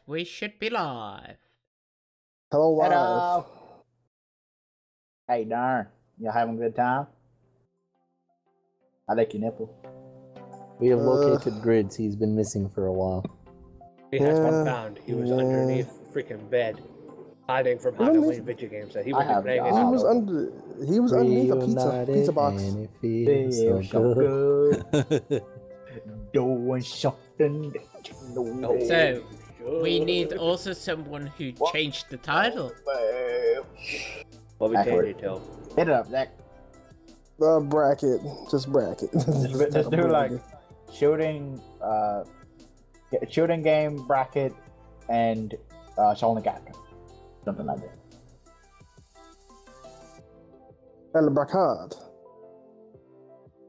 we should be live. Hello, live. Hello. Hey, darn. Y'all having a good time? I like your nipple. We have located Grids. He's been missing for a while. He has been found. He was underneath freaking bed, hiding from having to play video games. So he wasn't playing his He was underneath a pizza box. And it feels so good. Doing something. So, we need also someone who changed the title. What we changed it to? Hit it up, Zack. Bracket. Just bracket. Just do like shooting game bracket and Sonic Actor. Something like that. And the bracket.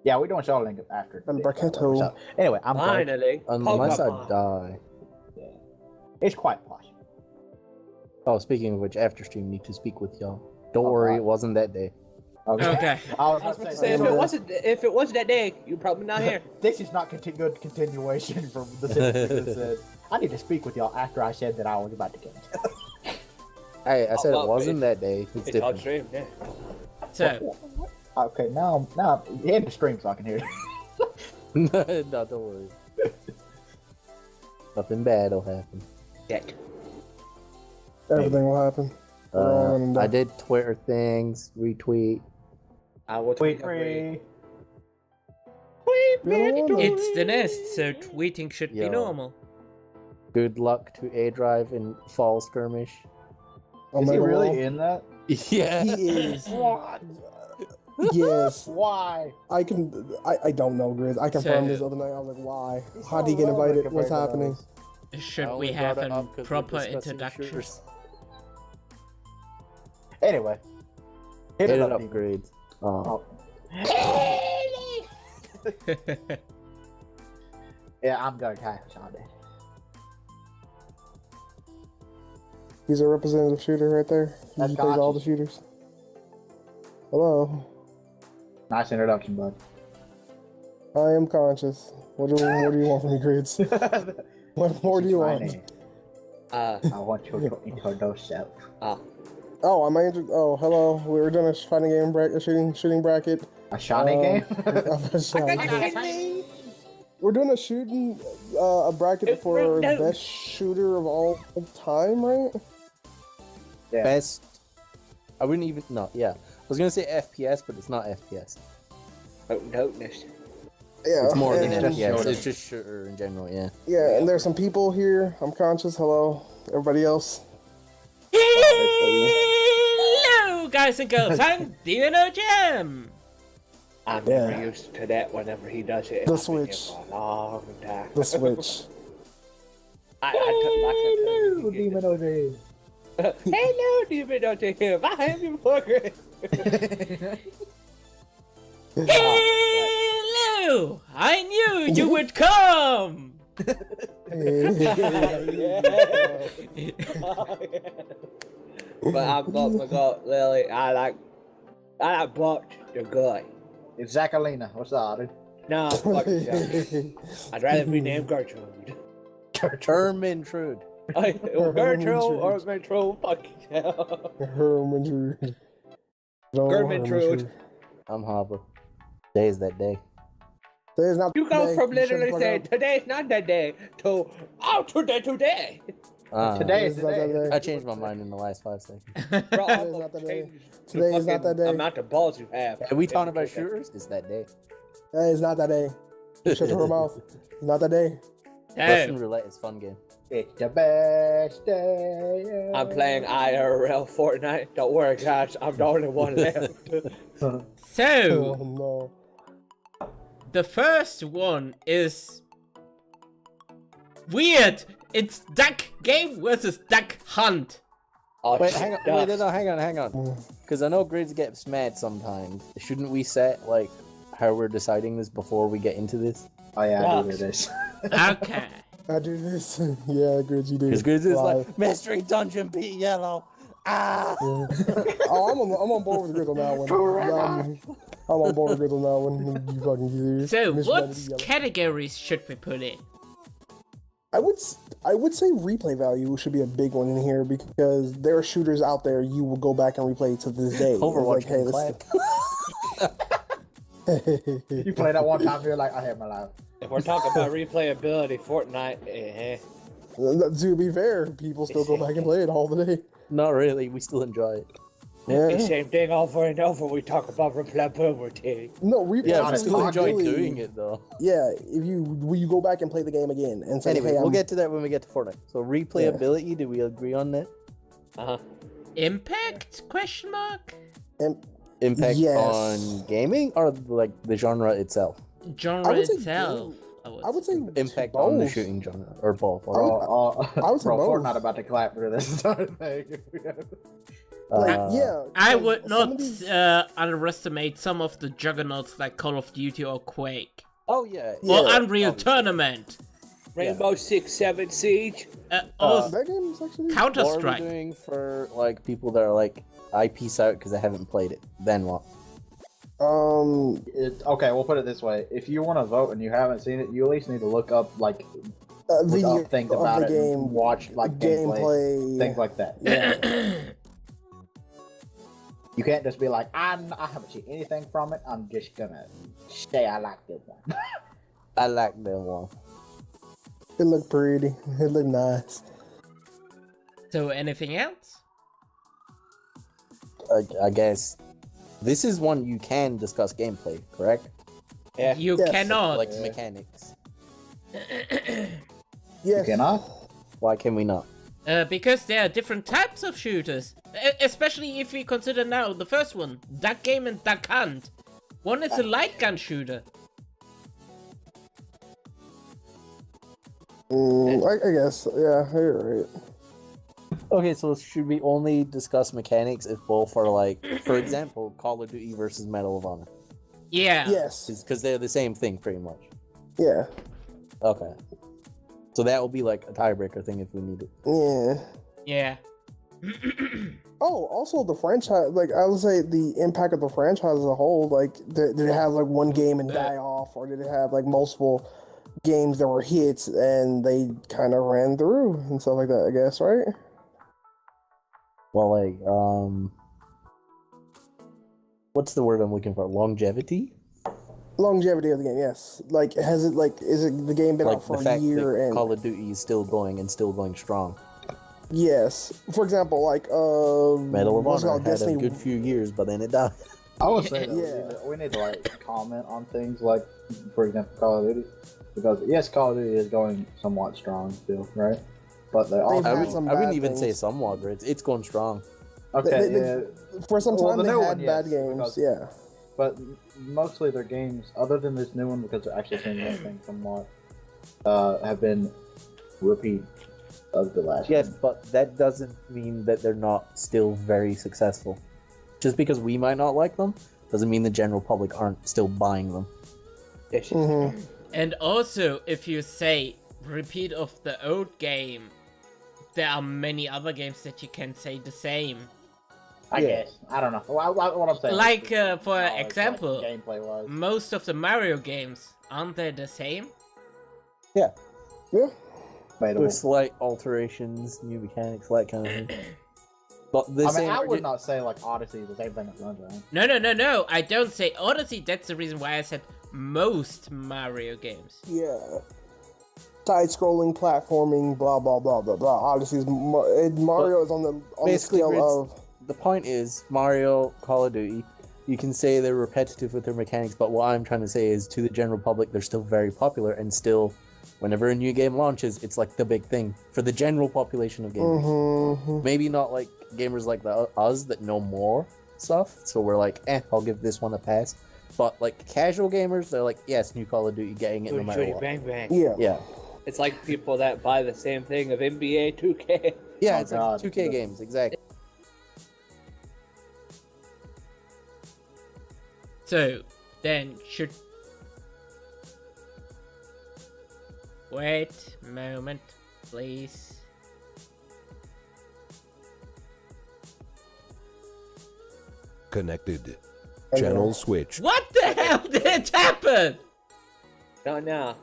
Yeah, we're doing Sonic after. And bracketo. So, anyway, I'm Finally. Unless I die. Yeah. It's quite posh. Oh, speaking of which, after stream, need to speak with y'all. Don't worry, it wasn't that day. Okay. I was I was about about to to say, if it wasn't that day, you're probably not here. This is not good continuation from the sentence that said, I need to speak with y'all after I said that I was about to get it. Hey, I said it wasn't that day. It's It's on different. stream, yeah. So, Okay, now, hit the stream so I can hear it. No, don't worry. Nothing bad will happen. Dead. Everything will happen. I did Twitter things, retweet. I will Tweet tweet free. it's the nest, so tweeting should be Yo. normal. Good luck to A Drive in Fall Skirmish. Oh, Is my he really God. in that? Yeah. He is. What? Yes. Why? I don't know, Grizz. I confirmed this other night. I was like, why? How did he get invited? What's happening? Should we have a proper introduction? Anyway. Hit it up, up, people. Grids. Oh. Yeah, I'm gonna catch on it. Oh, he's a representative shooter right there. That's He plays all the Canchas. shooters. Hello. Nice introduction, bud. I am conscious. What do you want from me, Grizz? What more do you want? I want you to introduce yourself. Oh, oh, hello. We were doing a fighting game shooting bracket. A shiny game? We're doing a shooting a bracket for best shooter of all time, right? Yeah. Best. I wouldn't even. No, yeah. I was gonna say FPS, but it's not FPS. Oh, noteness. Yeah. It's more than It's just FPS. shooter. It's just shooter in general, yeah. Yeah, and there's some people here. I'm conscious. Hello, everybody else. Hello, guys and girls. I'm DemonOJM. I'm Yeah. never used to that whenever he does it. The I've been here switch. for a long time. The switch. Hello, DemonOJM. Hello, DemonOJM. I am your boyfriend. Hello! I knew you would come! But I'm BoatMcGoat, Lily. I like Boat the guy. It's Zachalina. What's that, dude? No, fuck yourself. I'd rather be named Gertrude. Hermintrude. Gertrude or Gertrude, fuck yourself. Hermintrude. Gertrude. I'm Hopper. Today's that day. Today's not You go today. from Shut the literally fuck saying up. today's not that day to today. Today is Today's not today. that I day. changed my mind in the last 5 seconds. Bro, Today is not that day. Today is not that day. Amount of balls you have. Are we talking about shooters? It's that day. Hey, it's not that day. Shut her mouth. It's not that day. Russian So, roulette is a fun game. It's the best day. I'm playing IRL Fortnite. Don't worry, guys. I'm the only one left. Oh so no. the first one is weird. It's Duck Game versus Duck Hunt. Oh, Wait, shit, hang on. duh. Wait, no, hang on. Because I know Grids gets mad sometimes. Shouldn't we set, like, how we're deciding this before we get into this? Oh yeah, I do Rocks. this. Okay. I do this. Yeah, Grizz, you do. Because Grids is Live. like, Mystery Dungeon beat Yellow. Ah! Yeah. Oh, I'm on board with Grizz on that one. I'm on board with Grizz on that one. You fucking serious? So, Miss what Melody Yellow. categories should we put in? I would say replay value should be a big one in here because there are shooters out there you will go back and replay to this day. Overwatch Hey, You play that one time, you're like, I hate my life. If we're talking about replayability, Fortnite, to be fair, people still go back and play it all the day. Not really. We still enjoy it. Yeah. the same thing over and over. We talk about replayability. No, replay. Yeah, I still enjoy really- doing it though. Yeah, if you go back and play the game again and say, Anyway, hey, we'll get to that when we get to Fortnite. So replayability, do we agree on that? Impact? Question mark? Impact Yes. on gaming or like the genre itself? Genre I would say itself. I would say Impact on the both. shooting genre or both. I would say bro, both. Fortnite about to clap for this entire thing. Like, yeah, I like, would some not of these- underestimate some of the juggernauts like Call of Duty or Quake. Oh yeah. Or Yeah. Unreal Tournament. Rainbow Six Seven Siege. Or that game is actually. Counter What are we Strike. doing for like people that are like, I peace out because I haven't played it? Then what? Okay, we'll put it this way: if you want to vote and you haven't seen it, you at least need to look up like video things of about the it, game, and watch like gameplay, things like that. Yeah. You can't just be like, I haven't seen anything from it. I'm just gonna say I like this one. I like that one. It looked pretty. It looked nice. So anything else? I guess this is one you can discuss gameplay, correct? Yeah. You Yes. cannot. Like mechanics. Yes. Cannot? Why can we not? Because there are different types of shooters. Especially if we consider now the first one, Duck Game and Duck Hunt. One is a light gun shooter. I guess. Yeah, you're right. Okay, so should we only discuss mechanics if both are like, for example, Call of Duty versus Medal of Honor? Yeah. Yes. Because they're the same thing, pretty much. Yeah. Okay. So that will be like a tiebreaker thing if we need it. Yeah. Yeah. Oh, also the franchise. Like I would say, the impact of the franchise as a whole. Like, did it have like one game and die off, or did it have like multiple games that were hits and they kind of ran through and stuff like that? I guess, right? Well, like, what's the word I'm looking for? Longevity? Longevity of the game, yes. Like, is it the game been Like out for the a fact year that and Call of Duty is still going and still going strong. yes. For example, like Medal of what's it Honor called? had Destiny. a good few years, but then it died. I would say that Yeah. we need to like comment on things like, for example, Call of Duty, because yes, Call of Duty is going somewhat strong still, right? But they also had I some wouldn't bad even say things. somewhat, it's going strong. okay, They- yeah, For some Well, time, the they new had one, bad yes, games. because- Yeah. but mostly their games, other than this new one, because they're actually changing that thing somewhat, have been repeat of the last Yes, one. but that doesn't mean that they're not still very successful. Just because we might not like them, doesn't mean the general public aren't still buying them. Yes. Mm-hmm. And also, if you say repeat of the old game, there are many other games that you can say the same. I guess. I don't know. What I'm saying. Like, is, for like, example, gameplay wise. most of the Mario games, aren't they the same? Yeah. With slight alterations, new mechanics, that kind of thing. But the I same mean, I would not say like Odyssey is the same thing as Sunshine. No, I don't say Odyssey, that's the reason why I said most Mario games. Yeah. Side-scrolling, platforming, blah blah blah blah blah. Odyssey's Mario is on the basically, scale Gridz, of. the point is, Mario, Call of Duty, you can say they're repetitive with their mechanics, but what I'm trying to say is, to the general public, they're still very popular, and still, whenever a new game launches, it's like the big thing for the general population of gamers. Mm-hmm. Maybe not like gamers like us that know more stuff, so we're like, I'll give this one a pass. But like casual gamers, they're like, yes, new Call of Duty, getting it no matter Shooty what. bang bang. Yeah. Yeah. It's like people that buy the same thing of NBA 2K. Yeah, Oh, it's God. like 2K games, exactly. So, then should... Wait a moment, please. Connected. Channel switch. What the hell did happen? No.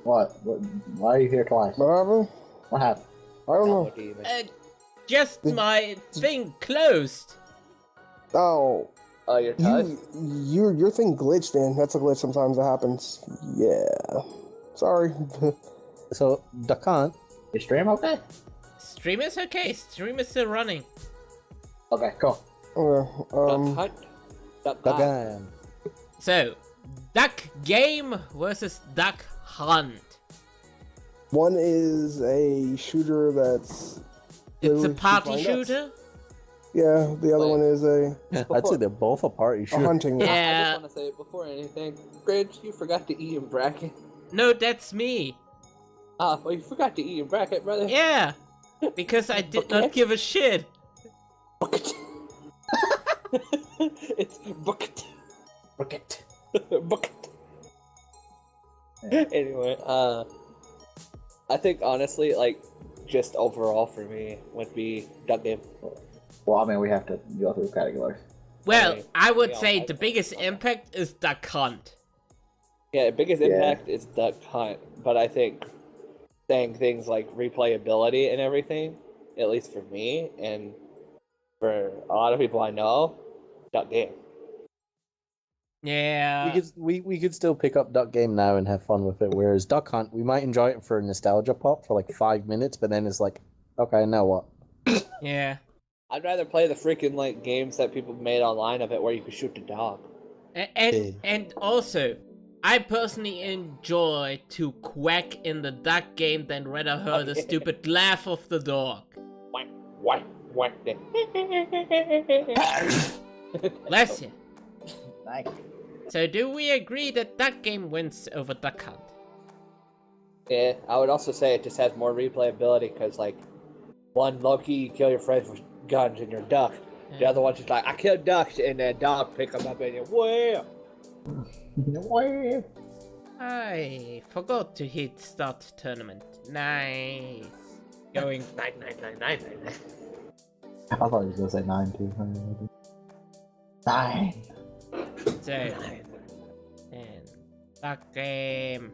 What? Why are you here twice? What happened? What happened? I don't know. What do you mean? Just my thing closed. Oh, Oh, your ties? your thing glitched in. That's a glitch sometimes that happens. Yeah. Sorry. So, Dakan, Your stream okay? Stream is okay. Stream is still running. Okay, cool. Okay, Hunt. Dakan. So, duck game versus duck hunt. one is a shooter that's. It's a literally party shooting ducks. shooter. Yeah, the other one is a I'd say they're both a party a shooter. hunting. I Yeah. just want to say before anything, Gridz, you forgot to eat in bracket. No, that's me. Ah, well, you forgot to eat in bracket, brother. Yeah. Because I did not give a shit. Bucket. It's bucket. Bucket. Bucket. Anyway, I think honestly, like, just overall for me would be duck game. Well, I mean, we have to go through categories. Well, Okay. I would Yeah, say I- the biggest impact is duck hunt. Yeah, the biggest Yeah. impact is duck hunt, but I think saying things like replayability and everything, at least for me and for a lot of people I know, duck game. Yeah. We could still pick up Duck Game now and have fun with it. Whereas Duck Hunt, we might enjoy it for a nostalgia pop for like 5 minutes, but then it's like, okay, now what? Yeah. I'd rather play the freaking like games that people made online of it where you could shoot the dog. And also, I personally enjoy to quack in the duck game than rather hear the stupid laugh of the dog. Whack, whack, whack. Bless you. Thank you. So do we agree that duck game wins over duck hunt? Yeah, I would also say it just has more replayability because, like, one low-key you kill your friends with guns and you're duck. The other one's just like, I killed ducks, and then dog pick them up and you wham! I forgot to hit start tournament. Nice. Going 9. I thought he was gonna say 9 too. 9. so and duck game.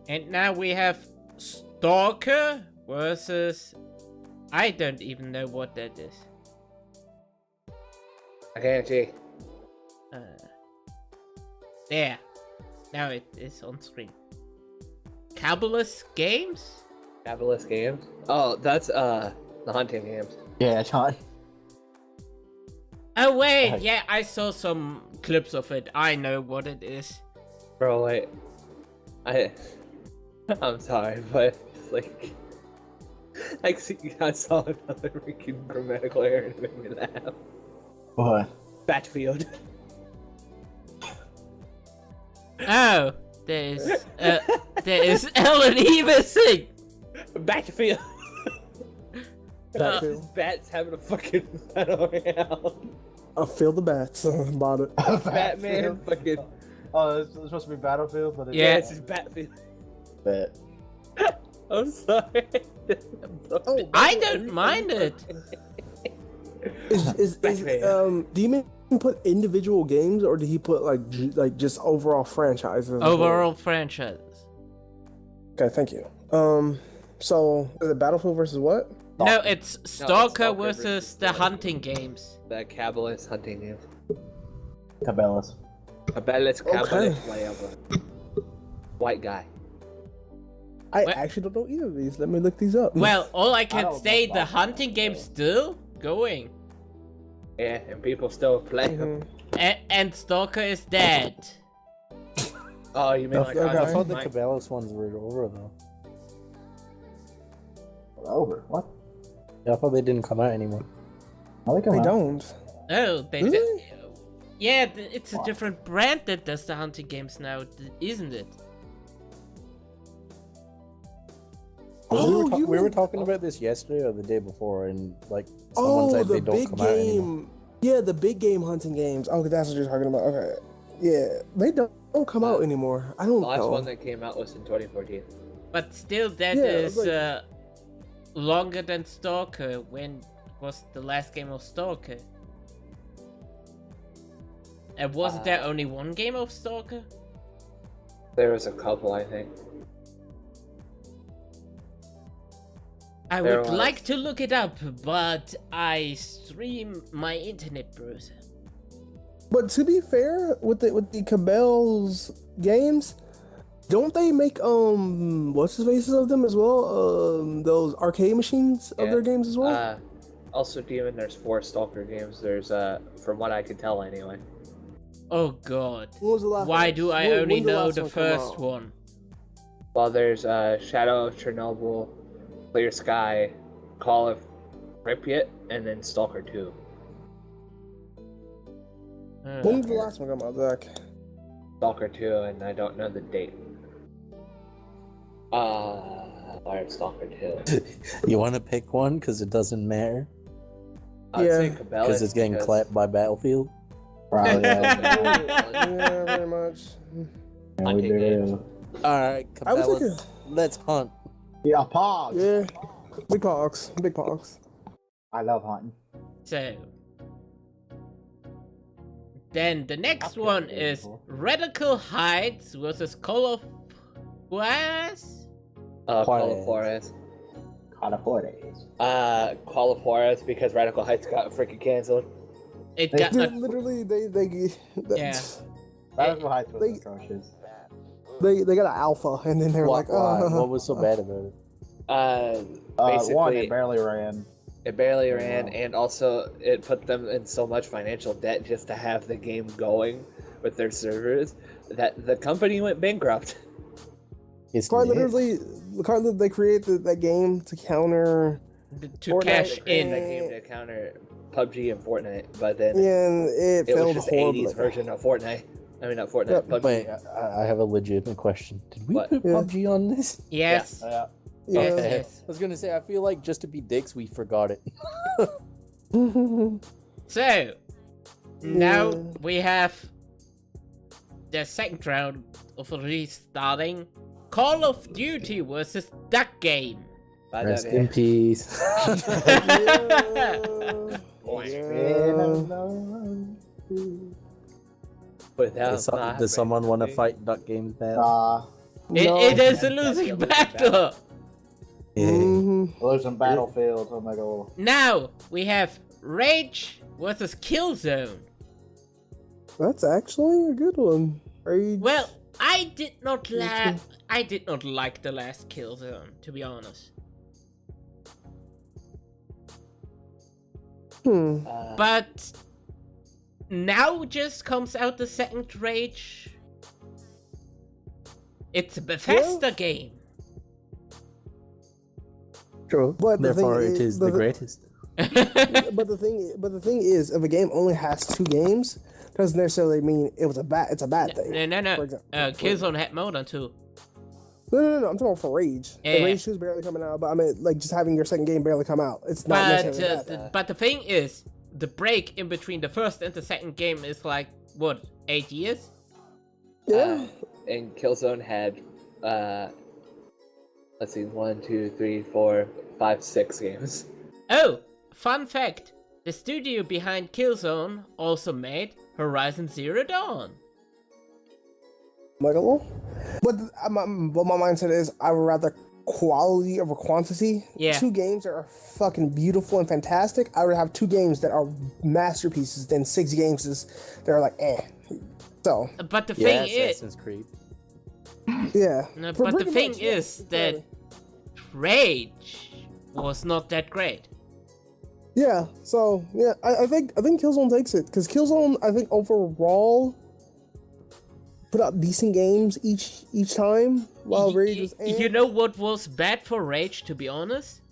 And now we have Stalker versus I don't even know what that is. I can't see. There. Now it is on screen. Cabalus Games? Fabulous games. Oh, that's the hunting games. Yeah, John. Oh wait, yeah, I saw some clips of it. I know what it is. Bro, wait. I'm sorry, but like I saw another freaking grammatical error and it made me laugh. What? Battlefield. Oh, there is Ellen missing. Battlefield. Battlefield. Bats having a fucking battle royale. I feel the bats about it. Batman fucking. Oh, it's supposed to be Battlefield, but Yeah. It's just Battlefield. Bet. I'm sorry. Oh, I don't mind it. is do you mean put individual games or did he put like just overall franchises? Overall franchise. Okay, thank you. So is it Battlefield versus what? No, it's Stalker Stalker versus versus the Stalker. hunting games. The Cabalist hunting game. Cabela's. Cabalist Okay. Cabalist whatever. White guy. I What? actually don't know either of these. Let me look these up. Well, all I can don't say, know the about hunting that. game's still going. Yeah, and people still play him. Mhm. And Stalker is dead. Oh, you mean Okay, like okay. I thought the Mike? Cabela's ones were over though. Over. What? Yeah, I thought they didn't come out anymore. I think They don't. Oh, they Really? did. Yeah, it's a Wow. different brand that does the hunting games now, isn't it? Oh, we were talking about this yesterday or the day before, and like someone Oh, said the they don't big come out anymore. game. Yeah, the big game hunting games. Oh, that's what you're talking about. Okay. Yeah, they don't come out anymore. I don't The last know. one that came out was in 2014. But still, that Yeah, is like- longer than Stalker. When was the last game of Stalker? And wasn't there only one game of Stalker? There was a couple, I think. I There would was. like to look it up, but I stream my internet browser. But to be fair, with the Cabell's games, don't they make what's his faces of them as well? Those arcade machines of Yeah. their games as well. Also, Demon, there's 4 Stalker games. There's from what I could tell anyway. Oh god. When was the last Why one? do I When only did the know last the one come first out? one? Well, there's Shadow of Chernobyl, Clear Sky, Call of Pripyat, and then Stalker 2. When did the last one come out, Zach? Stalker 2, and I don't know the date. Fire Stalker 2. You want to pick one because it doesn't matter? I'd say Yeah. Cabela's Because it's getting because- clapped by Battlefield? Probably, Yeah, very much. Yeah, we did it. Alright, I was Cabela's, thinking, let's hunt. Yeah, Pogs. yeah, big pogs, big pogs. I love hunting. So. Then the next Okay, one yeah, is cool. Radical Heights versus Call of Juarez. Call of Juarez. Call of Juarez. Call of Juarez because Radical Heights got freaking canceled. It They got Dude, literally, Yeah. Radical Heights was They- atrocious. they got an alpha, and then they were Why? like, What was so bad about it? Basically, One, it barely ran. it barely Oh, ran, wow. and also it put them in so much financial debt just to have the game going with their servers that the company went bankrupt. It's quite lit. literally, they created that game to counter. to Fortnite. cash In in. that game to counter PUBG and Fortnite, but then And it it was failed just the 80s horribly. version of Fortnite. I mean, not Fortnite, Yep. PUBG. Wait, I have a legitimate question. Did we What? put Yeah. PUBG on this? Yes. Yeah. Yeah. Yes. I was gonna say, I feel like just to be dicks, we forgot it. So now Yeah. we have the second round of restarting. Call of Duty versus Duck Game. By Rest that, in peace. without Does, my does someone want to friend. fight Duck Games bad? It is a That's losing the battle. Yeah. Mhm. Losing battlefields. Oh my god. Now we have Rage versus Killzone. That's actually a good one. Well, I did not like the last Killzone, to be honest. But now just comes out the second Rage. It's a Bethesda game. True. But the Therefore, thing it is- is but the the- greatest. but the thing is, if a game only has 2 games, doesn't necessarily mean it's a bad thing. No. For example, Killzone had more than 2. No. I'm talking about for Rage. Yeah. The Rage 2 is barely coming out, but I mean, like just having your second game barely come out. It's not But necessarily a bad thing. but the thing is, the break in between the first and the second game is like what, 8 years? Yeah. And Killzone had, let's see, 1, 2, 3, 4, 5, 6 games. Oh, fun fact: the studio behind Killzone also made Horizon Zero Dawn. Like a little. But my mindset is I would rather quality over quantity. Yeah. 2 games that are fucking beautiful and fantastic. I would have 2 games that are masterpieces than 6 games that are like eh. So But the Yeah, thing is, Assassin's Creed. yeah. no, For but the pretty thing much, yeah, is that Rage was not that great. yeah. So yeah, I think Killzone takes it because Killzone I think overall put out decent games each time while Rage was eh. You know what was bad for Rage, to be honest?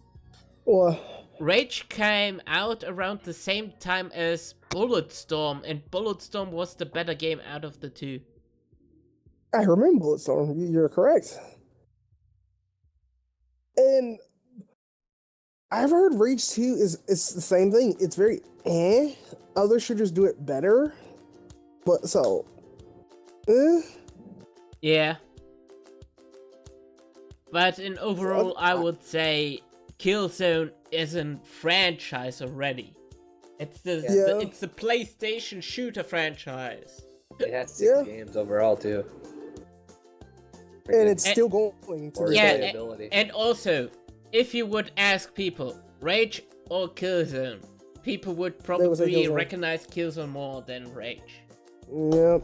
Well, Rage came out around the same time as Bulletstorm, and Bulletstorm was the better game out of the 2. I remember Bulletstorm. You're correct. And I've heard Rage 2 it's the same thing. It's very eh. Other shooters do it better. But so Yeah. But in overall, I would say Killzone is a franchise already. It's Yeah. it's the PlayStation shooter franchise. It has 6 Yeah. games overall, too. and it's still going to Yeah, this day. replayability. And also, if you would ask people, Rage or Killzone, people would would say probably Killzone. recognize Killzone more than Rage. Yep.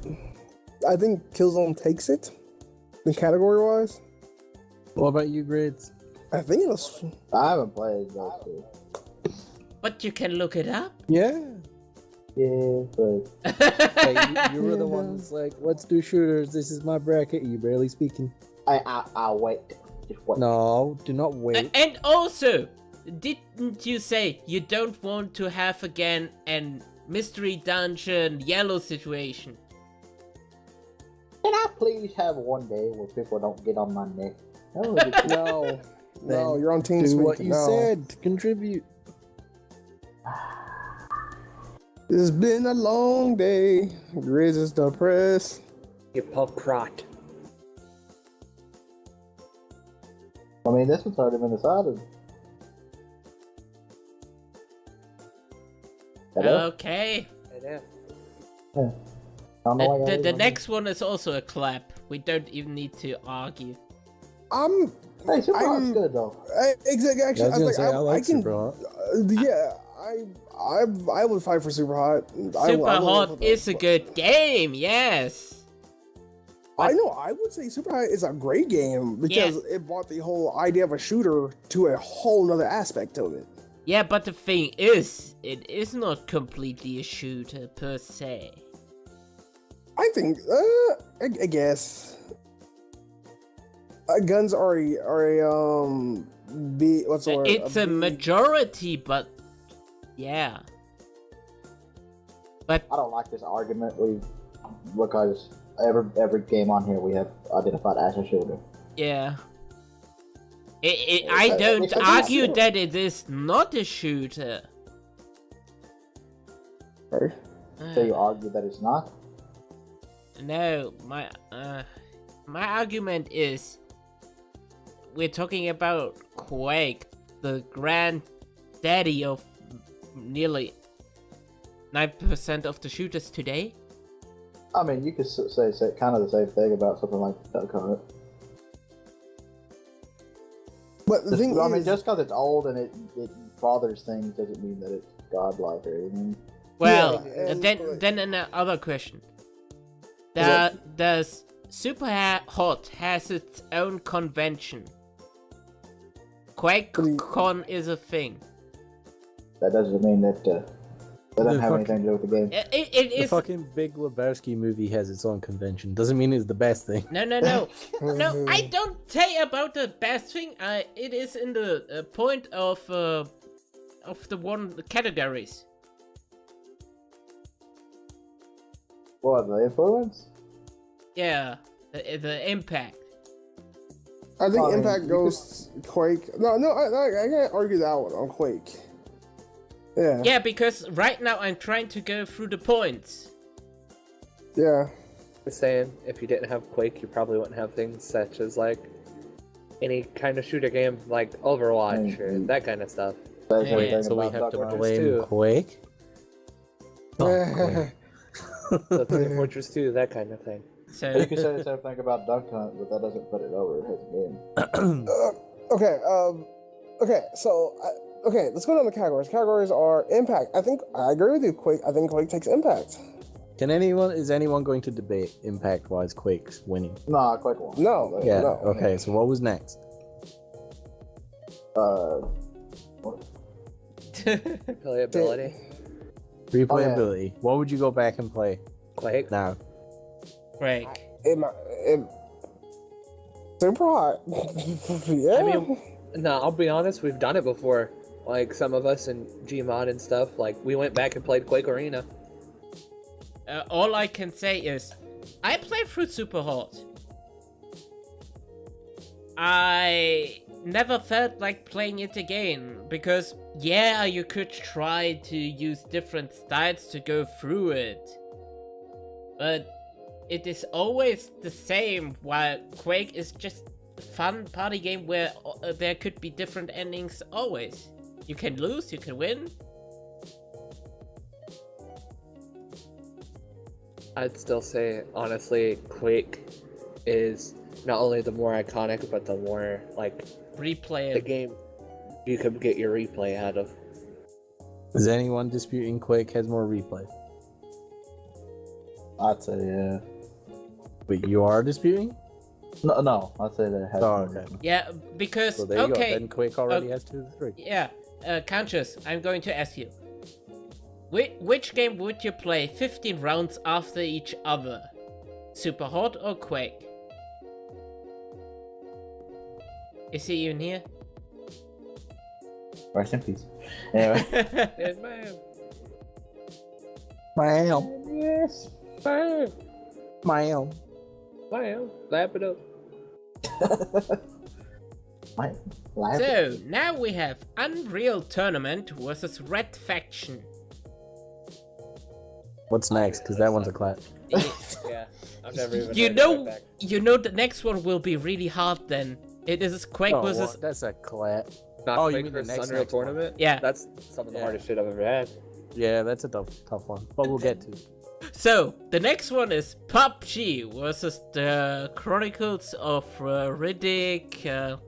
I think Killzone takes it, the category-wise. What about you, Grids? I think it was. I haven't played those two. But you can look it up. Yeah. Yeah, but Hey, you were the one that's like, let's do shooters. This is my bracket. You barely speaking. I'll wait. Just wait. No, do not wait. And also, didn't you say you don't want to have again an mystery dungeon yellow situation? Can I please have one day where people don't get on my neck? That would be cool. No. No, Then you're on Team Do Speak. what you no. said to contribute. It's been a long day. Grizz is depressed. You punk rot. I mean, this one's already been decided. Hello? Okay. Yeah. I don't know why y'all The even- next one is also a clap. We don't even need to argue. Hey, Super Hot's I'm- good though. Exactly. Actually, I was gonna like, say, I like can. Super Hot. Yeah, I would fight for Super Hot. Super Hot is a good game, yes. I know. I would say Super Hot is a great game because it brought the whole idea of a shooter to a whole nother aspect of it. Yeah, but the thing is, it is not completely a shooter per se. I think. I guess. Guns are a what's the word? It's a majority, but yeah. But I don't like this argument because every game on here we have identified as a shooter. yeah. I don't it's a argue shooter. that it is not a shooter. Sorry. So you argue that it's not? No, my argument is we're talking about Quake, the granddaddy of nearly 9% of the shooters today. I mean, you could say kind of the same thing about something like Duck Hunt. But the thing I is, mean, just because it's old and it fathers things doesn't mean that it's godlike or anything. Well, Yeah, and- then another question. Is Does Super Hot has its own convention? QuakeCon is a thing. That doesn't mean that that doesn't have anything to do with the game. It The is. fucking Big Lebowski movie has its own convention. Doesn't mean it's the best thing. No. No, I don't say about the best thing. It is in the point of the one categories. What, the influence? Yeah, the impact. I think I mean, Impact you goes Quake. No, I can't argue that one on Quake. Yeah. Yeah, because right now I'm trying to go through the points. Yeah. Just saying, if you didn't have Quake, you probably wouldn't have things such as like any kind of shooter game like Overwatch or that kind of stuff. Says Yeah, everything So we about have to Duck Hunt. blame too. Quake. Oh, Quake. So Team Fortress 2, that kind of thing. So You can say the same thing about Duck Hunt, but that doesn't put it over as a game. Okay. Okay. So. Okay. Let's go down the categories. Categories are Impact. I think I agree with you. Quake. I think Quake takes Impact. Is anyone going to debate impact-wise Quake's winning? Nah, Quake won't. No. Yeah. No. Okay. So what was next? Playability. Replayability. What would you go back and play Quake. now? Quake. Super Hot. Yeah. I mean, no, I'll be honest, we've done it before. Like, some of us in Gmod and stuff, like, we went back and played Quake Arena. All I can say is, I played through Super Hot. I never felt like playing it again, because, yeah, you could try to use different styles to go through it. But it is always the same, while Quake is just a fun party game where there could be different endings always. You can lose, you can win. I'd still say, honestly, Quake is not only the more iconic, but the more like Replay the it. game you could get your replay out of. Is anyone disputing Quake has more replay? I'd say yeah. But you are disputing? No, I'd say that it has. Oh, more. okay. Yeah, because So there you okay. go. Then Quake already has 2 of the 3. Yeah, Canchas, I'm going to ask you. Which game would you play 15 rounds after each other? Super Hot or Quake? Is he even here? Rest in peace. Anyway. Yes, ma'am. Wow. Yes. Wow. Wow, lap it up. My life. So, now we have Unreal Tournament versus Red Faction. What's next? Because that one's a clap. Yeah, I've never even. You heard of know, Red Faction. you know the next one will be really hard then. It is Quake Oh, versus... well, that's a clap. Not Oh, you Quake mean the versus next Unreal one. Tournament? Yeah. That's some of the Yeah. hardest shit I've ever had. Yeah, that's a tough one. But we'll get to. So, the next one is PUBG versus the Chronicles of Riddick.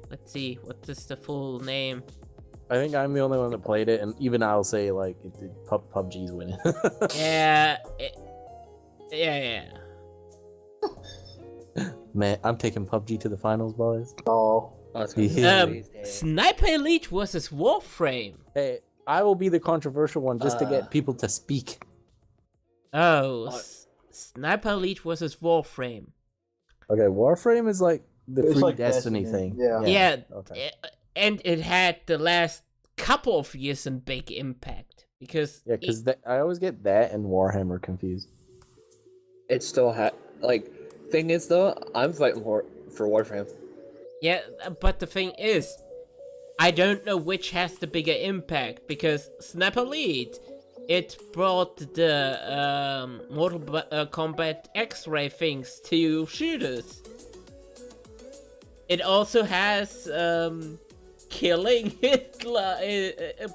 Let's see, what is the full name? I think I'm the only one that played it, and even I'll say, like, PUBG's winning. Yeah, yeah. Man, I'm taking PUBG to the finals, boys. Oh. Oh, it's gonna be Yeah. these days. Sniper Elite versus Warframe. Hey, I will be the controversial one just to get people to speak. Oh, Uh, Sniper Elite versus Warframe. Okay, Warframe is like the It's free like Destiny Destiny, thing. yeah. Yeah, Okay. and it had the last couple of years in big impact because Yeah, because I always get that and Warhammer confused. It still like. Thing is though, I'm fighting for Warframe. yeah, but the thing is, I don't know which has the bigger impact because Sniper Elite, it brought the Mortal Kombat X-ray things to shooters. It also has killing Hitler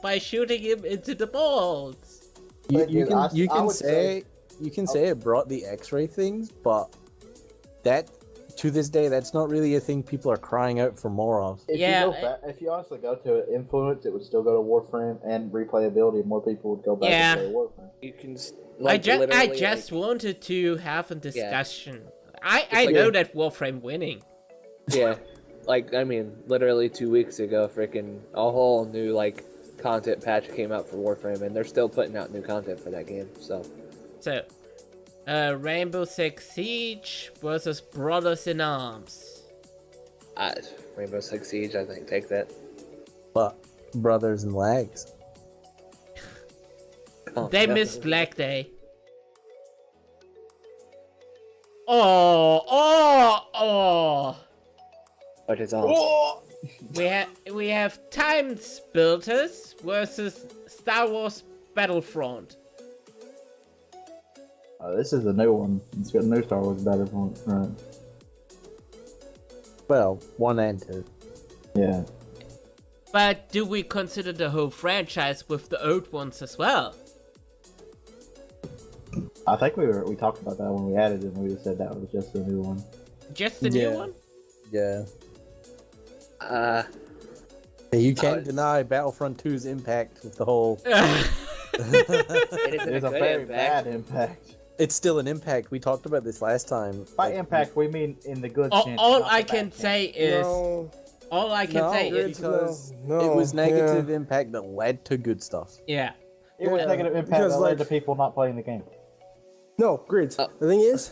by shooting him into the balls. You I can would say it brought the X-ray things, but that to this day that's not really a thing people are crying out for more of. If Yeah, you go back, if you honestly go to it, influence, it would still go to Warframe, and replayability, more people would go back Yeah. and play Warframe. You can. I literally, just like, wanted to have a discussion. I like know a- that Warframe winning. Yeah, like I mean, literally 2 weeks ago, freaking a whole new like content patch came out for Warframe, and they're still putting out new content for that game. So So, Rainbow Six Siege versus Brothers in Arms. Rainbow Six Siege, I think, take that. But brothers and lags. Oh, They definitely. missed Black Day. Oh! But it's all. We have Time Splitters versus Star Wars Battlefront. This is a new one. It's got a new Star Wars Battlefront, right? Well, 1 and 2. Yeah. But do we consider the whole franchise with the old ones as well? I think we talked about that when we added it, and we just said that was just a new one. Just the Yeah. new one? Yeah. It You can't deny Battlefront 2's impact with the whole. isn't It's a a good very impact. bad impact. It's still an impact. We talked about this last time. By Like, impact, we mean in the good all sense. all not I the bad can sense. say is all I can No, say it's is because No, it was yeah. negative impact that led to good stuff. yeah. It was Yeah, negative impact because, that led like- to people not playing the game. No, Grids. The thing is,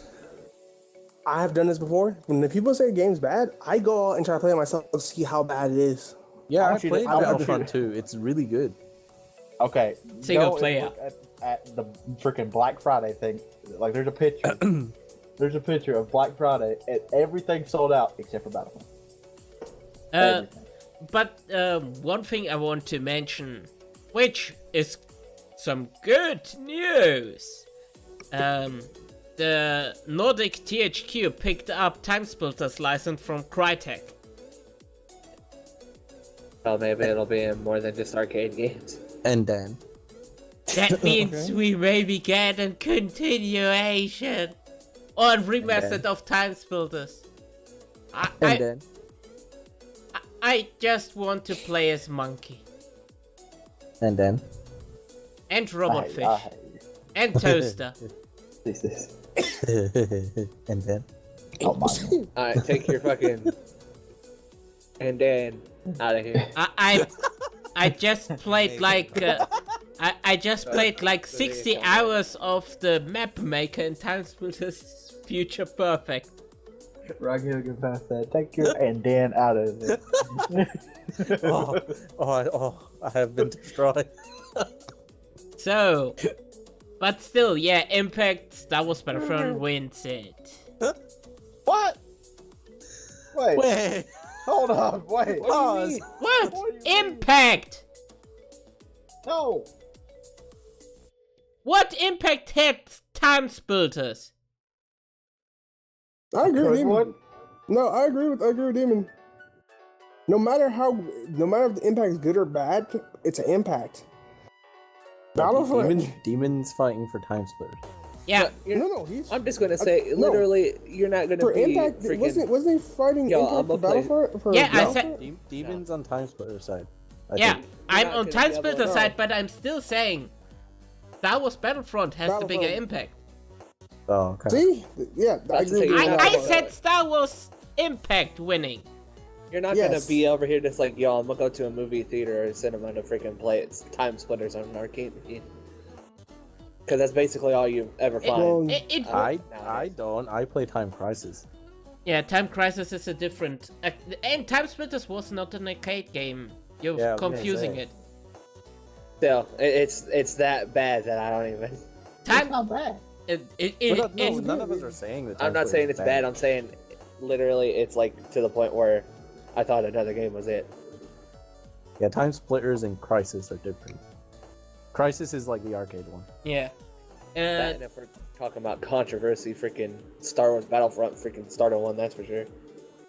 I have done this before. When the people say a game's bad, I go out and try to play it myself to see how bad it is. Yeah, I I want you to- played I want you Battlefront to- 2. It's really good. Okay. Single go and player. look at the freaking Black Friday thing. Like, there's a picture. There's a picture of Black Friday, and everything sold out except for Battlefront. Everything. But one thing I want to mention, which is some good news. The Nordic THQ picked up Time Splitters license from Crytek. Well, maybe it'll be in more than just arcade games. And then. That means we maybe get a continuation or remastered of Time Splitters. And then I just want to play as Monkey. and then And Robot Fish. I- And Toaster. This is. and then Oh my. Alright, take your fucking. And then out of here. I just played like I just played like 60 hours of the map maker in Time Splitters Future Perfect. Rocky will get past that. Take your and then out of it. I have been destroyed. So, but still, yeah, Impact Star Wars Battlefront wins it. What? Wait, Wait, hold on, wait. pause. What? What do you mean? Impact! No. What impact had Time Splitters? I agree with Good Demon. one. No, I agree with Demon. No matter if the impact is good or bad, it's an impact. Battlefront. Demons fighting for Time Splitters. Yeah, No, he's I'm just gonna say, no. literally, you're not gonna for be impact. freaking. Wasn't he fighting Yo, impact I'ma for play- Battlefront? For Yeah, I said- Battlefront? Demons on Time Splitters side. I yeah, think. I'm not on gonna Time be able to Splitter know. side, but I'm still saying Star Wars Battlefront has the bigger Battlefront. impact. Oh, okay. See, yeah, I That's the agree. thing, with you're that. not I gonna- said Star Wars Impact winning. You're not Yes. gonna be over here just like, yo, I'm gonna go to a movie theater or cinema to freaking play it. Time Splitters on an arcade machine. Because that's basically all you ever find. Well, I don't. I play Time Crisis. Yeah, Time Crisis is a different. And Time Splitters was not an arcade game. You're Yeah, I was gonna confusing say. it. Still, it's that bad that I don't even. Time. not bad. None of us are saying that. I'm not saying it's bad. I'm saying, literally, it's like to the point where I thought another game was it. Yeah, Time Splitters and Crisis are different. Crisis is like the arcade one. Yeah. And if we're talking about controversy, freaking Star Wars Battlefront freaking started one, that's for sure.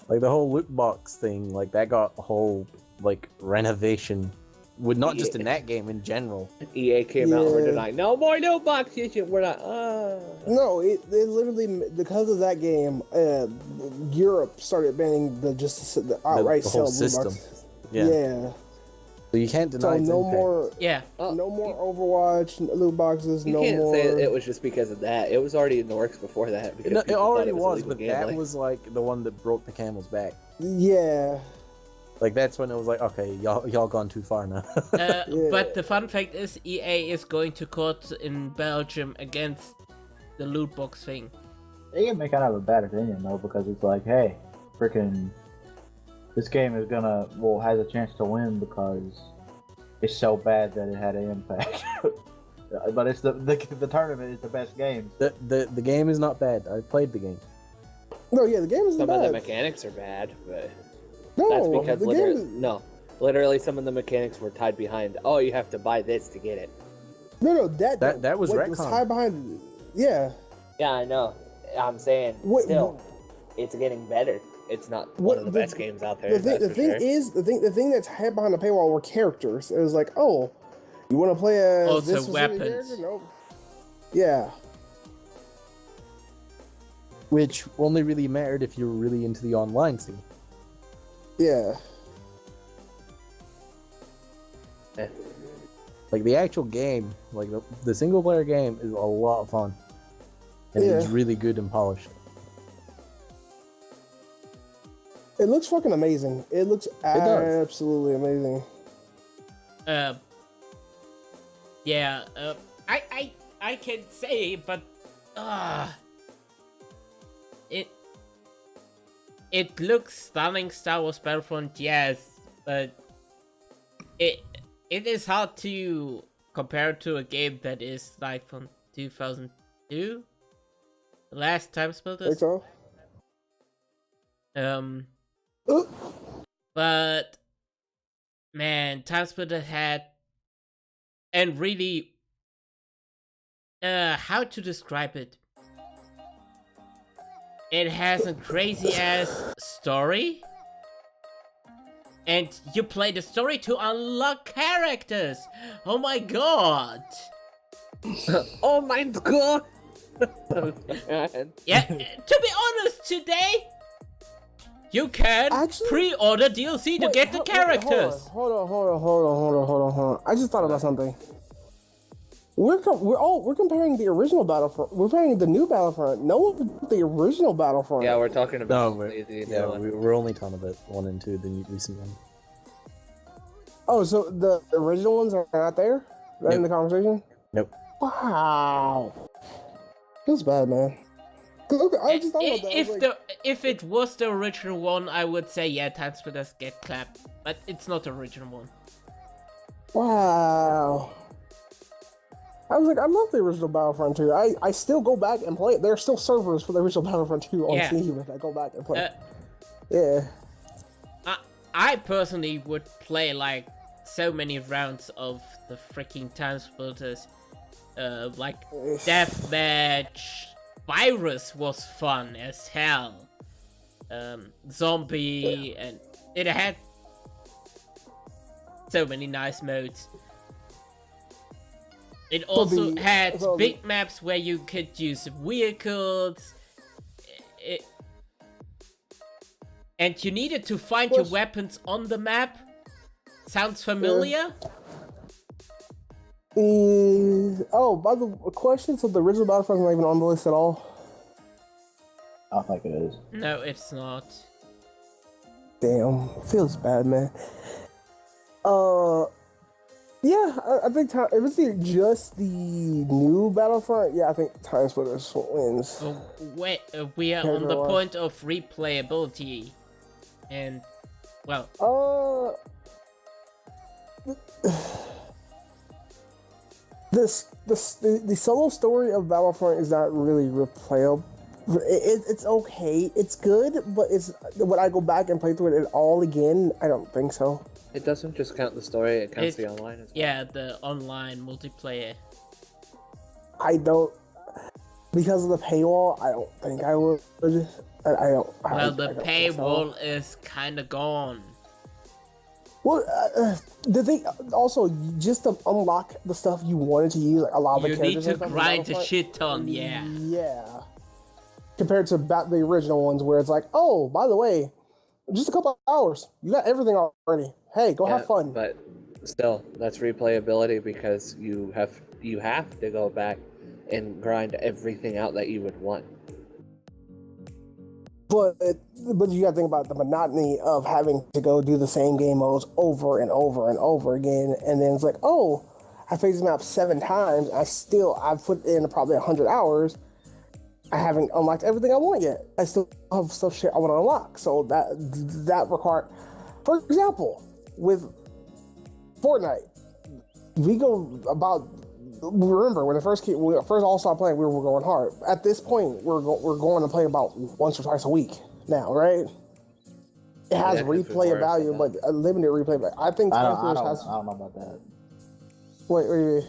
Like the whole loot box thing, like that got a whole like renovation. With not just in that game, in general. EA came out and were Yeah. like, no more loot boxes. We're not. No, it literally because of that game, Europe started banning the outright the whole sell blue system. boxes. Yeah. Yeah. So you can't So deny its no impact. more, Yeah. no more Overwatch loot boxes. You No can't more. say it was just because of that. It was already in the works before that. Because It people already thought was, illegal but gambling. that was like the one that broke the camel's back. Yeah. Like that's when it was like, okay, y'all gone too far now. Yeah. But the fun fact is, EA is going to court in Belgium against the loot box thing. They can make kind of a bad opinion though, because it's like, hey, freaking, this game is has a chance to win because it's so bad that it had an impact. But it's the tournament is the best game. the game is not bad. I played the game. No, yeah, the game isn't Some of the bad. mechanics are bad, but No, that's because the game literally some of the mechanics were tied behind. Oh, you have to buy this to get it. That was what was retcon. tied behind. Yeah. Yeah, I know. I'm saying What- still, it's getting better. It's not What- one of the the- best games out there. The thing that's hid behind the paywall were characters. It was like, oh, you want to play as Also this specific weapons. character? Nope. Yeah. Which only really mattered if you were really into the online scene. Yeah. Like the actual game, like the single player game is a lot of fun. And it's Yeah. really good and polished. It looks fucking amazing. It looks does. absolutely amazing. Yeah, I can say, but it looks stunning. Star Wars Battlefront, yes, but it is hard to compare to a game that is like from 2002, the last Time Think Splitters. so? But man, Time Splitter had, and really, how to describe it? It has a crazy ass story, and you play the story to unlock characters. Oh my god! Oh my god! Yeah, to be honest, today You can Actually- pre-order DLC to Wait, get the characters. Hold on. I just thought about something. We're comparing the original Battlefront. We're comparing the new Battlefront. No one put the original Battlefront. Yeah, we're talking about No, we're only talking about 1 and 2, the recent one. Oh, so the original ones are not there? They're in the conversation? Nope. Wow. Feels bad, man. 'Cause I just thought about that. I was like, If it was the original one, I would say yeah, time splitters get clapped, but it's not the original one. wow. I was like, I love the original Battlefront 2. I still go back and play it. There are still servers for the original Battlefront 2 on Yeah. Steam, and I go back and play. Yeah. I personally would play like so many rounds of the freaking time splitters, like deathmatch. Virus was fun as hell. Zombie, and it had so many nice modes. It also had big maps where you could use vehicles. And you needed to find your weapons on the map. Sounds familiar? By the question, so the original Battlefront is not even on the list at all? I don't think it is. No, it's not. Damn, feels bad, man. Yeah, I think if it's just the new Battlefront, yeah, I think Time Splitters wins. Wait, we are on the point of replayability, and well, the solo story of Battlefront is not really replayable. It's okay, it's good, but it's when I go back and play through it all again, I don't think so. It doesn't just count the story; it counts the online as well. Yeah, the online multiplayer. I don't, because of the paywall. I don't think I would. I don't. Well, the paywall so. is kind of gone. Well, the thing also, just to unlock the stuff you wanted to use, like a lot of the You characters. need to grind a shit ton, yeah. Yeah. Compared to the original ones, where it's like, oh, by the way, just a couple of hours, you got everything already. Hey, go have fun. But still, that's replayability because you have to go back and grind everything out that you would want. But you gotta think about the monotony of having to go do the same game modes over and over and over again, and then it's like, oh, I faced the map 7 times. I've put in probably 100 hours. I haven't unlocked everything I want yet. I still have stuff shit I want to unlock. So that required, for example, with Fortnite, we go about. Remember when we first all started playing, we were going hard. At this point, we're going to play about once or twice a week now, right? It has replay value, but a limited replay. But I think I don't know about that. Wait.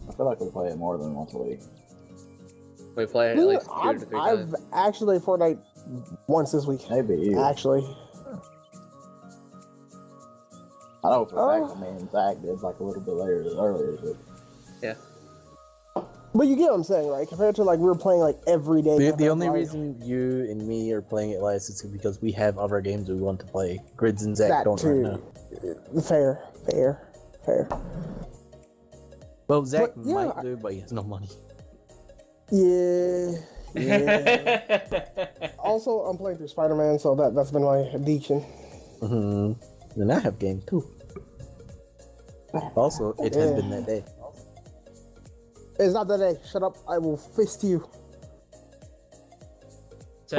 I feel like we play it more than once a week. We play it at least 2 to 3 times. I've actually played Fortnite once this week. Maybe you. Actually. I know for a fact me and Zack did like a little bit earlier, but Yeah. But you get what I'm saying, right? Compared to like we were playing like every day. The only reason you and me are playing it less is because we have other games we want to play. Grids and Zack That don't too. right now. Fair. Well, Zack But, yeah, might do, but he has no money. Yeah. Also, I'm playing through Spider-Man, so that's been my addiction. And I have games too. Also, it has been that day. It's not that day. Shut up. I will fist you. So,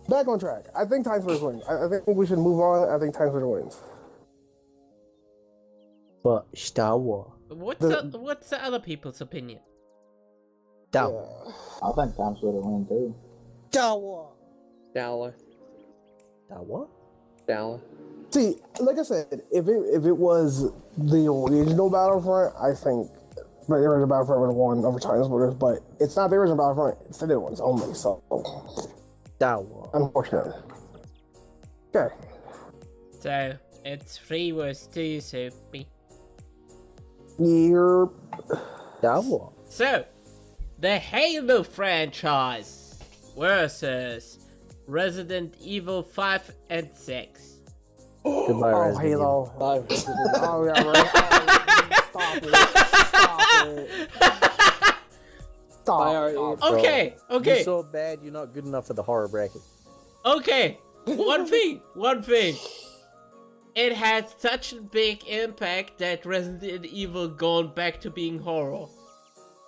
Back on track. I think Time Splitters wins. I think we should move on. I think Time Splitters wins. But Star Wars. what's the other people's opinion? Star Wars. I think Time Splitter win too. Dollar. Star Wars? Dollar. See, like I said, if it was the original Battlefront, I think the original Battlefront would have won over Time Splitters, but it's not the original Battlefront, it's the new ones only, so Star Wars. unfortunately. Okay. So, it's 3 versus 2, so me. You're Star Wars. So, the Halo franchise versus Resident Evil 5 and 6. Goodbye, Oh, Resident Evil. Halo. Five. Oh, yeah, right. Stop it. Okay, okay, You're so bad, you're not good enough for the horror bracket. okay. One thing. It had such a big impact that Resident Evil gone back to being horror.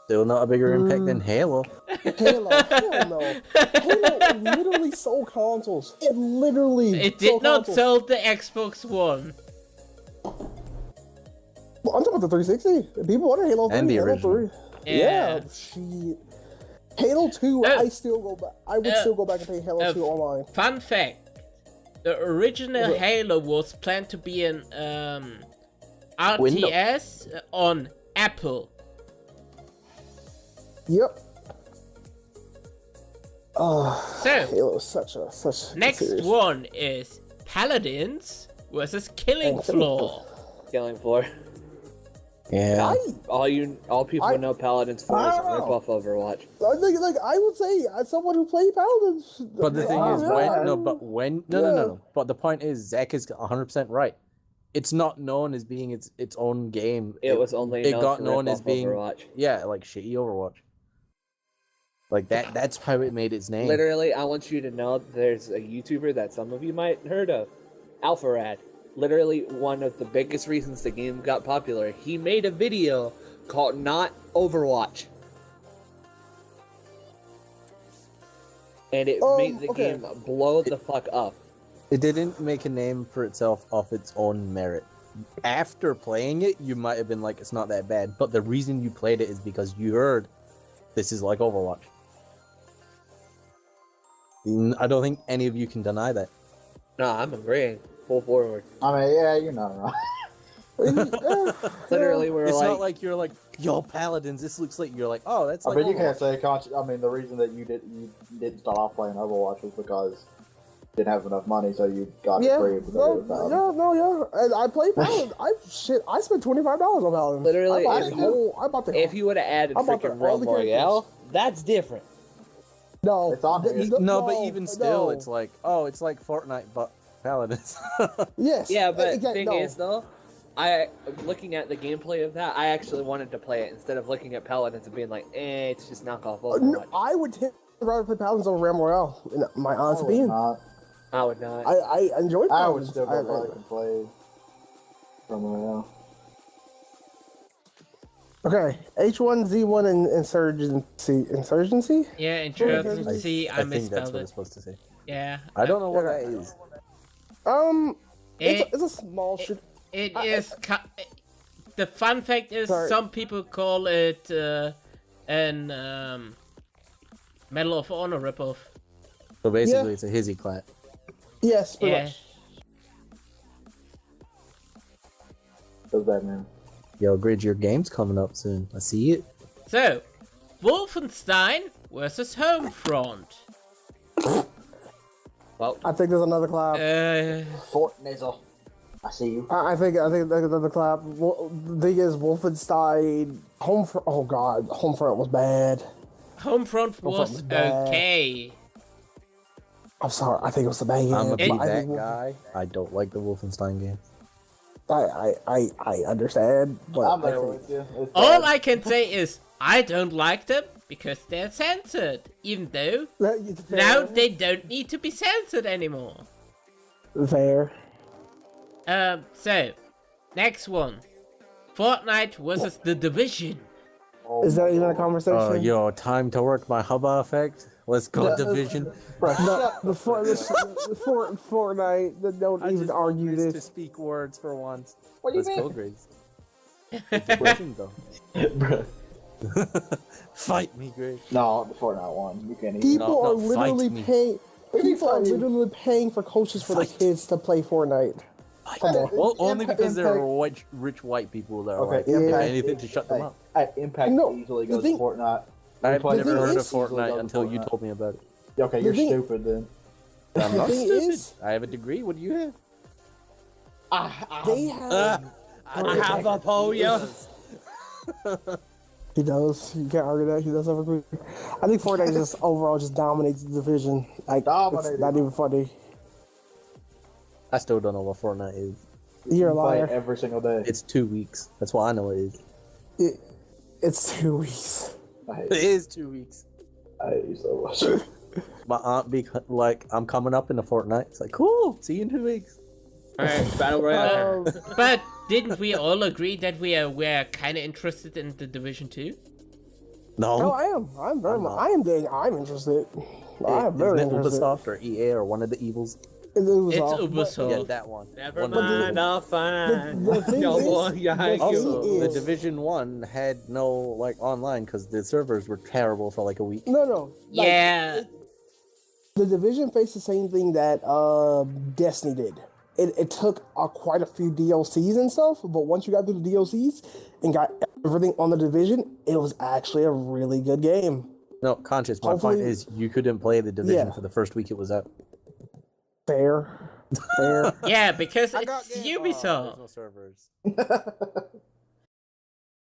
Still not a bigger impact than Halo. Halo, hell no. Halo literally sold consoles. It literally It did sold not consoles. sell the Xbox One. Well, I'm talking about the 360. People wanted Halo 3. And the Halo original. 3. Yeah, shit. Halo 2, I still go back. I would still go back and play Halo 2 online. Fun fact. The original Halo was planned to be an RTS on Apple. Yep. So, Halo is such next serious. one is Paladins versus Killing And Floor. Killing Floor. Yeah. All people know Paladins 4 is a ripoff Overwatch. I would say, as someone who played Paladins. But the thing is, Yeah. But the point is, Zack is 100% right. It's not known as being its own game. It was only it known got for known as ripoff being Overwatch. like shitty Overwatch. Like that's how it made its name. Literally, I want you to know there's a YouTuber that some of you might heard of, AlphaRad. Literally, one of the biggest reasons the game got popular. He made a video called Not Overwatch. And it made the game blow the fuck up. It didn't make a name for itself off its own merit. After playing it, you might have been like, it's not that bad. But the reason you played it is because you heard this is like Overwatch. I don't think any of you can deny that. No, I'm agreeing. Full forward. I mean, yeah, you're not wrong. Literally, we're It's like... not like you're like, yo, Paladins, this looks like, you're like, oh, that's I like mean, you Overwatch. can't say I mean, the reason that you didn't start off playing Overwatch was because you didn't have enough money, so you got it free. And I played Paladins. I spent $25 on Paladins. Literally, I bought the if you would have added I bought freaking all Realm the Royale, that's different. No, It's on here. No, but even still, no. it's like, oh, it's like Fortnite, but Paladins. Yes. Yeah, but the exactly, thing is, though, looking at the gameplay of that, I actually wanted to play it instead of looking at Paladins and being like, it's just knockoff Overwatch. I would rather play Paladins over Realm Royale. In my honest opinion, I would not. I enjoyed Paladins. I would still go back and play from Royale. Okay, H1Z1 and Insurgency? Yeah, Insurgency, I think that's misspelled what it. it's supposed to say. Yeah. I don't know what that is. It's a small shit. It is... The fun fact is, some people call it an Medal of Honor ripoff. So basically, it's a hizzy clap. Yes, pretty Yeah. much. What's that, man? Yo, Grid, your game's coming up soon. I see it. So, Wolfenstein versus Homefront. Well, I think there's another collab. Fort Nizzle. I see you. I think there's another collab. The thing is, Wolfenstein Homefront. Oh god, Homefront was bad. Homefront was bad. okay. I'm sorry. I think it was the bad game. I'm a big I that think guy. I don't like the Wolfenstein game. I understand, but I'm there with you. It's All bad. I can say is, I don't like them because they're censored. Even though, now they don't need to be censored anymore. Fair. So, next one. Fortnite versus The Division. Is that even a conversation? Yo, time to work my hubba effect. Let's go, Division. The Fortnite. Don't even argue to this. speak words for once. What do you Let's mean? go, Grace. Division, though. Fight me, Grace. No, the Fortnite one. You can't even. People are no, literally fight me. paying. People are literally paying for coaches for their kids to play Fortnite. Come on. Well, only because there Impact- are rich white people that are Okay, like, Impact- anything to shut them up. Impact No, easily the goes thing- to Fortnite. I've Play never thing heard of is- Fortnite until you told me about it. Okay, the you're thing- stupid then. I'm not thing stupid. is- I have a degree. What do you have? They have. I have a polio. He does. You can't argue that. He does have a good. I think Fortnite just overall just dominates the division. Like, it's not even funny. I still don't know what Fortnite is. You're a Play liar. it every single day. It's 2 weeks. That's what I know it is. It's 2 weeks. I hate It is 2 weeks. I hate you so much. My aunt be like, I'm coming up in a fortnight. It's like, cool. See you in 2 weeks. Alright, Battle Royale. But didn't we all agree that we're kind of interested in the Division 2? Oh, No. I am. I'm very I'm much. not. I'm interested. I am very Isn't it interested. Ubisoft or EA or one of the evils? It's It's Ubisoft, but- Ubisoft. Yeah, that one. Never One of the mind, evils. I'll find. The thing No is- more, yeah, the thing Also, the is- Division 1 had no like online because the servers were terrible for like a week. No. Like, Yeah. The Division faced the same thing that Destiny did. It took quite a few DLCs and stuff, but once you got through the DLCs and got everything on the Division, it was actually a really good game. No, Conscious, my Hopefully- point is you couldn't play the Division Yeah. for the first week it was out. Fair. Yeah, because I got it's game- Oh, Ubisoft. there's no servers.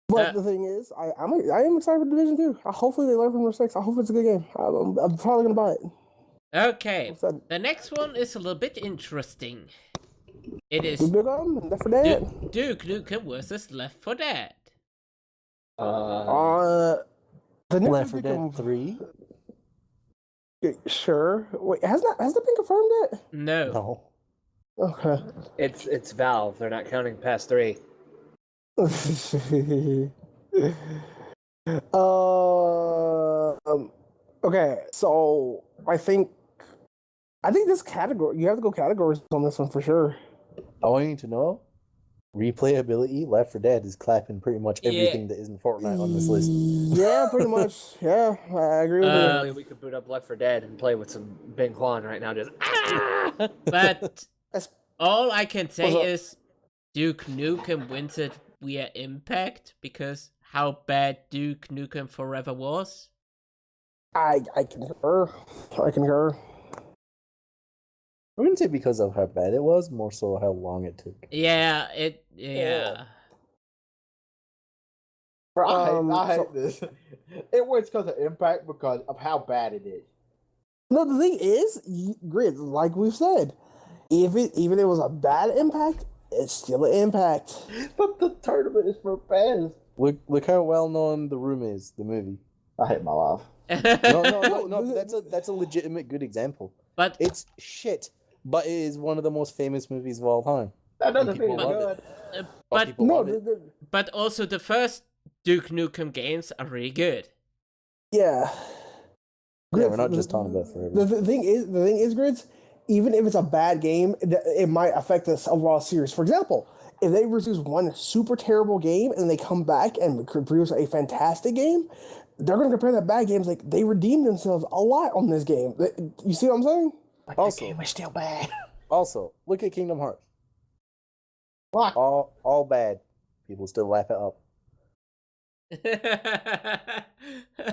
But the thing is, I am excited for Division 2. Hopefully they learn from their mistakes. I hope it's a good game. I'm probably gonna buy it. Okay, What's that? the next one is a little bit interesting. It is Big Gun, Left 4 Dead. Duke Nukem versus Left 4 Dead. The next Left 4 Big Gun- Dead 3? Sure. Wait, has that been confirmed yet? No. No. Okay. It's Valve. They're not counting past 3. Okay, so I think this category, you have to go categories on this one for sure. All you need to know, replayability, Left 4 Dead is clapping pretty much Yeah. everything that isn't Fortnite on this list. Yeah, pretty much. Yeah, I agree with you. Literally, we could boot up Left 4 Dead and play with some Ben Quan right now. Just But That's- all I can say Also- is Duke Nukem wins it via impact because how bad Duke Nukem Forever was. I concur. I concur. I wouldn't say because of how bad it was, more so how long it took. Yeah. Bro, I hate so- this. It was because of impact because of how bad it is. No, the thing is, Grid, like we've said, even if it was a bad impact, it's still an impact. But the tournament is for fans. Look how well known The Room is, the movie. I hate my life. No, that's a legitimate good example. But It's shit, but it is one of the most famous movies of all time. That doesn't People mean it's love good. But but people No, love it. but also the first Duke Nukem games are really good. yeah. Yeah, Grids, we're not just talking about forever. The thing is, Grids, even if it's a bad game, it might affect this overall series. For example, if they produce one super terrible game and they come back and produce a fantastic game, they're going to compare that bad games like they redeemed themselves a lot on this game. You see what I'm saying? But Also- the game is still bad. Also, look at Kingdom Hearts. Why? All bad. People still lap it up.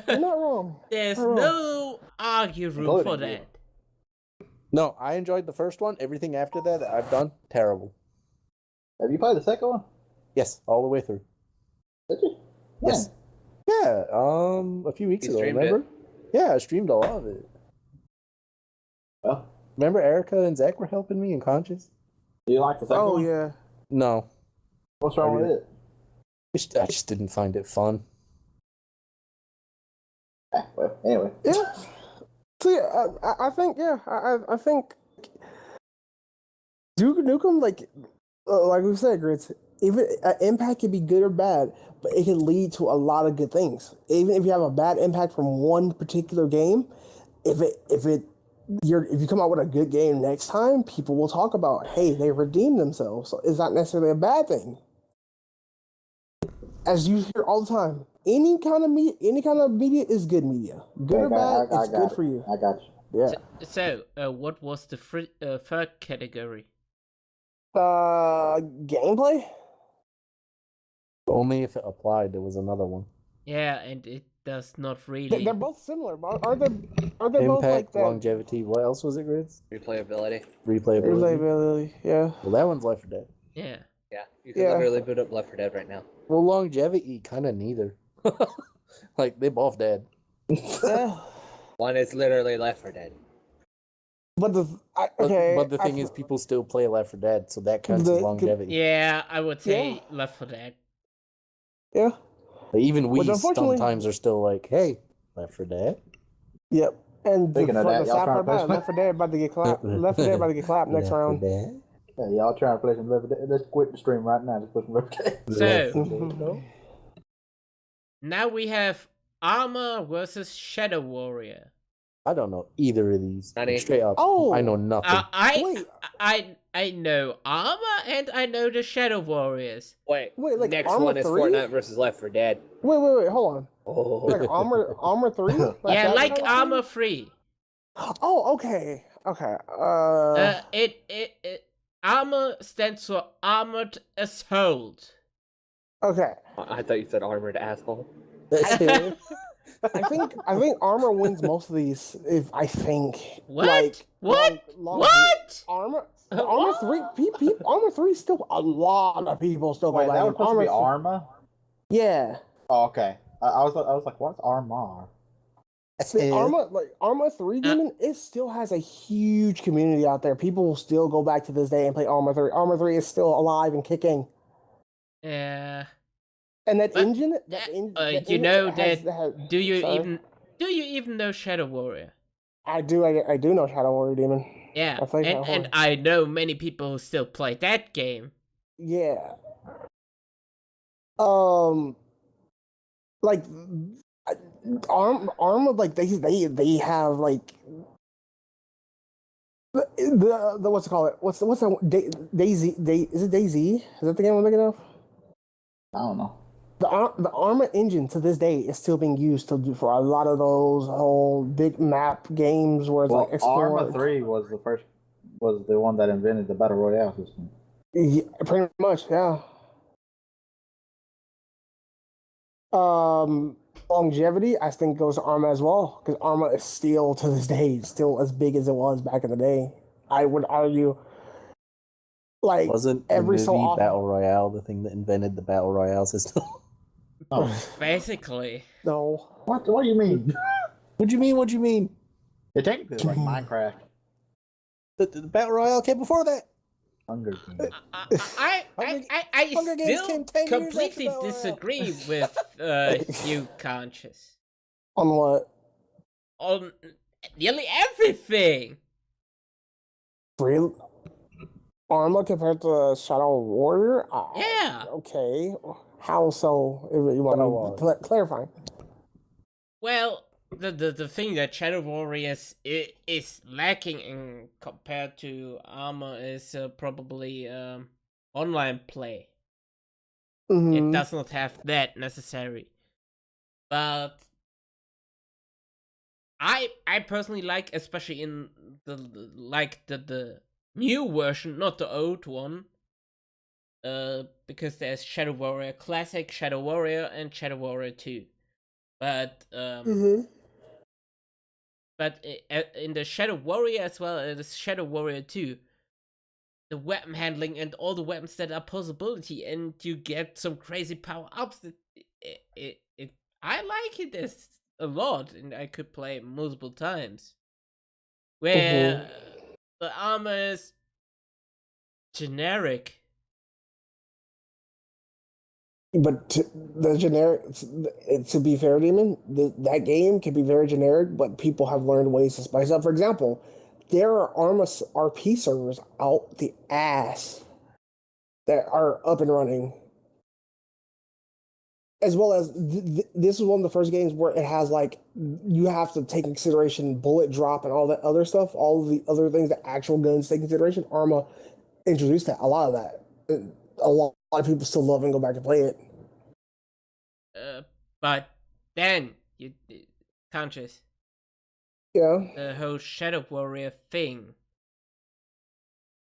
You're not wrong. There's Not wrong. no argue room Including for you. that. No, I enjoyed the first one. Everything after that I've done, terrible. Have you played the second one? Yes, all the way through. Did you? Yes. Yeah, a few weeks You ago, streamed remember? Yeah, I streamed a lot of it. Well, Remember Erica and Zack were helping me in Conscious? do you like the second Oh, one? yeah. No, What's wrong with it? I just didn't find it fun. Well, anyway. Yeah. So, yeah, I think, yeah, I think Duke Nukem, like we said, Grits, even impact can be good or bad, but it can lead to a lot of good things. Even if you have a bad impact from one particular game, if you come out with a good game next time, people will talk about, hey, they redeemed themselves. So it's not necessarily a bad thing. As you hear all the time, any kind of media is good media. Good or bad, it's good for you. I got you. Yeah. So, what was the third category? Gameplay. Only if it applied, there was another one. Yeah, and it does not really. They're both similar. But are they both like Impact, that? longevity. What else was it, Grids? replayability. Replayability. Replayability, yeah. Well, that one's Left 4 Dead. Yeah. Yeah, you can Yeah. literally boot up Left 4 Dead right now. Well, longevity, kind of neither. Like they both dead. Yeah. One is literally Left 4 Dead. But But the thing is, people still play Left 4 Dead, so that counts as longevity. Yeah, I would say Left 4 Dead. Yeah. But even we unfortunately- sometimes are still like, hey, Left 4 Dead. Yep. And the Speaking of that, sad y'all part trying to about it, Left 4 Dead about to get clapped. Left 4 Dead about to get clapped next Left 4 round. Dead. Yeah, y'all trying to play some Left 4 Dead. Let's quit the stream right now. Let's play some Left 4 Dead. So, Mhm. now we have Armor versus Shadow Warrior. I don't know either of these. Honey. Straight up, Oh. I know nothing. Wait. I know Armor and I know the Shadow Warriors. Wait, Like next Armor one is 3? Fortnite versus Left 4 Dead. Wait, hold on. Oh. Like Armor 3? Yeah, that like kind of Armor thing? 3. Oh, okay. Okay. It Armor stands for Armored Assault. Okay. I thought you said armored asshole. I think Armor wins most of these. If I think. What? Like, What? long- What? Armor 3. Armor 3 still a lot of people still go Wait, back. that was and supposed to be 3 Arma? Yeah. Oh, okay. I was like, what's Armar? The Arma 3 Demon, it still has a huge community out there. People will still go back to this day and play Arma 3. Arma 3 is still alive and kicking. Yeah. And that But, engine, you know has- that. Do you sorry? even know Shadow Warrior? I do know Shadow Warrior Demon. Yeah, I play Shadow and Warrior. I know many people who still play that game. Yeah. Like Arma, like they have like the what's it called? What's that? Daisy? Is it Daisy? Is that the game I'm thinking of? I don't know. The Arma engine to this day is still being used for a lot of those whole big map games where it's Well, like explore. Arma 3 was the one that invented the Battle Royale system. Yeah, pretty much, yeah. Longevity, I think, goes to Arma as well, because Arma is still to this day still as big as it was back in the day. I would argue, like Wasn't the every movie so often. Battle Royale the thing that invented the Battle Royale system? Oh, Basically. No, what do you mean? What do you mean? What do you mean? It technically is like Minecraft. The Battle Royale came before that. Hunger Games. I Hunger Games still came 10 years after completely Battle Royale. disagree with you, Canchas. on what? On nearly everything. Real Arma compared to Shadow Warrior? Yeah. Okay. How so? If you want to clarify. Well, the thing that Shadow Warriors is lacking in compared to Armor is probably online play. Mhm. It does not have that necessary. But I personally like, especially in the new version, not the old one. Because there's Shadow Warrior Classic, Shadow Warrior, and Shadow Warrior 2. But in the Shadow Warrior as well as Shadow Warrior 2, the weapon handling and all the weapons that are possibility, and you get some crazy power ups. I like it a lot, and I could play multiple times. Where the armor is generic. But the generic, to be fair, Demon, that game can be very generic, but people have learned ways to spice up. For example, there are Arma RP servers out the ass that are up and running. As well as this is one of the first games where it has like you have to take in consideration bullet drop and all that other stuff, all of the other things that actual guns take consideration. Arma introduced that, a lot of that. A lot of people still love and go back and play it. But then you Canchas. Yeah. The whole Shadow Warrior thing.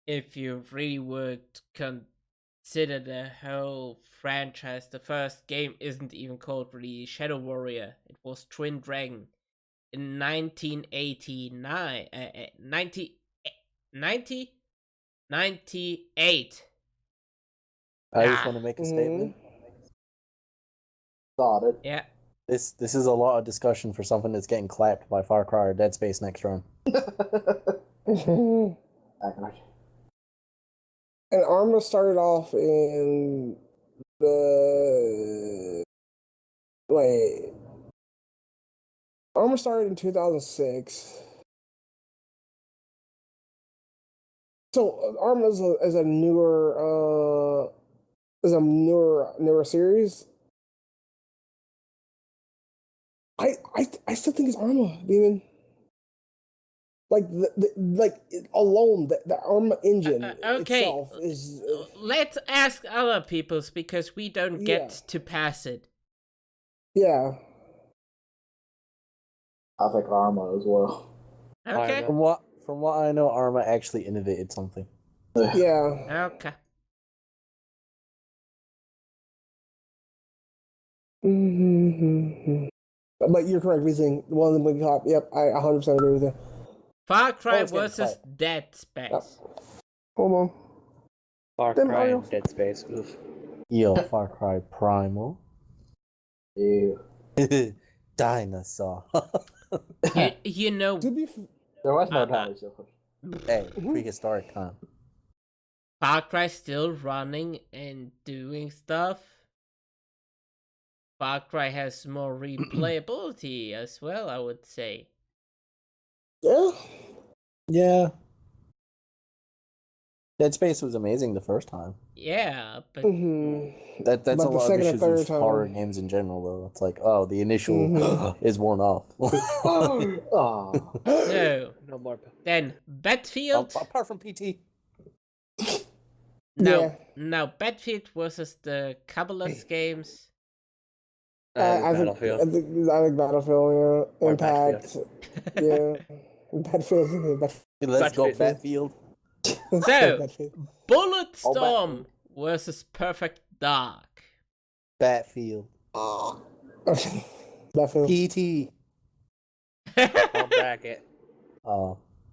If you really would consider the whole franchise, the first game isn't even called really Shadow Warrior. It was Twin Dragon in 1989. 98. I just want to make a statement. started. Yeah. This is a lot of discussion for something that's getting clapped by Far Cry or Dead Space next round. And Arma started off in the Arma started in 2006. So Arma is a newer series. I still think it's Arma, Demon. Like alone, the Arma engine Okay. itself is. Let's ask other people's because we don't get to pass it. Yeah. I think Arma as well. Okay. From what I know, Arma actually innovated something. Yeah. Okay. Mm-hmm. But you're correct, Vsing. One of them top. Yep, I 100% agree with you. Far Cry it's getting versus Dead Space. Yep. Hold on. Far Then Cry Mario. and Dead Space. Oof. Yo, Far Cry Primal. Yeah. Dinosaur. You know, To be There was no dinosaur. Hey, prehistoric time. Far Cry still running and doing stuff. Far Cry has more replayability as well, I would say. yeah. Yeah. Dead Space was amazing the first time. Yeah, but Mm-hmm. That's But a the lot of second and issues third with time- horror games in general, though. It's like, oh, the initial Mhm. is worn off. Oh. so No more. then Battlefield. Apart from PT. Yeah. Now Battlefield versus the Cabalist games. I think Battlefield, yeah. Impact. Yeah. Battlefield. Let's go Battlefield. Battlefield. So Battlefield. Bulletstorm versus Perfect Dark. Battlefield. Battlefield. PT. I'll back it.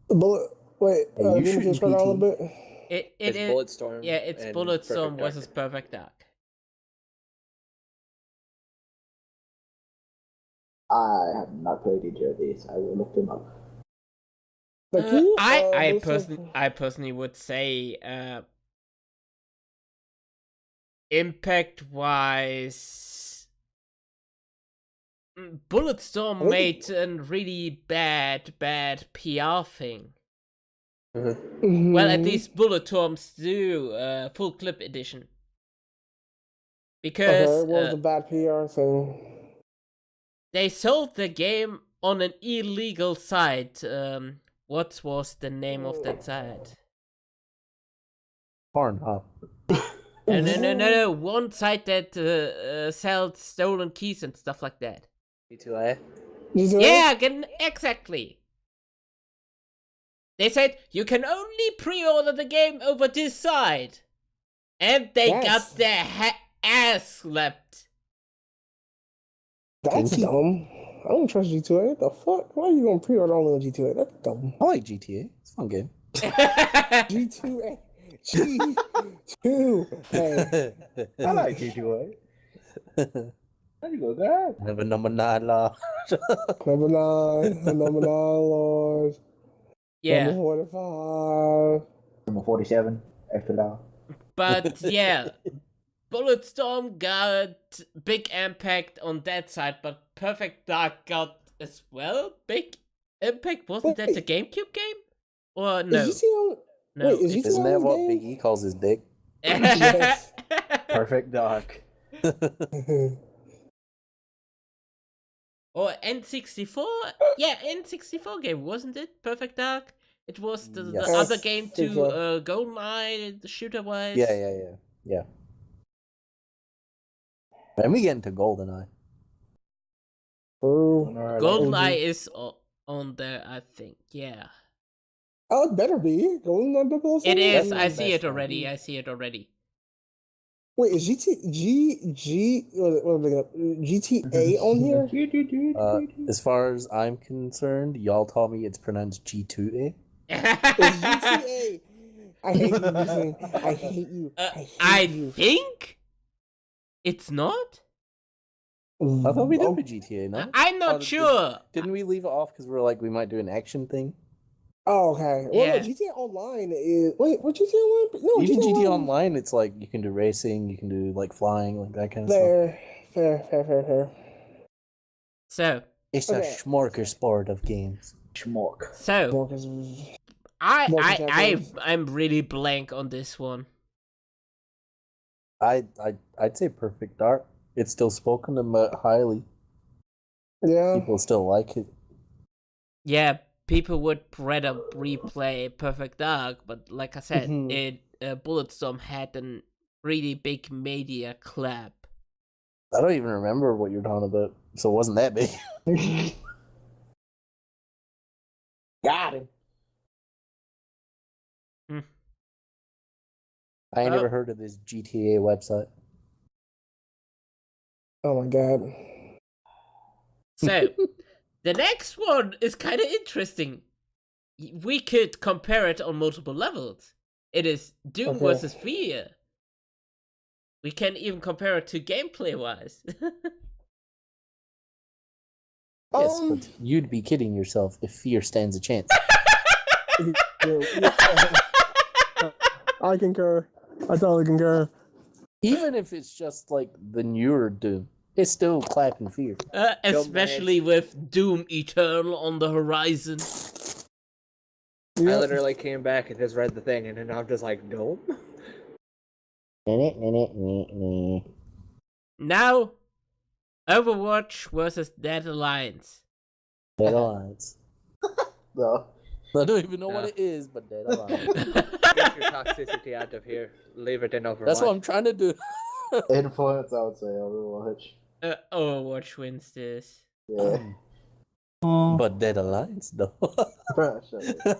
Bullet. Wait, Hey, you can you shooting scroll down a little PT? bit? It It's is. Bulletstorm. Yeah, it's and Bulletstorm Perfect Dark. versus Perfect Dark. I have not played either of these. I will look them up. Like you? I personally would say impact wise Bulletstorm Really? made a really bad PR thing. Mhm. Well, at least Bulletstorms do full clip edition. Because Okay, what was the bad PR thing? they sold the game on an illegal site. What was the name of that site? Pornhub. No. One site that sells stolen keys and stuff like that. G2A. Yeah, exactly. They said you can only pre-order the game over this site, and they Yes. got their ass slapped. That's Pinky. dumb. I don't trust G2A. What the fuck? Why are you gonna pre-order only on G2A? That's dumb. I like GTA. It's a fun game. G2A. G2. Hey. I like G2A. There you go, guys. Never number 9 law. Number 9, Lord. Yeah, Number 45. Number 47. Extra loud. but yeah, Bulletstorm got big impact on that side, but Perfect Dark got as well big impact. Wasn't that the GameCube game? Or no? Is GTA on... No. Wait, is GTA Isn't on that this what game? Big E calls his dick? Yes. Perfect Dark. Or N64? Yeah, N64 game, wasn't it? Perfect Dark? It was the Yes. other game to Think so. GoldenEye, the shooter-wise. Yeah. And we get into GoldenEye. True. GoldenEye is on there, I think. Yeah. Oh, it better be. Golden on double. It is. That's I the see it best one. already. Wait, is GTA on here? As far as I'm concerned, y'all told me it's pronounced G2A. It's GTA. I hate you, Vsing. I hate you. I hate I you. think it's not. I thought we did Oh, with GTA, no? I'm Oh, not sure. Didn't we leave it off because we're like, we might do an action thing? oh, okay. Well, Yeah. no, GTA Online is. Wait, what GTA Online? No, Even GTA Online. Online, it's like, you can do racing, you can do like flying, like that kind of stuff. Fair. So, It's Okay. a smorgasbord of games. Schmuck. so Marcus, I'm really blank on this one. I'd say Perfect Dark. It's still spoken about highly. yeah. People still like it. Yeah, people would rather replay Perfect Dark, but like I said, Mhm. Bulletstorm had a really big media clap. I don't even remember what you're talking about, so it wasn't that big. Got him. I ain't Oh. never heard of this GTA website. Oh my god. So, the next one is kind of interesting. We could compare it on multiple levels. It is Doom Okay. versus Fear. We can even compare it to gameplay-wise. Yes, but you'd be kidding yourself if Fear stands a chance. I concur. I totally concur. Even if it's just like the newer Doom, it's still clapping Fear. Especially with Doom Eternal on the horizon. I Yeah. literally came back and just read the thing, and then I'm just like, nope. Now, Overwatch versus Dead Alliance. Dead Alliance. No. I don't even know what No. it is, but Dead Alliance. Get your toxicity out of here. Leave it in Overwatch. That's what I'm trying to do. Influence, I would say, Overwatch. Overwatch wins this. Yeah. But Dead Alliance, though. Shut up.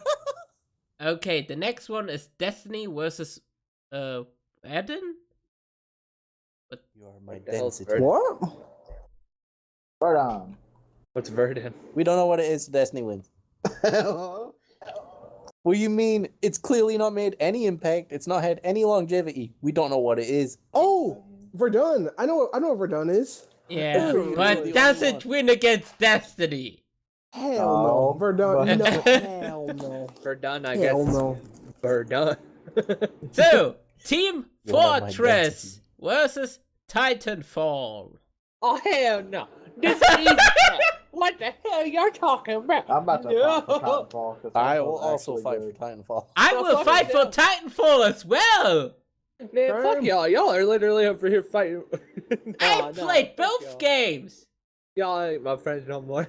Okay, the next one is Destiny versus Eden? You are my What the hell's density. Verdun? What? Right on. What's Verdun? We don't know what it is, Destiny wins. Well, you mean it's clearly not made any impact, it's not had any longevity. We don't know what it is. Oh, Verdun. I know what Verdun is. Yeah, Ew. but The does only it win against Destiny? Hell Oh, no. Verdun. but- No. Hell no. Verdun, I Hell guess. no. Verdun. So, Team You are my Fortress density. versus Titanfall. Oh, hell no. This is easy. What the hell you're talking about? I'm about to fight for Titanfall. 'cause I Titanfall's will also actually fight good. for Titanfall. I Oh, will fuck fight for yourself. Titanfall as well. Man, fuck y'all. Y'all are literally over here fighting. I played both y'all. games. Y'all ain't my friends no more.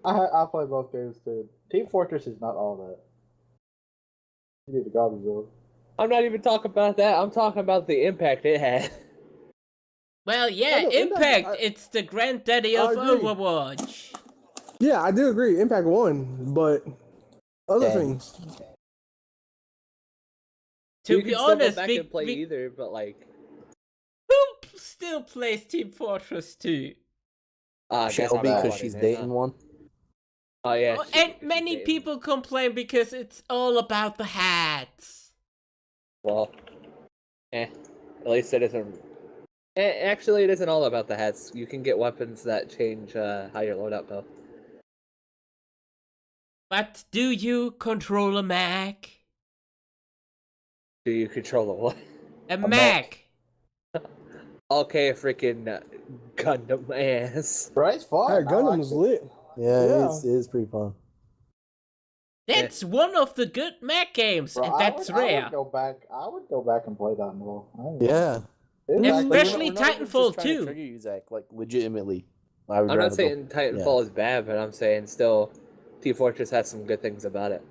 I play both games too. Team Fortress is not all that. You need to garbage though. I'm not even talking about that. I'm talking about the impact it had. Well, yeah, know, Impact, it's the granddaddy of I agree. Overwatch. Yeah, I do agree. Impact won, but other Daddy. things. To you be can still honest, go back we, and play we- either, but like, who still plays Team Fortress 2? I guess Shelby, I'm because not she's in it, dating huh? one. Oh yeah. Oh, she- and she's many dating. people complain because it's all about the hats. Well, at least it isn't. Actually, it isn't all about the hats. You can get weapons that change how you load up, though. But do you control a Mac? Do you control the what? A Mac. Mac. Okay, freaking Gundam ass. Right, it's fun. Hey, I Gundam like was it. lit. Yeah, Yeah. it is pretty fun. That's one of the good Mac games, Bro, and that's I rare. would go back and play that more. Yeah. Especially We're not even Titanfall just trying to 2. trigger you, Zach, like, legitimately. I would I'm rather not saying Titanfall is bad, but I'm saying still, Team Fortress has some good things about it.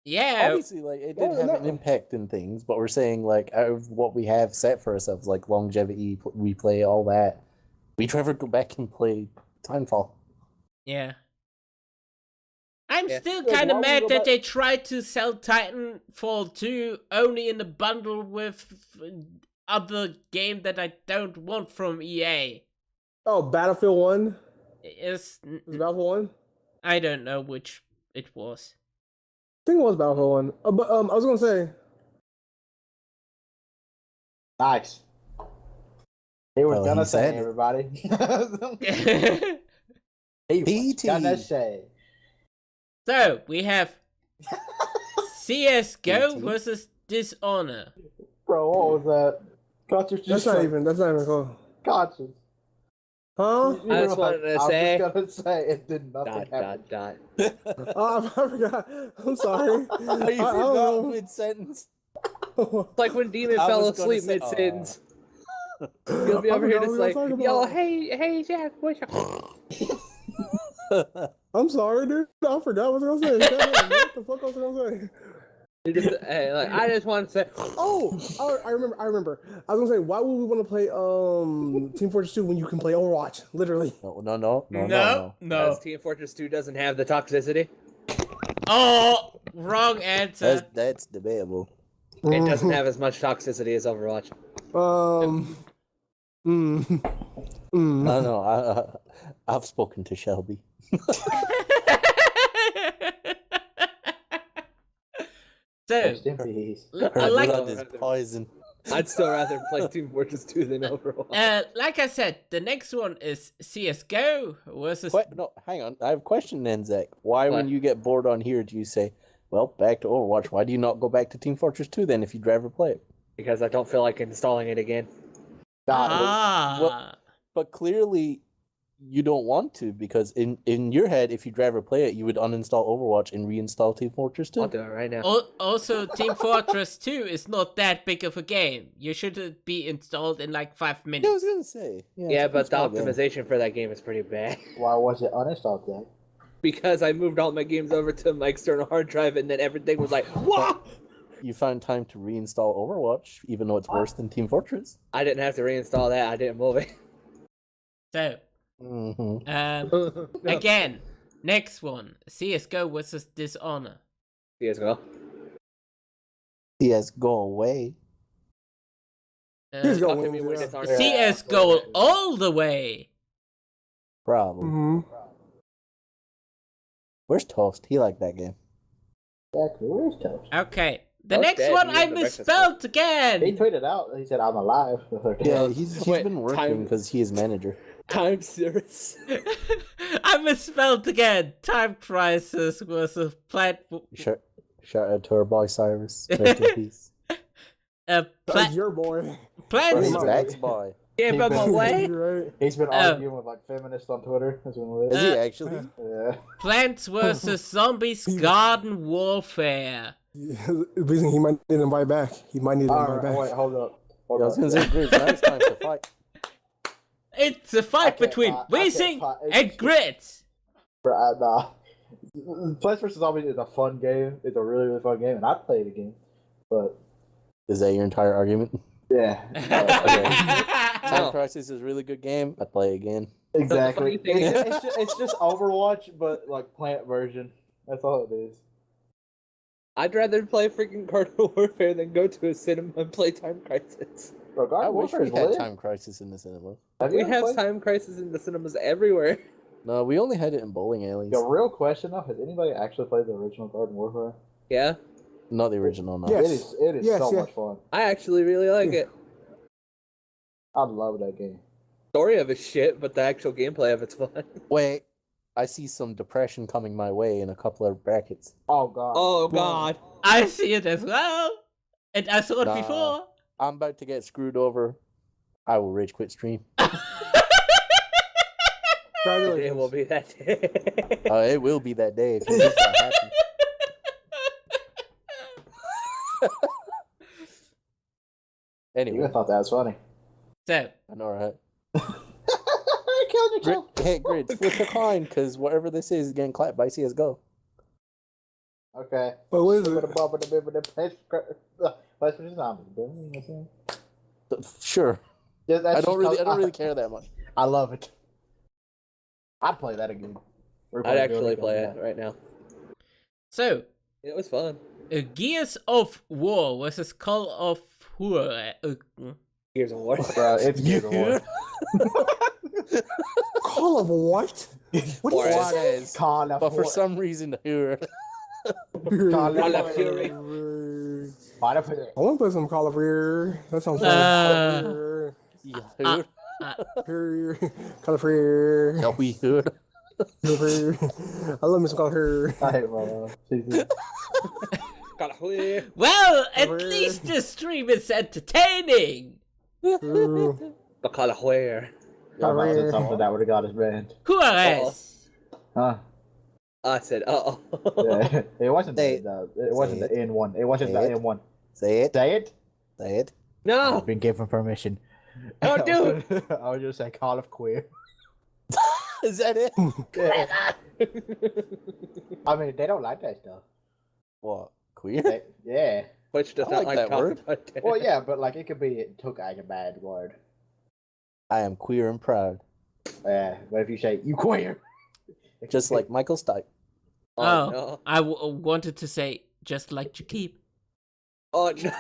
Yeah, Obviously, like, it did Yeah, have no. an impact in things, but we're saying, like, out of what we have set for ourselves, like longevity, replay, all that, we'd rather go back and play Titanfall. yeah. I'm Yeah. still Like, kind why of would mad you go that back- they tried to sell Titanfall 2 only in a bundle with other game that I don't want from EA. Oh, Battlefield 1? Is Was it Battlefield 1? I don't know which it was. I think it was Battlefield 1. But I was gonna say, Nice. He was Oh, gonna he say, said it. everybody. He was PT. gonna say. So we have CS:GO PT. versus Dishonor. Bro, what was that? Conscious That's not even close. conscious. Huh? I just wanted to I say- was just gonna say it did nothing happen. Dot. Oh, I forgot. I'm sorry. You I forgot don't mid-sentence. know. It's like when Demon I fell was gonna asleep say- mid-sentence. You'll be I over here forgot just what like, we were talking yo, about. hey, Jack, what's up? I'm sorry, dude. I forgot what I was gonna say. What the fuck was I gonna say? Hey, like, I just want to say, Oh, I remember. I was gonna say, why would we want to play Team Fortress 2 when you can play Overwatch? Literally. No. because Team Fortress 2 doesn't have the toxicity. Oh, wrong answer. That's debatable. It doesn't have as much toxicity as Overwatch. No, I've spoken to Shelby. So, Rest in peace. Her I like blood is poison. I'd still rather play Team Fortress 2 than Overwatch. like I said, the next one is CS:GO versus. No, hang on. I have a question then, Zach. Why, when What? you get bored on here, do you say, well, back to Overwatch? Why do you not go back to Team Fortress 2 then if you'd rather play it? Because I don't feel like installing it again. But clearly, you don't want to because in your head, if you'd rather play it, you would uninstall Overwatch and reinstall Team Fortress 2. I'll do it right now. Also, Team Fortress 2 is not that big of a game. You should be installed in like 5 Yeah, I minutes. was gonna say. Yeah, it's a but the small game. optimization for that game is pretty bad. Why was it uninstalled then? Because I moved all my games over to my external hard drive and then everything was like, whoa! You found time to reinstall Overwatch, even though it's worse than Team Fortress. I didn't have to reinstall that, I didn't move it. So, Mm-hmm. again, next one, CS:GO versus Dishonor. CSGO. CS, go away. CS:GO Talk to me wins, when yeah. it's on CS:GO all the way. Problem. Mm-hmm. Where's Toast? He liked that game. Exactly. Where's Toast? Okay, the Oh, next dead. one He I was the breakfast misspelled He again. tweeted out. He said, "I'm alive." Yeah, he's Wait, been working time- because he is manager. Time series. I misspelled again. Time Crisis versus Plant. Shout out to our boy Cyrus. Rest in peace. That's Plant. your boy. Plants. He's my Zach's boy. Yeah, but my way. Right. He's been Oh. arguing with like feminists on Twitter. That's what it Is is. he actually? Yeah. Plants vs. Zombies Garden Warfare. Yeah, reason he might need to invite back. He might need to All invite right, back. wait, hold up. Yeah, Hold I was up. gonna say, Grizz, now it's time to fight. It's a I fight can't between fight. I can't Vsing fight. and Gridz. Nah. Plants vs. Zombies is a fun game. It's a really, really fun game, and I'd play it again. But Is that your entire argument? yeah, Time No. Crisis is a really good game. I'd play it again. exactly. The funny thing It's just Overwatch, but like plant version. That's all it is. I'd rather play freaking Garden Warfare than go to a cinema and play Time Crisis. Bro, I Garden wish Warfare we is had lit. Time Crisis in the cinema. We ever have played- Time Crisis in the cinemas everywhere. No, we only had it in bowling alleys. The real question though, has anybody actually played the original Garden Warfare? Yeah, Not the original, no. Yes. It is Yes, so yes. much fun. I actually really like it. I love that game. Story of it's shit, but the actual gameplay of it's fun. Wait, I see some depression coming my way in a couple of brackets. Oh god. Oh god. I see it as well. And I saw it Nah. before. I'm about to get screwed over. I will rage quit stream. It will be that day. It will be that day if you make that happen. You Anyway, thought that was funny. So, I know, right? You killed yourself. Hey, Grids, flip the coin, because whatever this is getting clapped by CSGO. Okay. But what is it? Sure. I don't really care that much. I love it. I'd play that again. I'd actually play it right now. so It was fun. Gears of War versus Call of War. Gears of War. Bro, it's Gears of War. Call of what? What Or is as- this? Call of But for War. some reason, here. Call of Fury. Call of Fury. I want to play some Call of Duty. That sounds Uh, fun. Yeah. Color. No, we could. I love me some color. Alright, well, Jesus. Well, at least this stream is entertaining. But call it where? Y'all might have said something that would have got us banned. Who are us? Huh? I said, uh-oh. Yeah. It wasn't Say the it wasn't the it. N1. It wasn't Say the it. N1. Say it. Say it. Say it. No! I've been given permission. Oh, dude! I was just saying call of queer. Is that it? Yeah. I mean, they don't like that stuff. What? Queer? Yeah. Which does I not like like that talking word. about that. Well, yeah, but like it could be took as a bad word. I am queer and proud. Yeah, but if you say you queer, Just like Michael Stipe. Oh, no. I wanted to say just like Jakib. Oh, no.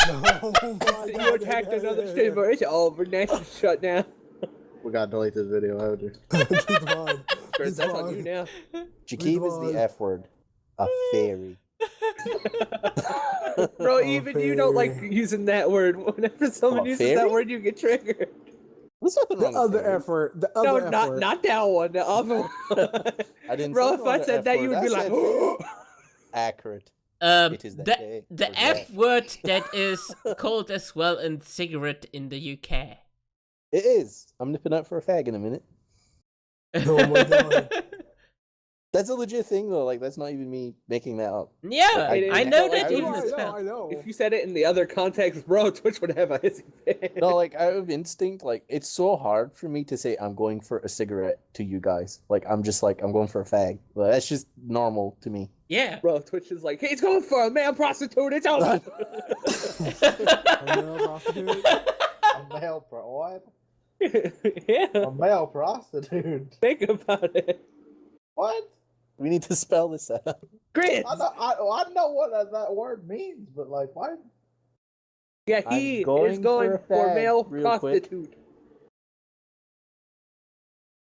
Oh my You God, attacked yeah, another yeah, streamer. It's over. Next shut down. we gotta delete this video, haven't we? Keep on. Chris, that's on you now. Jakib is the F word. A fairy. Bro, even you don't like using that word. Whenever someone What, uses fairy? that word, you get triggered. There's nothing The wrong with other fairy. F word. The No, other F not word. not that one. The other one. I didn't Bro, say if the I other said F that, word. you would I be said like, fairy. Accurate. It is that day. The Or F that. word that is called as well in cigarette in the UK. It is. I'm nipping out for a fag in a minute. Oh my God. That's a legit thing though. Like that's not even me making that up. Yeah, It is. I know No, that I even know, as I well. know. if you said it in the other context, bro, Twitch would have a hissy fit. No, like out of instinct, like it's so hard for me to say I'm going for a cigarette to you guys. Like I'm just like I'm going for a fag. But that's just normal to me. Yeah. Bro, Twitch is like, he's going for a male prostitute. It's over. A male what? Yeah, A male prostitute. think about it. What? We need to spell this out. Grits. I know what that word means, but like, why? Yeah, I'm he going is going for a for fag male real quick. prostitute.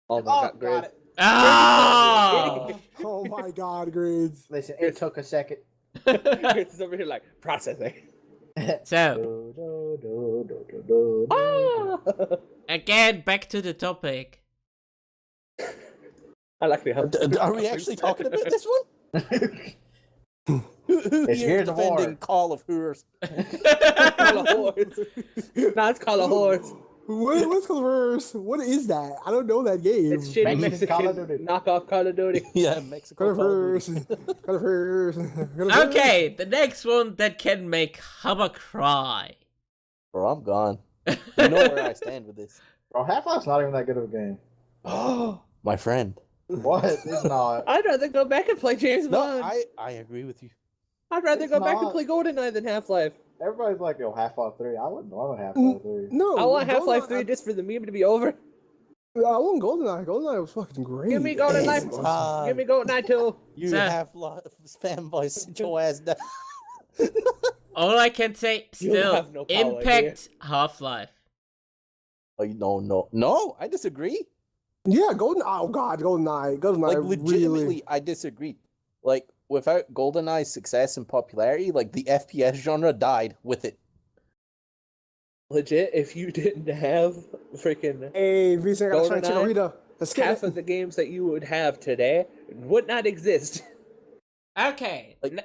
Oh my god, got Grits. it. Ah! Oh my God, Grids. Listen, it took a second. Grits is over here like processing. So, Ah! again, back to the topic. I like the help. Are we actually talking about this one? Who It's here Gears of War. defending Call of Hoors? Call a horse. Nah, it's call a horse. What's Colorverse? What is that? I don't know that game. It's shitty Mexican Call of Mexican Duty. knockoff Call of Duty. Yeah, Mexico. Call of Duty. Colorverse. Okay, the next one that can make Hubba cry. Bro, I'm gone. You know where I stand with this. Bro, Half-Life's not even that good of a game. My friend. What? It's not. I'd rather go back and play James No, Bond. I agree with you. I'd rather It's go back and not. play GoldenEye than Half-Life. Everybody's like, yo, Half-Life 3. I wouldn't want Half-Life 3. No, I want Half-Life GoldenEye- 3 just for the meme to be over. I want GoldenEye. GoldenEye was fucking great. Give me GoldenEye. Ah. Give me GoldenEye 2. You Sir. have fanboys, sit your ass down. All I can say, You still, have no power, Impact Half-Life. Oh, no, I disagree. Yeah, GoldenEye. Oh God, GoldenEye. GoldenEye. Like legitimately, really. I disagree. Like without GoldenEye's success and popularity, like the FPS genre died with it. Legit, if you didn't have freaking Hey, Vsinghb, I got trying to GoldenEye, Rita. Let's get half it. of the games that you would have today would not exist. Okay. Like-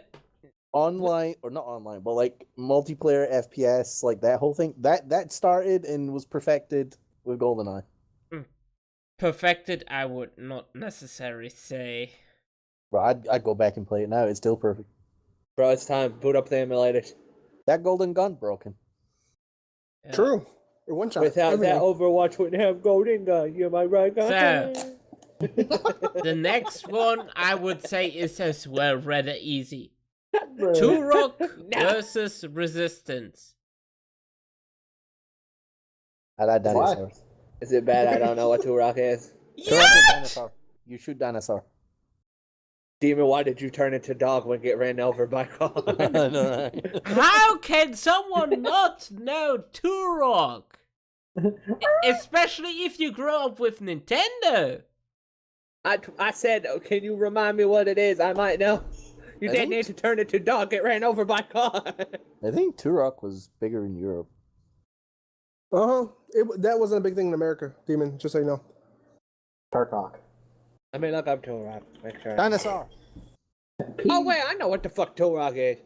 Online or not online, but like multiplayer FPS, like that whole thing that started and was perfected with GoldenEye. Perfected, I would not necessarily say. Bro, I'd go back and play it now. It's still perfect. Bro, it's time. Boot up the emulators. That golden gun broken. True. One shot. Without everything. that, Overwatch wouldn't have Golden Gun. You am I right, guys? So- The next one I would say is as well rather easy. Turok versus Resistance. I like dinosaurs. Is it bad? I don't know what Turok is. Turok is dinosaur. You shoot dinosaur. Demon, why did you turn into dog when get ran over by car? I know, right? How can someone not know Turok? Especially if you grow up with Nintendo. I said, oh, can you remind me what it is? I might know. You I didn't think- need to turn into dog, get ran over by car. I think Turok was bigger in Europe. That wasn't a big thing in America, Demon. Just so you know. Turcock. I mean, look up Turok. Make sure. Dinosaur. Oh wait, I know what the fuck Turok is.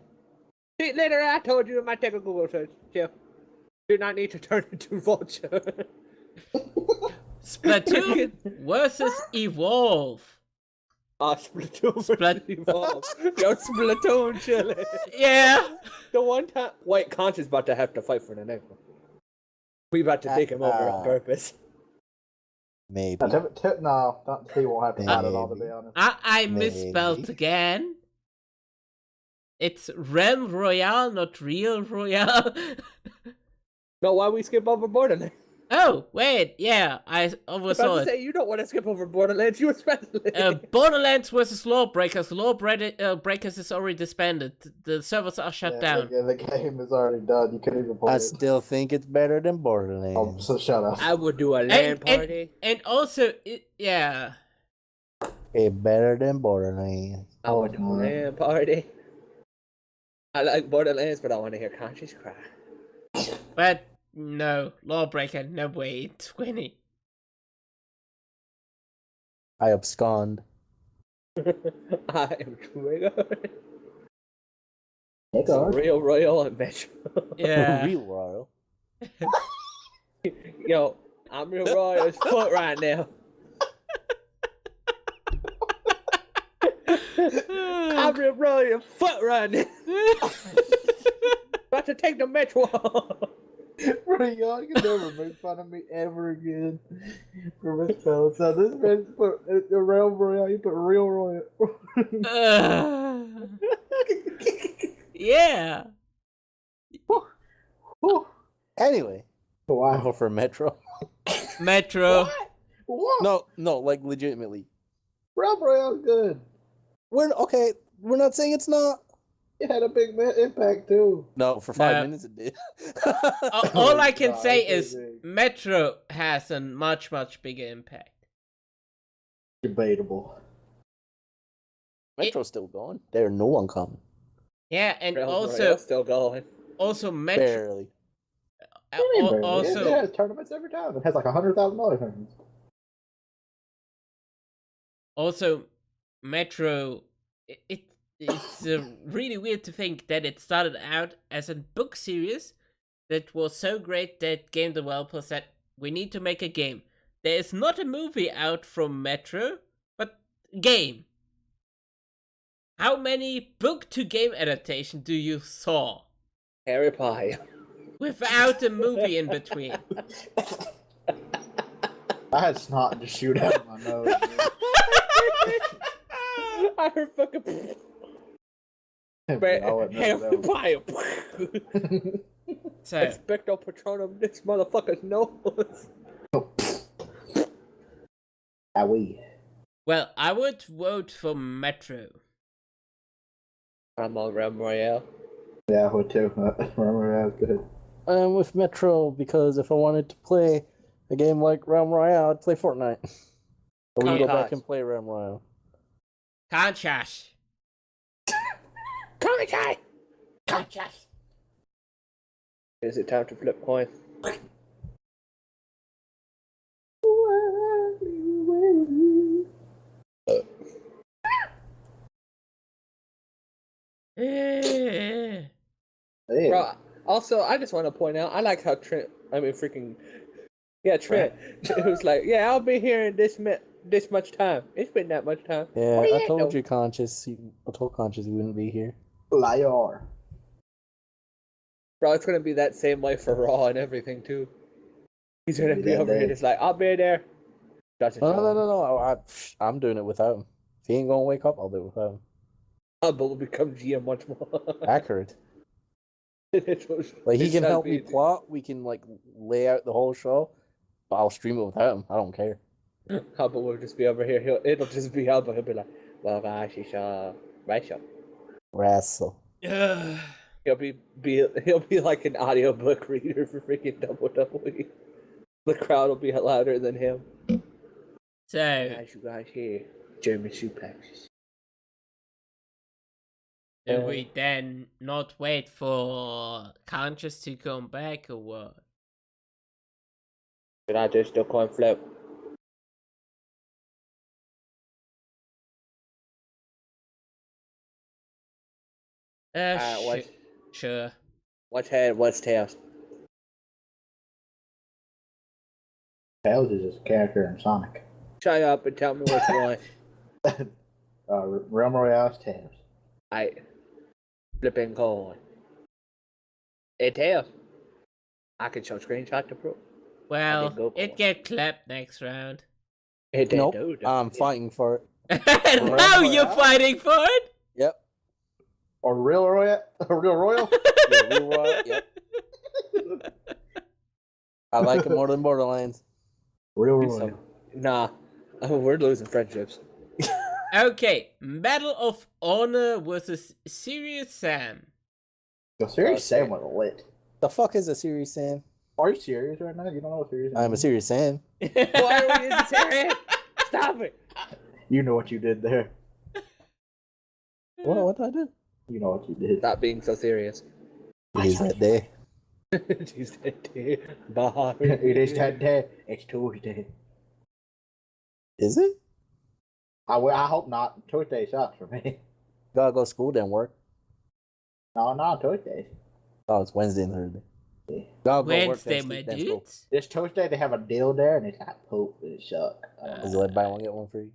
See, later I told you it might take a Google search. Chill. Do not need to turn into Vulture. Splatoon versus Evolve. Splatoon versus Evolve. Yo, Splatoon chillin'. Yeah. The one time. Wait, Canchas is about to have to fight for the next one. We about to take him over on purpose. Maybe. No, he won't have to fight at all, to be honest. I Maybe. misspelled again. It's Realm Royale, not Real Royale. No, why we skip over Borderlands? Oh, wait, yeah, I oversaw I was about to it. say, you don't want to skip over Borderlands, you especially. Borderlands versus Lawbreakers. Lawbreakers is already disbanded. The servers are shut down. The game is already done. You can't even play I it. still think it's better than Borderlands. Oh, so shut up. I would do a LAN party. And also, yeah. It's better than Borderlands. I would do a LAN party. I like Borderlands, but I want to hear Canchas cry. But no, Lawbreaker, no way, 20. I abscond. I am triggered. Nigga. Real Royal and Metro. Yeah. Real Royal. Yo, I'm Real Royal as fuck right now. I'm Real Royal as fuck right now. About to take the Metro. Bro, y'all can never make fun of me ever again for misspelling. So this man put the Realm Royale, you put Real Royal. Yeah. Anyway, I'll Wow. go for Metro. Metro. What? No, like legitimately. Realm Royale's good. We're not saying it's not. It had a big impact too. No, for 5 No. minutes it did. All I can God, say it's is amazing. Metro has a much bigger impact. Debatable. Metro's still going. There's no one coming. Yeah, and Real also Royale's still going. Metro. Barely. It Also, has tournaments every time. It has like $100,000 tournaments. also, Metro. It's really weird to think that it started out as a book series that was so great that game developers said, we need to make a game. There is not a movie out from Metro, but game. How many book to game adaptation do you saw Harry Potter. without a movie in between? I had snot to shoot out of my nose. I heard fucking. Dude. I wouldn't know Harry that Potter. So, Expecto Patronum, this motherfucker's nose. Owie. well, I would vote for Metro. I'm on Realm Royale. Yeah, I would too. Remember that was good. I'm with Metro because if I wanted to play a game like Realm Royale, I'd play Fortnite. Or we can go back and play Realm Royale. Canchas. Canchas. Is it time to flip coin? Eh. Hey. Bro, also, I just want to point out, I like how Trent, Trent, it was like, yeah, I'll be here in this much time. It's been that much time. Yeah, Where you I at, told though? you, Conscious. I told Conscious he wouldn't be here. Liar. Bro, it's gonna be that same way for Raw and everything, too. He's gonna be over here, and it's like, I'll be there. No. I'm doing it without him. If he ain't gonna wake up, I'll do it without him. But we'll become GM once more. Accurate. It was- Like, he it's can not help me easy. plot. We can, like, lay out the whole show. But I'll stream it without him. I don't care. Hubba will just be over here. It'll just be Hubba. He'll be like, well, guys, it's Rachel. Wrestle. Ugh. He'll be like an audiobook reader for freaking WWE. The crowd will be louder than him. So, As you guys hear, German suplexes. do we then not wait for Canchas to come back or what? Did I just do coin flip? What? Sure. What's head? What's tails? Tails is just a character in Sonic. Shut up and tell me what's one. Realm Royale's Tails. I flipping coin. It tails. I can show screenshot to prove. Well, go for it it. get clapped next round. It did Nope. do. I'm fighting for it. Now you're fighting for it? Yep. Or Real Royale? Real Royal? Yeah, Real Royal, yep. I like it more than Borderlands. Real Royal. Nah, we're losing friendships. Okay, Medal of Honor versus Serious Sam. The Serious Sam was lit. The fuck is a Serious Sam? Are you serious right now? You don't know what Serious Sam I'm a is? Serious Sam. Why are we using serious? Stop it! You know what you did there. What did I do? You know what you did. Stop being so serious. It is that day. She said, bye. It is that day. It's Tuesday. Is it? I hope not. Tuesday sucks for me. Gotta go to school, then work. No, Tuesdays. Oh, it's Wednesday and Thursday. Gotta go work, Wednesday, then my sleep, then school. dudes. This Tuesday they have a deal there, and it's like poop. It suck. Is it like buy one get one free?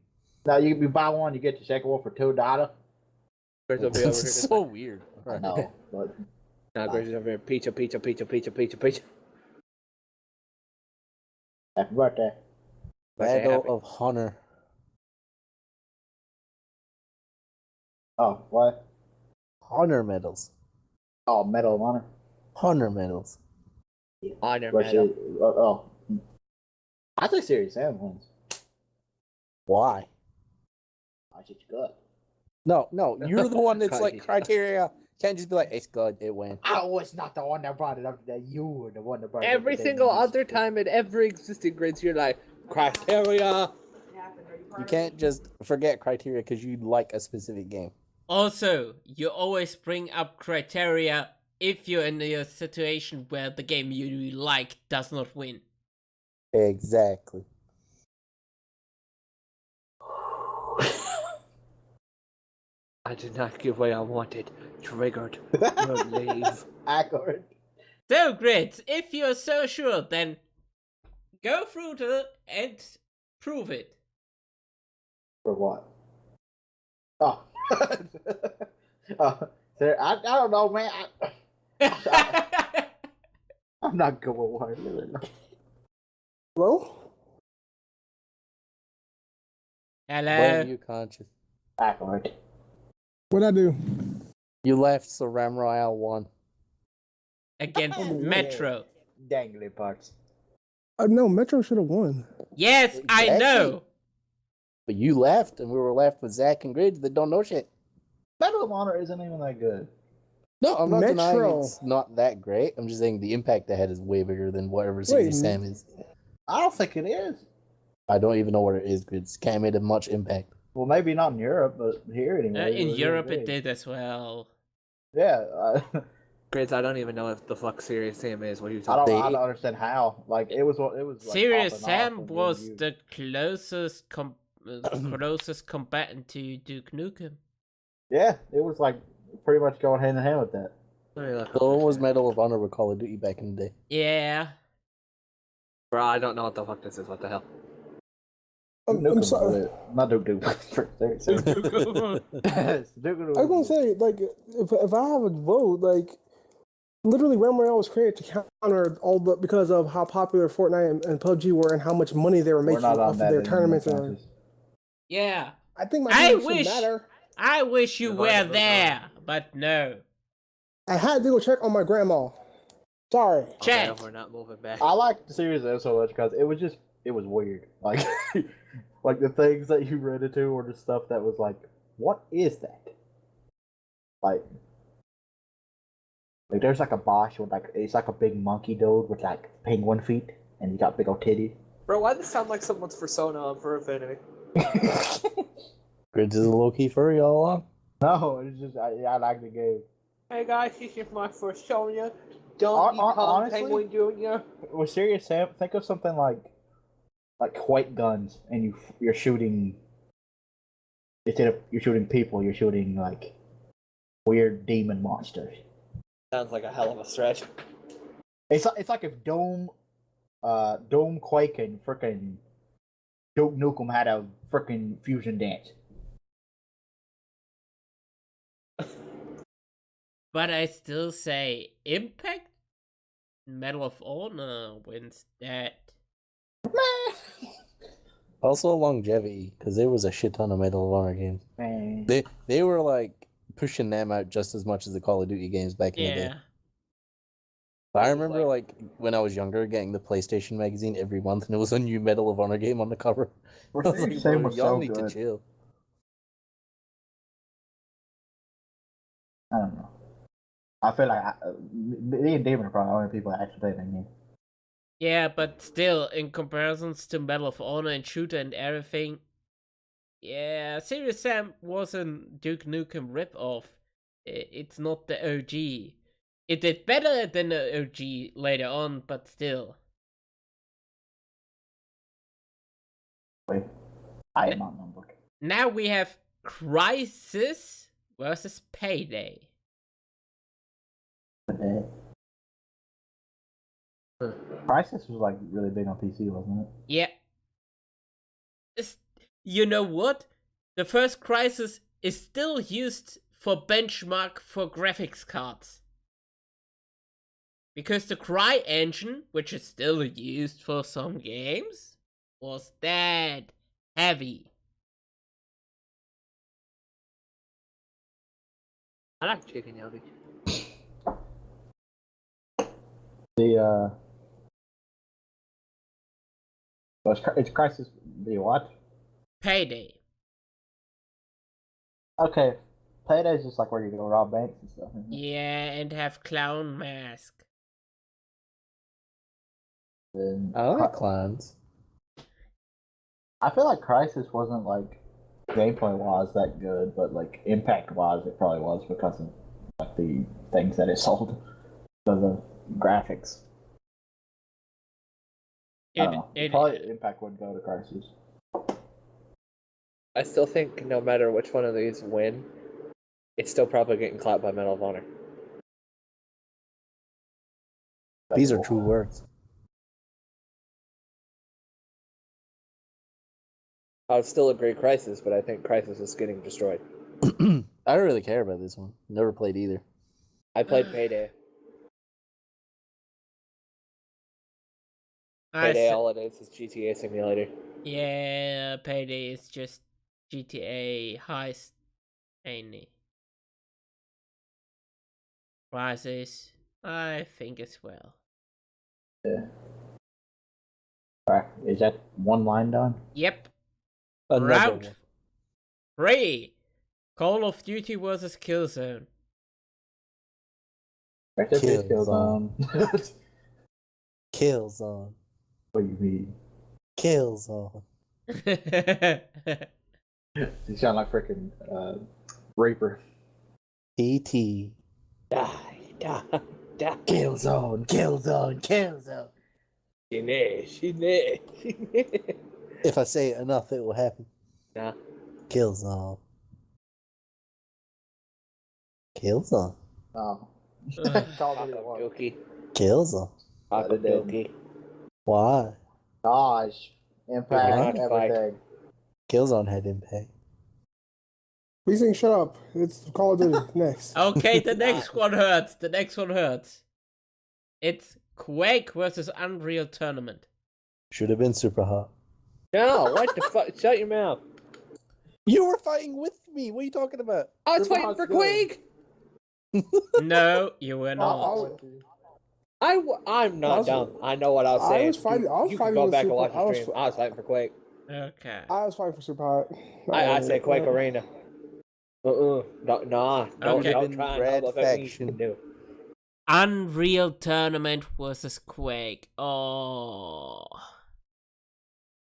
Now you buy one, you get the second one for $2. Grace will be over here. It's so weird. I know, but Now Grace is over here. Pizza. happy birthday. Medal of Honor. Oh, what? Honor medals. Oh, Medal of Honor. Honor medals. Honor Versus, medal. I think Serious Sam wins. Why? I think it's good. No, you're the one that's like Criteria. criteria. Can't just be like, it's good, it went. I was not the one that brought it up today. You were the one that brought it up Every today. single other time in every existing grids, you're like, criteria. You can't just forget criteria because you like a specific game. Also, you always bring up criteria if you're in a situation where the game you like does not win. Exactly. I did not get what I wanted. Triggered. Your leave. Accurate. So, Grids, if you're so sure, then go through to it and prove it. For what? Oh. I don't know, man. I'm not good with words. Hello? Hello. Blame you, Canchas. Accurate. What'd I do? You left, so Ram Royale won. Against Metro. Dangly parts. No, Metro should have won. Yes, I Exactly. know. But you left, and we were left with Zack and Grids that don't know shit. Medal of Honor isn't even that good. No, I'm not denying Metro. it's not that great. I'm just saying the impact they had is way bigger than whatever Serious Sam is. I don't think it is. I don't even know what it is, Grids. Can't make much impact. Well, maybe not in Europe, but here anyway. In was Europe, really it big. did as well. Yeah, Grids, I don't even know if the fuck Serious Sam is. What are you I talking don't understand how. Like it was like, Serious popping off Sam and being was used. the closest combatant to Duke Nukem. Yeah, it was like pretty much going hand in hand with that. about? So it was Medal of Honor with Call of Duty back in the day. Yeah. Bro, I don't know what the fuck this is. What the hell? I'm sorry. Not Duke Nukem. I was gonna say, like, if I have a vote, like, literally, Realm Royale was created to counter all the because of how popular Fortnite and PUBG were and how much money they were making off of their tournaments. And Yeah. I think my I opinion wish- shouldn't matter. I wish you You're were right, there, but no. I had to go check on my grandma. Sorry. Check. Okay, we're not moving back. I liked the series so much because it was weird. Like, like the things that you read into were just stuff that was like, what is that? Like there's like a boss with like it's like a big monkey dude with like penguin feet and he got big old titties. Bro, why does this sound like someone's persona on For Infinity? Grids is a low-key furry all along. No, it's just I like the game. Hey guys, this is my first Sonya. Donkey Kong honestly, Penguin Jr. with serious Sam, think of something like Quake guns, and you're shooting. Instead of you're shooting people, you're shooting like weird demon monsters. Sounds like a hell of a stretch. It's like if Dome Quake and frickin' Duke Nukem had a frickin' fusion dance. But I still say Impact Medal of Honor wins that. Also longevity, because there was a shit ton of Medal of Honor games. Man. They were like pushing them out just as much as the Call of Duty games back in the day. Yeah. But I remember like when I was younger getting the PlayStation magazine every month and it was a new Medal of Honor game on the cover. I was like, Same bro, was y'all so need to good. chill. I don't know. I feel like me and Damon are probably the only people that actually play that game. Yeah, but still, in comparisons to Medal of Honor and Shooter and everything, yeah, Serious Sam wasn't Duke Nukem rip-off. It's not the OG. It did better than the OG later on, but still. Wait, I am not numbered. Now we have Crisis versus Payday. Crisis was like really big on PC, wasn't it? Yeah. You know what? The first Crisis is still used for benchmark for graphics cards. Because the Cry engine, which is still used for some games, was that heavy. I like chicken yogi. It's Crisis. The what? Payday. Okay, Payday is just like where you go rob banks and stuff. Isn't it? Yeah, and have clown mask. Then I like clowns. I feel like Crisis wasn't like gameplay wise that good, but like impact wise it probably was because of like the things that it sold, because of graphics. I don't know. Probably impact would go to Crisis. I still think no matter which one of these win, it's still probably getting clapped by Medal of Honor. These are true words. I would still agree Crisis, but I think Crisis is getting destroyed. I don't really care about this one. Never played either. I played Payday. Payday, all it is GTA Simulator. Yeah, Payday is just GTA heist, ain't it? Crisis, I think as well. Yeah. Alright, is that one line done? Yep. Another Round one. 3. Call of Duty versus Killzone. Killzone. Killzone. What do you mean? Killzone. You sound like freaking Reaper. PT. Die. Killzone. Killzone. Killzone. She If I say it enough, it will happen. Nah. Killzone. Killzone. Oh. Dookie. Killzone. Dookie. Why? Dodge. Impact. Yeah. Everything. Killzone had impact. Please shut up. It's Call of Duty. Next. Okay, the next one hurts. It's Quake versus Unreal Tournament. Should have been super hot. No, what the fuck? Shut your mouth. You were fighting with me. What are you talking about? I was fighting for Quake. No, you were not. I'm not dumb. I know what I was saying. I was fighting You can with go back and Super- watch I the was stream. I was fighting for Quake. Okay. I was fighting for Super Hot. I say Quake Arena. Don't Okay. try Red and hold faction. No. Unreal Tournament versus Quake. Oh.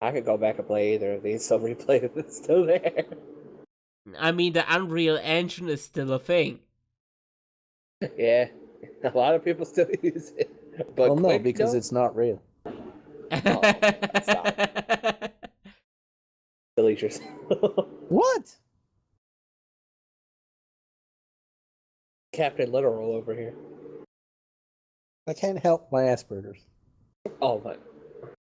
I could go back and play either of these, so replay if it's still there. I mean, the Unreal Engine is still a thing. Yeah. A lot of people still use it. But Well, no, Quake because don't? it's not real. Stop. Delete yourself. What? Captain Literal over here. I can't help my Asperger's. Oh my.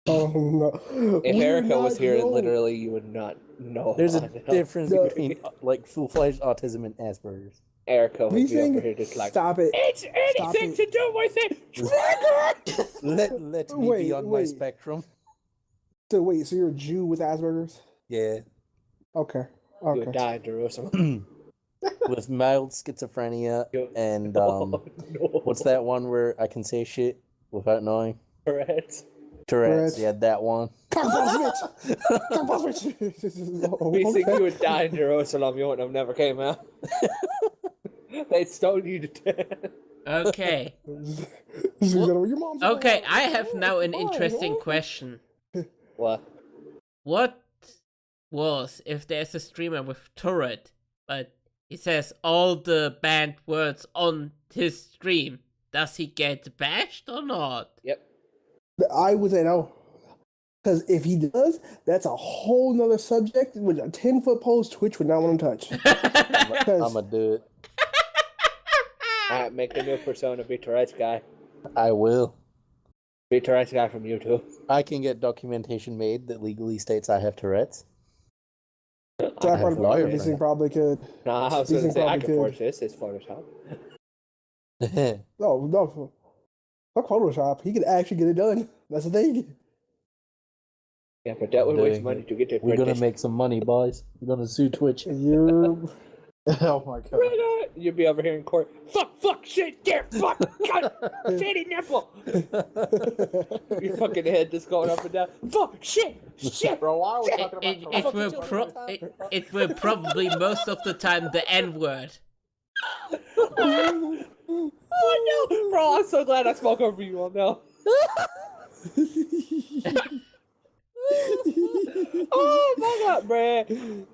Oh no! If We Erica not was here, know. literally, you would not know. There's a how the hell difference No. between like full-fledged autism and Asperger's. Erica would We be over think, here just like, stop it. it's Stop anything it. to do with it. Trigger! Let me Wait, be on my wait. spectrum. So wait, so you're a Jew with Asperger's? Yeah, Okay. You would Okay. die in Jerusalem. with mild schizophrenia and Oh, no. what's that one where I can say shit without knowing? Tourette's. Tourette's. Yeah, that one. Cockballs bitch! Cockballs bitch! We think you Okay. would die in Jerusalem. You wouldn't have never came out. They'd stone you to death. Okay. Your mom's Okay, I have now an Fine, interesting okay. question. What? What was if there's a streamer with turret, but he says all the banned words on his stream? Does he get bashed or not? Yep. I would say no. Because if he does, that's a whole nother subject with a 10-foot post Twitch would not want to touch. I'm gonna do it. Alright, make a new persona. Be Tourette's guy. I will. Be Tourette's guy from YouTube. I can get documentation made that legally states I have Tourette's. So I have probably, lawyer this friend. thing probably could. Nah, I was These gonna things say I probably can could. forge this. It's Photoshop. No. Fuck Photoshop. He could actually get it done. That's the thing. Yeah, but that would waste Doing money it. to get to We're print gonna this. make some money, boys. We're gonna sue Twitch. You. Oh my god. You'd be over here in court. Fuck, shit, there, fuck, God, shitty nipple. Your fucking head just going up and down. Fuck, shit. Bro, why are we talking It, about it will probably most of the time the N-word. Oh no, bro! I'm so glad I spoke over you all now. Oh my god, bruh.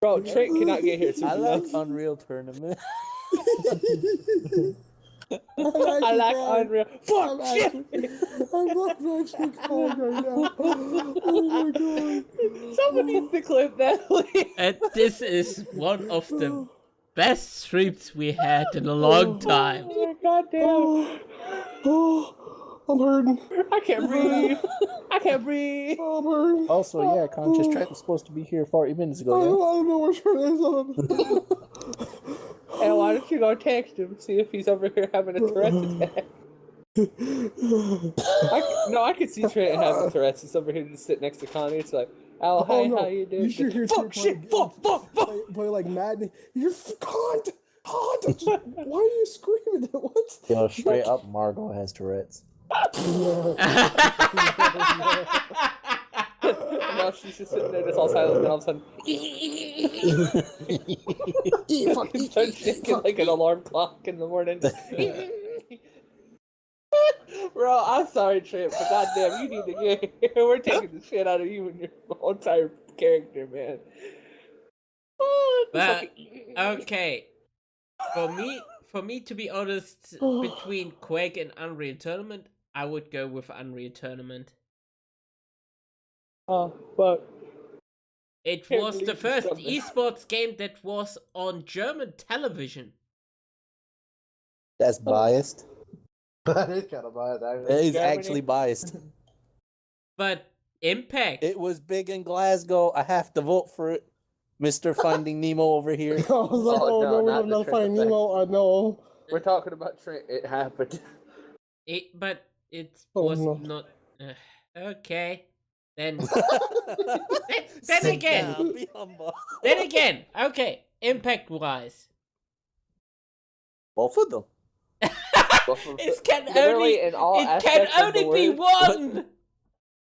Bro, Trent cannot get here soon I like enough. Unreal Tournament. I like Unreal. Fuck, shit! I'm actually crying right now. Oh my god. Someone needs to clip that, please. And this is one of the best streams we had in a long time. Oh my goddamn. Oh, I'm hurting. I can't breathe. I can't breathe. Oh, I'm hurting. Also, yeah, Canchas Trent was supposed to be here 40 minutes I ago. don't know where Trent is. And why don't you go text him, see if he's over here having a Tourette's attack? I can see Trent having Tourette's. He's over here just sitting next to Connie. It's like, oh, hey, no. how you doing? You should hear Fuck, Trent shit, fuck. play like Madden. You're Hunt. Why are you screaming? What? Yo, straight up, Margot has Tourette's. Now she's just sitting there just all silent, and all of a sudden, starts shaking like an alarm clock in the morning. Bro, I'm sorry, Trent, but goddamn, you need to get here. We're taking the shit out of you and your whole entire character, man. Oh, But okay, for me to be honest, between Quake and Unreal Tournament, I would go with Unreal Tournament. but It Can't was the believe first you esports game that was on German television. That's biased. That is kind of biased, It actually. is Germany. actually biased. But Impact. It was big in Glasgow. I have to vote for it. Mr. Finding Nemo over here. I was like, Oh, oh, no, no, we're not not the finding Trent Nemo. I know. we're talking about Trent. It happened. But it Oh, was no. not. Okay. Then Sit again. down, be humble. Then again. Okay. Impact wise. Both of them. It can Literally only. in all It can aspects of the only be word. one.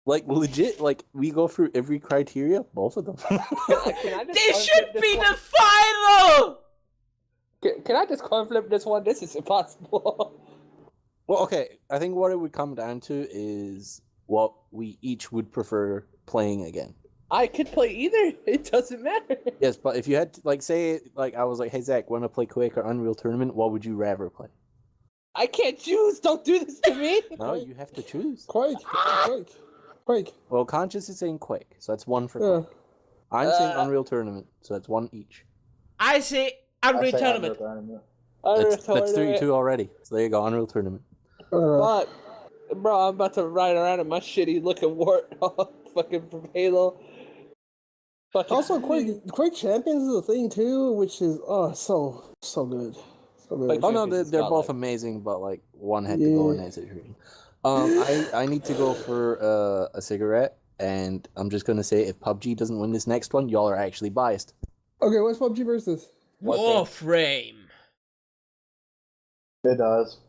Like, legit, like, we go through every criteria. Both of them. Can I just This coin should flip be one? the final. Can I just coin flip this one? This is impossible. Well, okay. I think what it would come down to is what we each would prefer playing again. I could play either. It doesn't matter. Yes, but if you had to, like, say, like, I was like, hey, Zach, want to play Quake or Unreal Tournament? What would you rather play? I can't choose. Don't do this to me. No, you have to choose. Quake. Well, Canchas is saying Quake, so that's one for Yeah. Quake. I'm saying Unreal Tournament, so that's one each. I say Unreal Tournament. That's 3-2 already. So there you go, Unreal Tournament. Fuck. Bro, I'm about to ride around in my shitty looking warthog fucking from Halo. Fucking Also, Quake Champions is a thing too, which is so good. So good. Like, Oh no, Champions is they're both godlike. amazing, but like one had to go in that situation. I need to go for a cigarette, and I'm just gonna say if PUBG doesn't win this next one, y'all are actually biased. Okay, what's PUBG versus? Warframe. It does.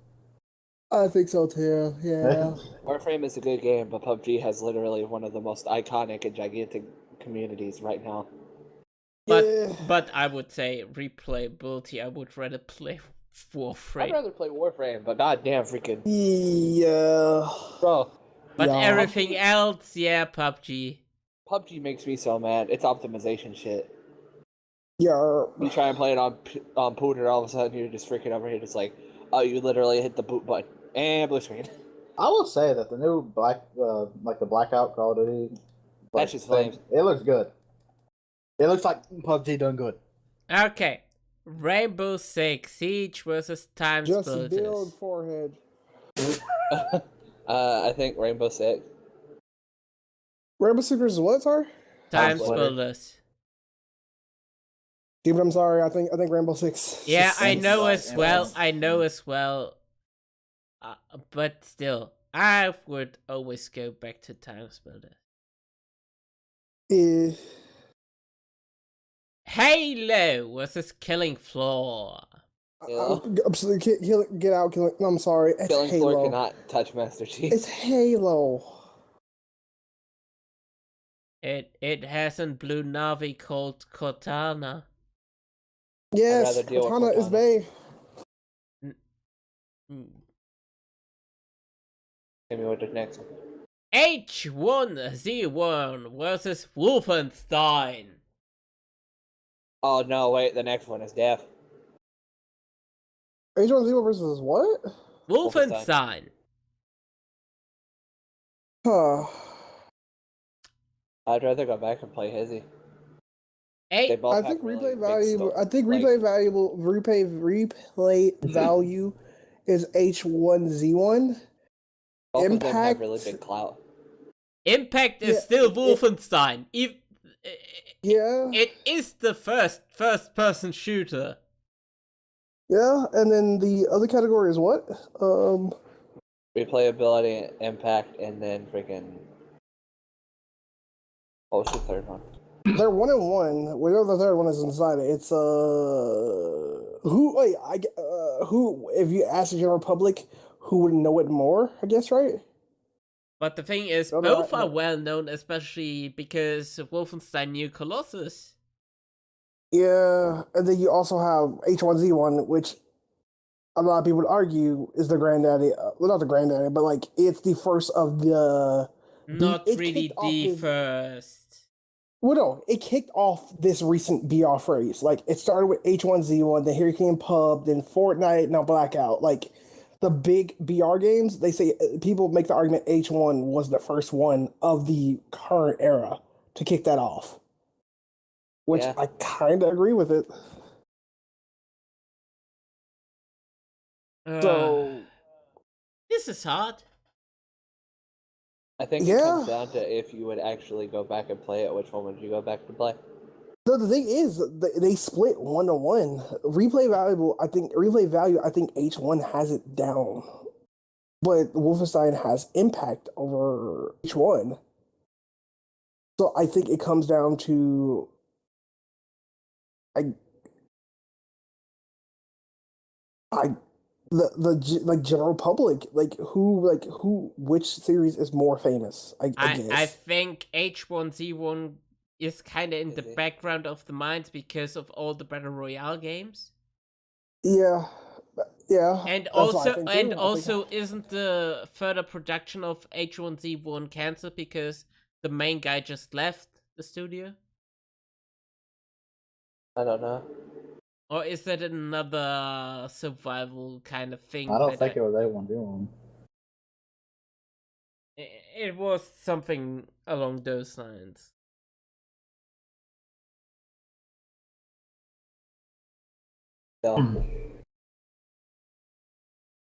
I think so too. Yeah. Warframe is a good game, but PUBG has literally one of the most iconic and gigantic communities right now. But I would say replayability. I would rather play Warframe. I'd rather play Warframe, but goddamn freaking Yeah. bro. But Yeah. everything else, yeah, PUBG. PUBG makes me so mad. It's optimization shit. Yeah. You try and play it on Pooter, all of a sudden you're just freaking over here, just like, oh, you literally hit the boot button and blue screen. I will say that the new the Blackout Call of Duty, That's just flames. it looks good. It looks like PUBG done good. Okay, Rainbow Six Siege versus Time Just Splitters. build forehead. I think Rainbow Six. Rainbow Six is what? Sorry. Time Splitters. Splitters. Dude, I'm sorry. I think Rainbow Six. Yeah, just I sucks. know like as well. MS. I know as well. But still, I would always go back to Time Splitters. Eh. Halo versus Killing Floor. I'm sorry, get out, kill. No, I'm sorry. It's Killing Halo. Floor cannot touch Master Chief. It's Halo. It has a blue Navi called Cortana. Yes, rather deal with Cortana is Cortana. Bay. Hit me with the next one. H1Z1 versus Wolfenstein. Oh no, wait, the next one is Death. H1Z1 versus what? Wolfenstein. Huh. I'd rather go back and play Hizzy. Eight. They both I have think really replay big value. stuff. I think Like, replay value is H1Z1. both of them have Impact- really big clout. Impact is Yeah, still Wolfenstein. Yeah, It is the first person shooter. yeah, and then the other category is what? Replayability, Impact, and then freaking. What was the third one? They're 1-1. Whatever the third one is inside it. It's who? Wait, who? If you ask the general public, who would know it more? I guess, right? But the thing is, No, no, both are no. well known, especially because Wolfenstein New Colossus. Yeah, and then you also have H1Z1, which a lot of people would argue is the granddaddy. Well, not the granddaddy, but like it's the first of the. Not it really kicked off the this- first. Well, no, it kicked off this recent BR phrase. Like it started with H1Z1, then here came Pub, then Fortnite, now Blackout. Like the big BR games, they say people make the argument H1 was the first one of the current era to kick that off. Which Yeah. I kind of agree with it. So This is hard. I think it Yeah. comes down to if you would actually go back and play it, which one would you go back to play? the thing is, they split 1-1. Replay value, I think H1 has it down, but Wolfenstein has impact over H1. So I think it comes down to the general public, which series is more famous? I guess. I think H1Z1 is kind of in the Is it? background of the minds because of all the Battle Royale games. Yeah. And that's what I also, think too. I think- isn't the further production of H1Z1 cancelled because the main guy just left the studio? I don't know. Or is that another survival kind of thing? I don't that think it was A1 It was something along those lines. So,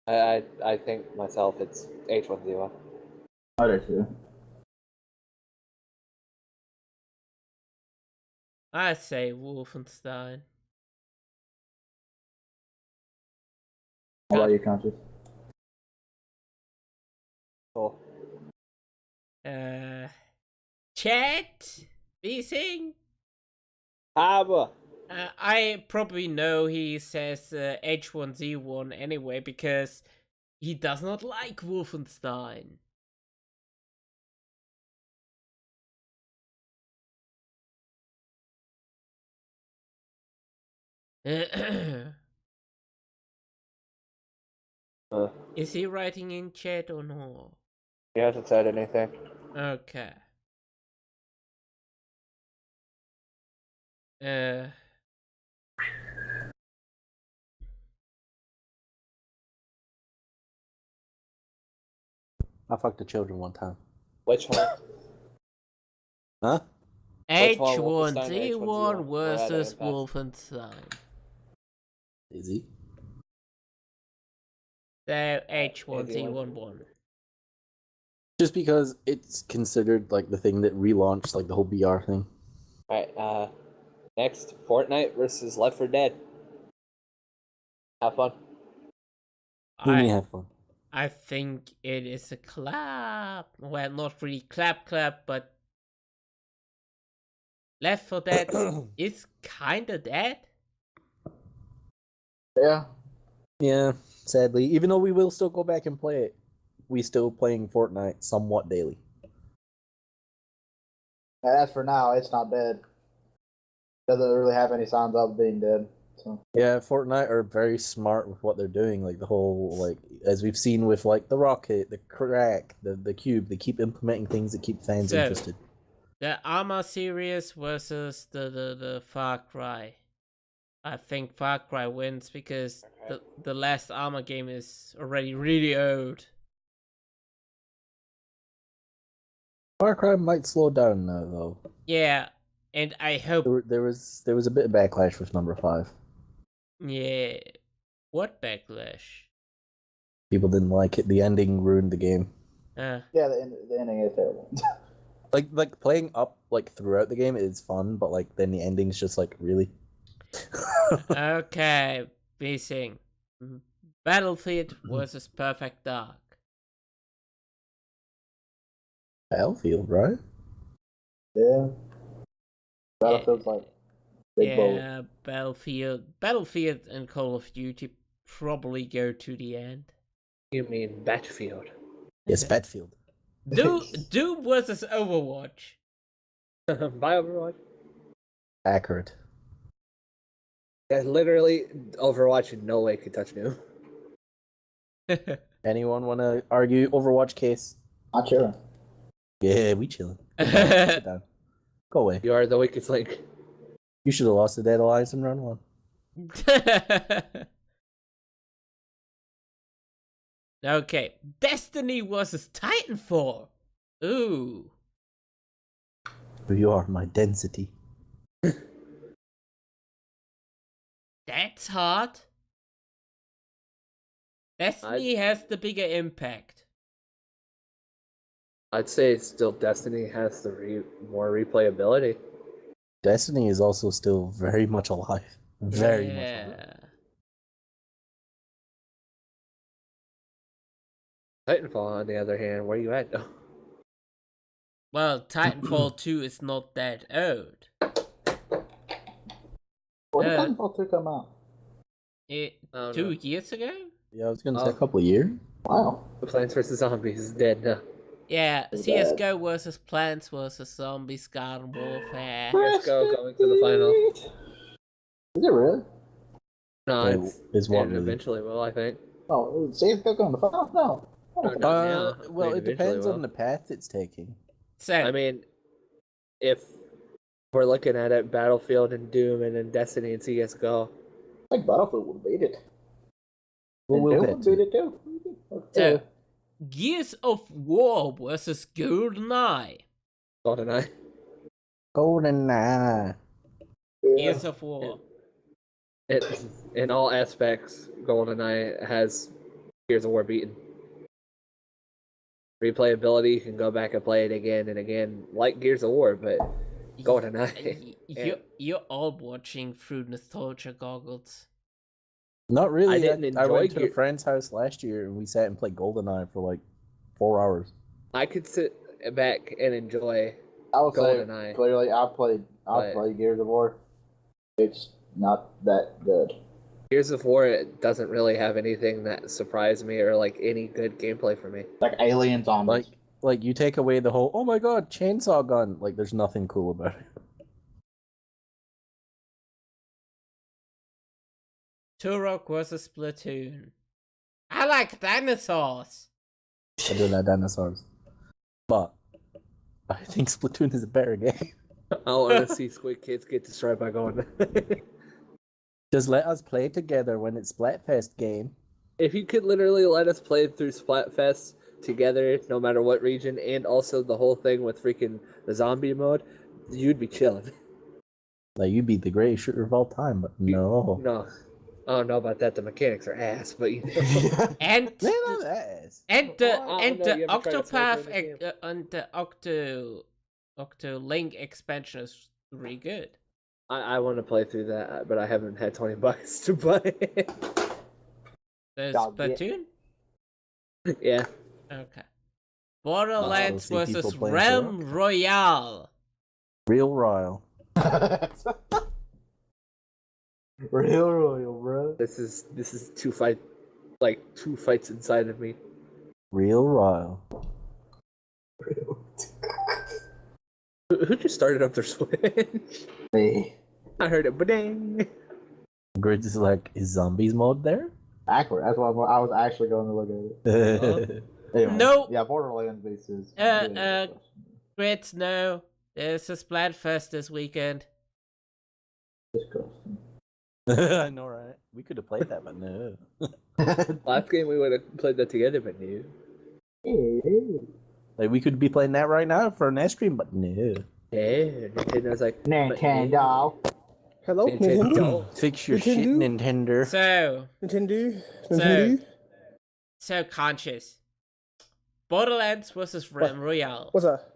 I think myself it's H1Z1. I do too. I say Wolfenstein. How about you, Canchas? Cool. Chat? Vsing? Haba. I probably know he says H1Z1 anyway because he does not like Wolfenstein. Is he writing in chat or no? He hasn't said anything. Okay. I fucked the children one time. Which one? Huh? Which one, H1Z1 Or at versus Impact? Wolfenstein. Easy. So H1Z1 won. Just because it's considered like the thing that relaunched like the whole BR thing. Alright, next, Fortnite versus Left 4 Dead. Have fun. Let me have fun. I think it is a clap. Well, not really clap, but Left 4 Dead is kinda dead. Yeah. Yeah, sadly. Even though we will still go back and play it, we still playing Fortnite somewhat daily. As for now, it's not dead. Doesn't really have any signs of being dead. So. Yeah, Fortnite are very smart with what they're doing. Like the whole, like as we've seen with like the rocket, the crack, the cube. They keep implementing things that keep fans interested. The Arma series versus the Far Cry. I think Far Cry wins because the last Arma game is already really old. Far Cry might slow down now, though. Yeah, and I hope There was a bit of backlash with number 5. Yeah. What backlash? People didn't like it. The ending ruined the game. Yeah, the ending is terrible. like playing up like throughout the game is fun, but like then the ending's just like really. Okay, Vsing. Battlefield versus Perfect Dark. Battlefield, right? Yeah. Battlefield's like big boat. Yeah, Battlefield and Call of Duty probably go to the end. You mean Battlefield? Yes, Battlefield. Doom versus Overwatch. By Overwatch? Accurate. Yeah, literally, Overwatch in no way could touch Doom. Anyone want to argue Overwatch case? I'm chilling. Yeah, we chilling. Sit down. Go away. You are the weakest link. You should have lost the Dead Alliance in round 1. Okay, Destiny versus Titanfall. Ooh. You are my density. That's hard. Destiny has the bigger impact. I'd say still Destiny has the more replayability. Destiny is also still very much alive. Very much alive. Titanfall, on the other hand, where you at though? Well, Titanfall 2 is not that old. When did Titanfall 2 come out? 2 years ago? Yeah, I was gonna say a couple of years. Wow. The Plants vs. Zombies is dead now. Yeah, CSGO versus Plants vs. Zombies Garden Warfare. CSGO going to the final. Is it really? No, it's what it really? Eventually will, I think. Oh, CSGO going to the final? No. Well, it depends on the path it's taking. So, I mean, if we're looking at it, Battlefield and Doom and then Destiny and CSGO, I think Battlefield would beat it. Well, we'll Doom get would to beat it. it too. So, Gears of War versus GoldenEye. GoldenEye. GoldenEye. Gears of War. It, in all aspects, GoldenEye has Gears of War beaten. Replayability, you can go back and play it again and again, like Gears of War, but GoldenEye. You're all watching through nostalgia goggles. Not really. I didn't I enjoy went to a Gear- friend's house last year and we sat and played GoldenEye for like 4 hours. I could sit back and enjoy I would say GoldenEye. clearly I played Gears of War. It's not that good. Gears of War. It doesn't really have anything that surprised me or like any good gameplay for me. Like alien zombies. Like you take away the whole, oh my god, chainsaw gun. Like there's nothing cool about it. Turok versus Splatoon. I like dinosaurs. I do like dinosaurs. But I think Splatoon is a better game. I want to see Squid Kids get destroyed by GoldenEye. Just let us play together when it's Splatfest game. If you could literally let us play through Splatfest together, no matter what region, and also the whole thing with freaking the zombie mode, you'd be chilling. Like you'd be the greatest shooter of all time, but no. No, I don't know about that. The mechanics are ass, but you know. And Man, I'm ass. and Well, I don't know, the you ever tried to snipe Octopath in the game? and the Octo Link expansion is really good. I want to play through that, but I haven't had $20 to play. The Dog, yeah. Splatoon? Yeah. Okay. Borderlands see people versus playing Realm Turok. Royale. Real Royal. Real royal, bro. This is two fights inside of me. Real Royal. Who just started up their Switch? Me. I heard it, ba-ding. Gridz is like, is zombies mode there? Accurate. That's why I was actually going to look at it. Anyway, No. Yeah, Borderlands bases. Grits, no. There's a Splatfest this weekend. I know, right? We could have played that, but no. Last game we would have played that together, but no. Like we could be playing that right now for an S stream, but no. Yeah, Nintendo's like Nintendo. Hello, Nintendo. Nintendo. Fix your shit, Nintendo? Nintendo. Nintendo. So, Nintendo. so Canchas. Borderlands versus Realm Royale. What's that?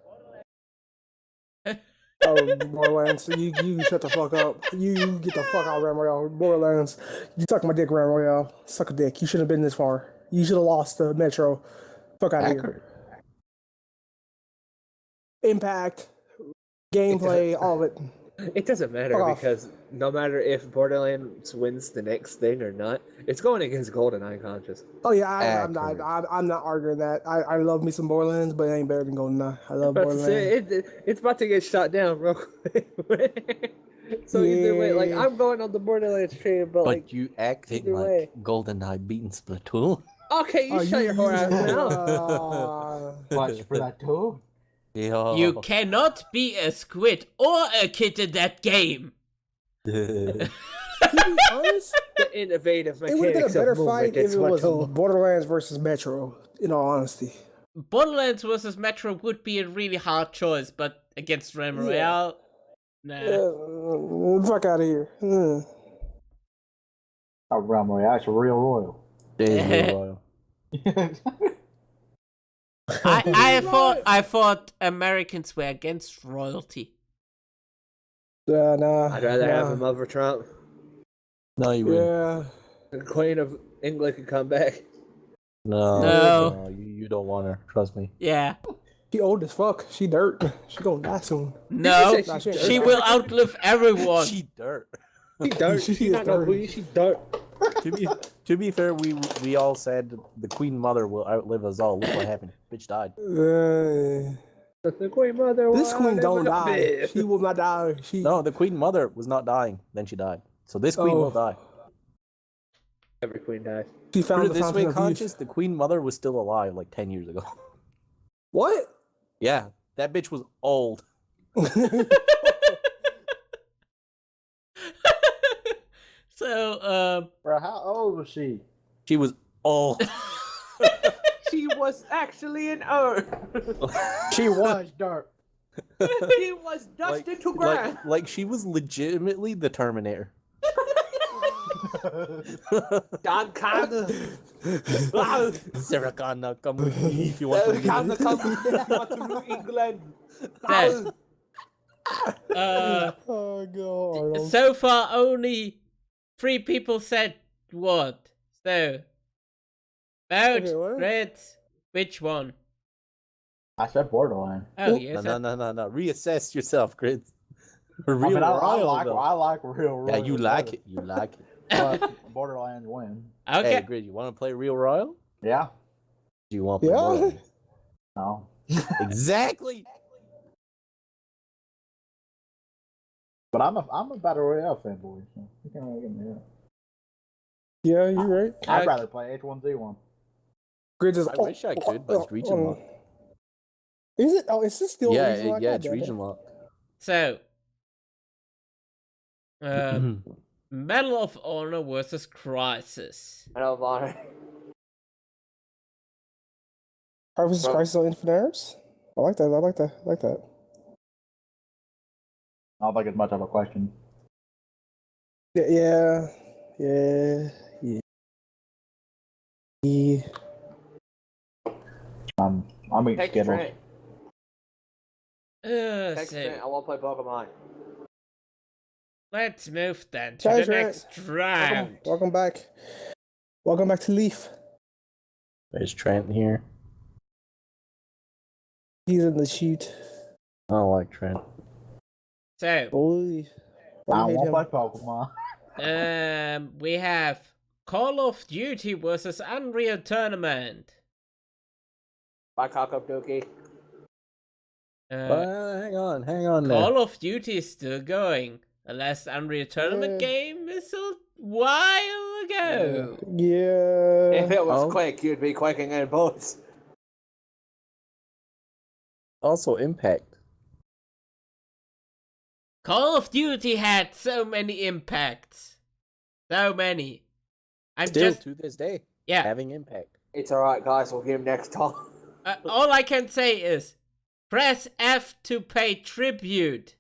Oh, Borderlands. You shut the fuck up. You get the fuck out of Ram Royale. Borderlands. You suck my dick, Ram Royale. Suck a dick. You shouldn't have been this far. You should have lost the Metro. Fuck out of here. Accurate. Impact, gameplay, all of it. It doesn't matter Fuck off. because no matter if Borderlands wins the next thing or not, it's going against GoldenEye Conscious. Oh yeah, I'm Accurate. not arguing that. I love me some Borderlands, but it ain't better than GoldenEye. I love About to say, Borderlands. it's about to get shot down real quick. So either way, like Yeah. I'm going on the Borderlands train, but But like, you acting either like way. GoldenEye beating Splatoon. okay, you shut your whore ass mouth. Watch for that too. Yeah. You cannot be a squid or a kid in that game. To be honest, The innovative it would have been a mechanics better of movement. fight if It's it what was Borderlands versus Metro. In all honesty, Borderlands versus Metro would be a really hard choice, but against Realm Yeah. Royale, nah. fuck out of here. Oh, Realm Royale. It's a real royal. It is Real Royal. I thought Americans were against royalty. Nah. I'd rather have nah. him over Trump. No, you wouldn't. Yeah. The Queen of England could come back. No. You don't want her. Trust me. Yeah. She old as fuck. She dirt. She gonna die soon. No, You say Nah, she's she dirt. will outlive everyone. She dirt. She dirt. She She is not no dirt. queen. She dirt. To be fair, we all said the Queen Mother will outlive us all. Look what happened. Bitch died. The Queen Mother. This will queen don't never die. live. She will not die. She. No, the Queen Mother was not dying. Then she died. So this queen Oh. will die. Every queen dies. She Put found it the this fountain way, of conscious, youth. the Queen Mother was still alive like 10 years ago. What? Yeah, that bitch was old. So, Bro, how old was she? She was old. She was actually an Earth. She was dirt. She was dusted to ground. like she was legitimately the Terminator. Don Connor. Sarah Connor, come with me if you want to Don leave. Connor come to New England. That- Oh god. Arnold. so far only 3 people said what? So, Okay, what? BoatGridz, which one? I said Borderline. Oh, Oop. yes. No. Reassess yourself, Grid. I Real mean, I royal, like though. Real Royal. Yeah, you like it. You like it. But Borderlands win. Okay. Hey, Grid, you want to play Real Royal? Yeah. Do you want to play Yeah. Borderlands? No. Exactly. But I'm a Battle Royale fanboy, so you can't really get me out. Yeah, you're right. I'd rather play H1Z1. Grid is. I wish I could, but it's region lock. Is it? Oh, is this still Yeah, region lock? yeah, God it's damn it. region lock. So, Medal of Honor versus Crisis. Medal of Honor. Harvest Bro. Crisis on Infinite Earths? I like that. I like that. I like that. I don't think it's much of a question. Yeah. I'm eating Take Skittles. Trent. Take So, Trent. I want to play Pokemon. let's move then to Guys, the right. next round. Welcome back. Welcome back to Leaf. There's Trent here. He's in the shoot. I don't like Trent. So, Boy. I I hate won't him. play Pokemon. we have Call of Duty versus Unreal Tournament. By Cock Up Dookie. Hang on there. Call of Duty is still going. The last Unreal Tournament game is a while ago. Yeah. If it was Oh. Quake, you'd be quaking in bullets. Also, Impact. Call of Duty had so many impacts. So many. I'm Still just, to this day, yeah. having impact. It's alright, guys. We'll get him next time. All I can say is, press F to pay tribute.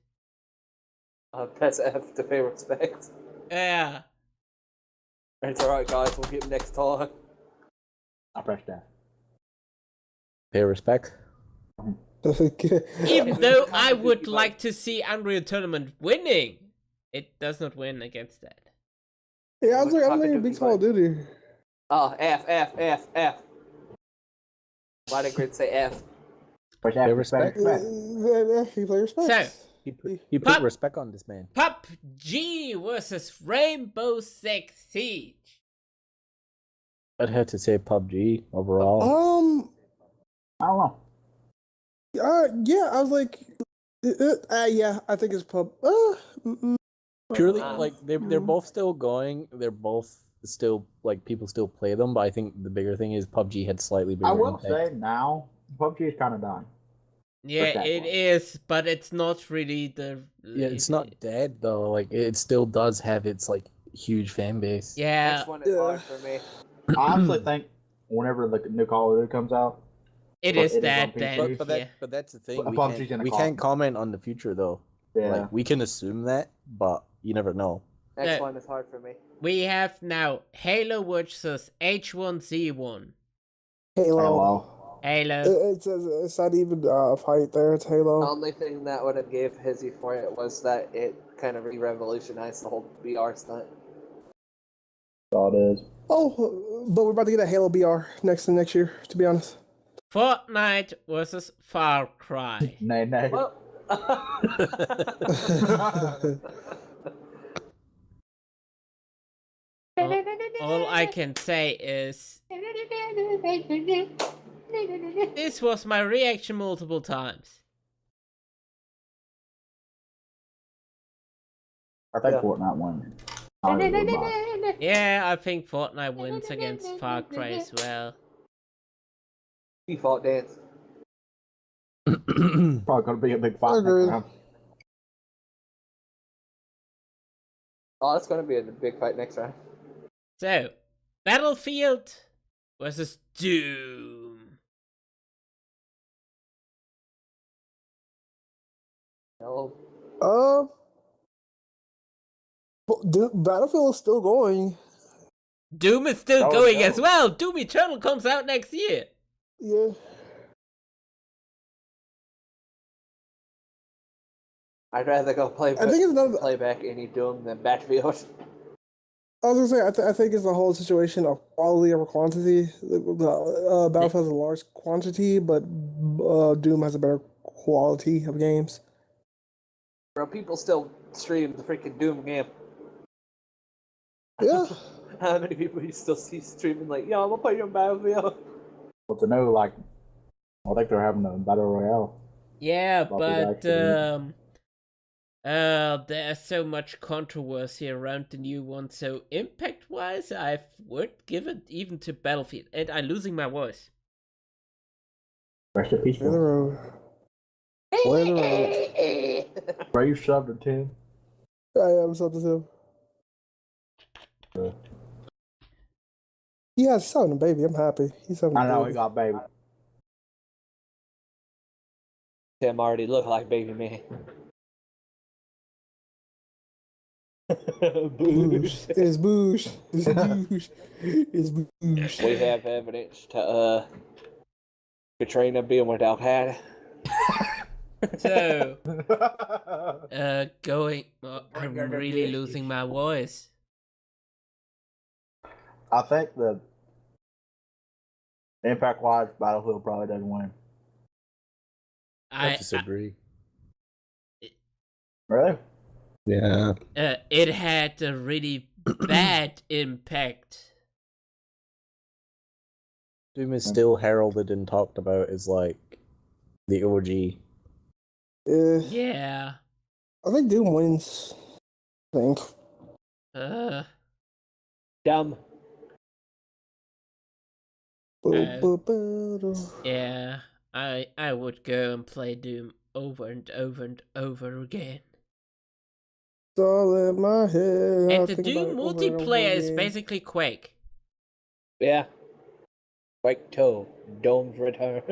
Press F to pay respect. Yeah. It's alright, guys. We'll get him next time. I pressed that. Pay respect. Even though I would like to see Unreal Tournament winning, it does not win against that. Yeah, I was like, I'm thinking Big Call of Duty. Oh, F. Why did Grid say F? Press Pay F, respect. He play respect. So, He put respect on this man. PUBG versus Rainbow Six Siege. I'd have to say PUBG overall. I don't know. Yeah, I was like, yeah, I think it's pub. Purely, like they're both still going. They're both still like people still play them, but I think the bigger thing is PUBG had slightly bigger I will impact. say now, PUBG is kind of done. Yeah, that it one. is, but it's not really the. Yeah, it's not dead though. Like it still does have its like huge fan base. Yeah. Next one is hard for me. I honestly think whenever the new Call of Duty comes out, It But is it is that on PC. then. But that's the thing. But We PUBG's can't, gonna we cost can't me. comment on the future though. yeah, Like we can assume that, but you never know. Next Yeah. one is hard for me. We have now Halo versus H1Z1. Halo. Halo. It's not even a fight there. It's The Halo. only thing that would have gave Hizzy for it was that it kind of re-revolutionized the whole BR stunt. that's all it is. Oh, but we're about to get a Halo BR next year. To be honest. Fortnite versus Far Cry. Nay. Well, All I can say is this was my reaction multiple times. I think Yeah. Fortnite won. I don't really mind. Yeah, I think Fortnite wins against Far Cry as well. default dance. Probably gonna be a big fight next Agreed. round. Oh, that's gonna be a big fight next round. So, Battlefield versus Doom. No. The Battlefield is still going. Doom is still Oh, going no. as well. Doom Eternal comes out next year. Yeah. I'd rather go play back any Doom than Battlefield. I was gonna say, I think it's the whole situation of quality over quantity. Battlefield has a large quantity, but Doom has a better quality of games. Bro, people still stream the freaking Doom game. Yeah. How many people you still see streaming like, yo, I'm gonna play your Battlefield? But to know, like, I think they're having a battle royale. Yeah, About but the there's so much controversy around the new one. So impact-wise, I would give it even to Battlefield, and I'm losing my voice. Rest in peace. Play the road. Play the road. Bro, you shoved it, Tim. I am something to He has having a baby. I'm happy. He's having a I know, baby. he got baby. Tim already look like baby man. Boosh. It's boosh. It's boosh. It's boosh. We have evidence to Katrina being with Al Qaeda. So, I'm really losing my voice. I think the impact wise, Battlefield probably doesn't win. I disagree. Really? Yeah. It had a really bad impact. Doom is still heralded and talked about as like the OG. Yeah. I think Doom wins. I think. Dumb. Yeah. I would go and play Doom over and over and over again. It's all in my head. And the Doom multiplayer is basically Quake. Yeah. Quake 2. Dome's return.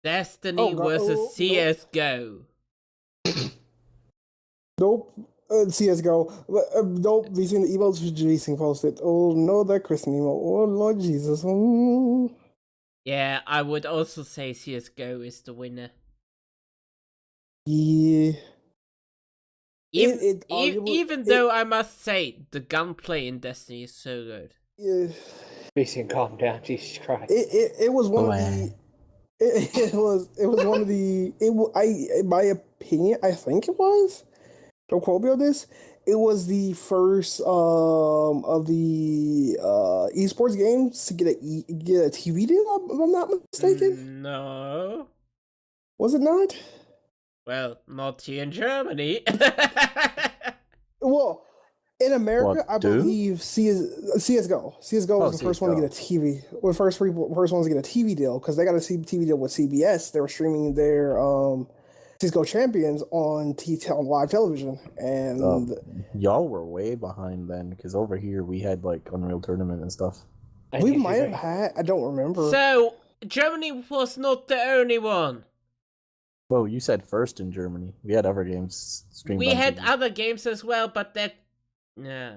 Destiny versus CSGO. Nope. CSGO. Nope. We've seen the emotes which Jason posted. Oh no, that Christian emote. Oh Lord Jesus. Yeah, I would also say CSGO is the winner. Yeah. Even though I must say the gunplay in Destiny is so good. Yeah. Jason, calm down, Jesus Christ. It was one of the. It was one of the. In my opinion, I think it was. Don't quote me on this. It was the first of the esports games to get a TV deal. If I'm not mistaken. No. Was it not? Well, not here in Germany. Well, in America, What, I believe CSGO. CSGO was the first one to get a TV. Well, first ones to get a TV deal because they got a TV deal with CBS. They were streaming their CSGO champions on live television, and y'all were way behind then because over here we had like Unreal Tournament and stuff. we might have had. I don't remember. So, Germany was not the only one. Well, you said first in Germany. We had other games streamed. We on had TV. other games as well, but that... Nah.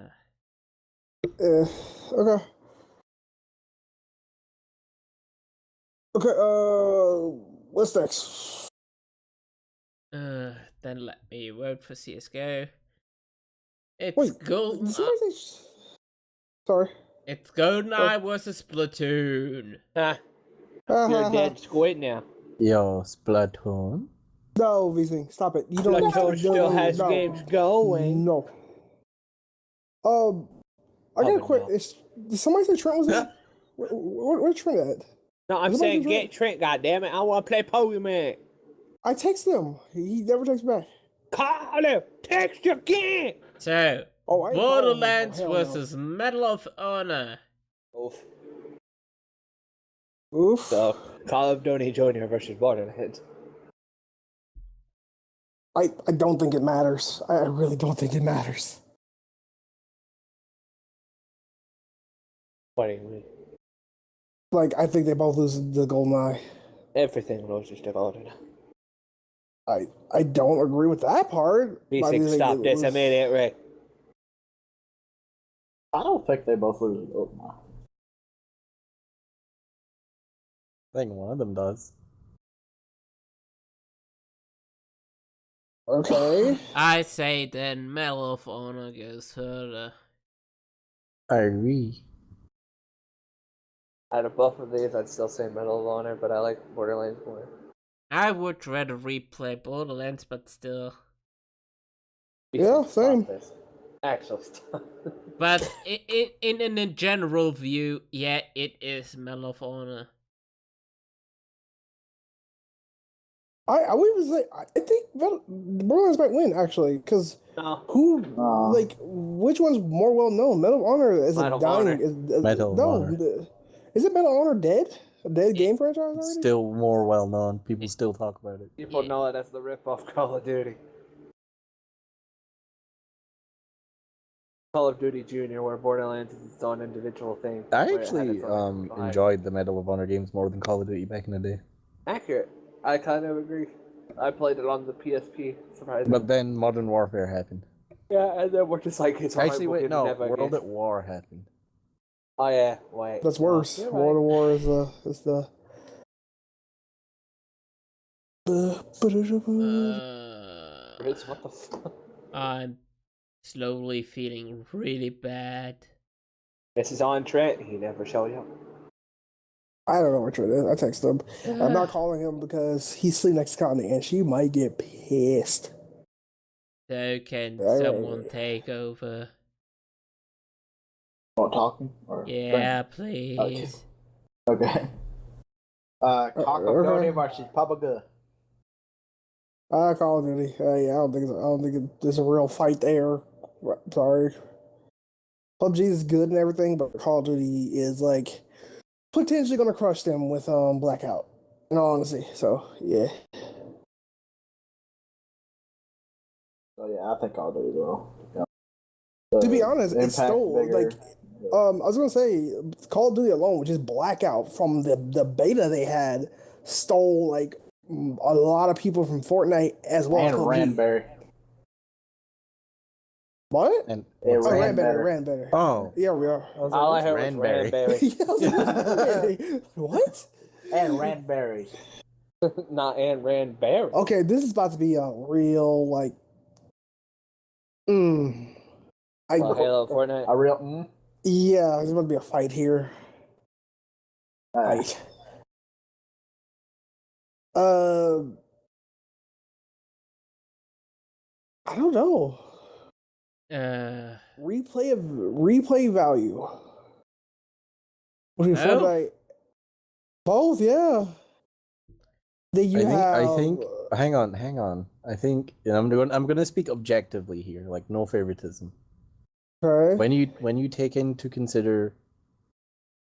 Okay. Okay, what's next? Then let me vote for CSGO. It's Wait, Golden... Sorry. It's GoldenEye versus Splatoon. You're dead squid now. Yo, Splatoon. No, VC, stop it. You don't. Splatoon still has games going. No. I gotta quit. Did somebody say Trent was in? Where's Trent at? No, I'm saying get Trent, goddammit. I want to play Pokemon. I texted him. He never texts back. Call him. Text again. So, I ain't Borderlands calling him. versus Medal of Honor. Oof. Oof. So, Call of Duty Jr. versus Borderlands. I don't think it matters. I really don't think it matters. What do you mean? Like, I think they both lose the golden eye. Everything loses to golden. I don't agree with that part. You but I think do stop they this a lose- minute, Rick. I don't think they both lose the golden eye. I think one of them does. Okay. I say then Medal of Honor goes further. I agree. Out of both of these, I'd still say Medal of Honor, but I like Borderlands more. I would rather replay Borderlands, but still. You Yeah, should stop same. this. Actual stuff. But in a general view, yeah, it is Medal of Honor. I would even say I think Borderlands might win actually, because No. who like which one's more well known? Medal of Honor is a Medal of dying. Honor. Medal of no, Honor. Is it Medal of Honor dead? A dead game franchise already? It's still more well known. People still talk about it. People know it as the rip-off Call of Duty. Call of Duty Junior, where Borderlands is its own individual thing. I where it had actually its own vibe. enjoyed the Medal of Honor games more than Call of Duty back in the day. Accurate. I kind of agree. I played it on the PSP, surprisingly. But then Modern Warfare happened. Yeah, and then we're just like, it's Actually, alright, wait, we'll no, give it never World again. at War happened. Oh yeah, wait. That's worse. You're World of right. War is the. Riz, what the fuck? I'm slowly feeling really bad. This is on Trent. He never showed up. I don't know what Trent is. I text him. I'm not calling him because he's sleeping next to Connie and she might get pissed. So can Right. someone take over? Want talking? Or Yeah, please. Okay. Call of okay. Duty versus PUBG. Call of Duty. Yeah, I don't think there's a real fight there. Sorry. PUBG is good and everything, but Call of Duty is like potentially gonna crush them with Blackout. In all honesty, so yeah. So yeah, I think Call of Duty will. To be honest, it's Impact still bigger. like I was gonna say Call of Duty alone, which is Blackout from the beta they had, stole like a lot of people from Fortnite as well. And as PUBG. Ranberry. What? And Yeah, Oh, ran better. ran better. oh, Yeah, we are. All I heard was Ranberry. Ranberry. Yeah, I was like, what? And Ranberry. Not and Ranberry. Okay, this is about to be a real like. Well, Halo, Fortnite. A real. Yeah, there's about to be a fight here. Fight. I don't know. Replay value. What do you feel Both? like? Both, yeah. Then you I think. Hang on. I think, and I'm gonna speak objectively here, like no favoritism. Okay. When you take into consider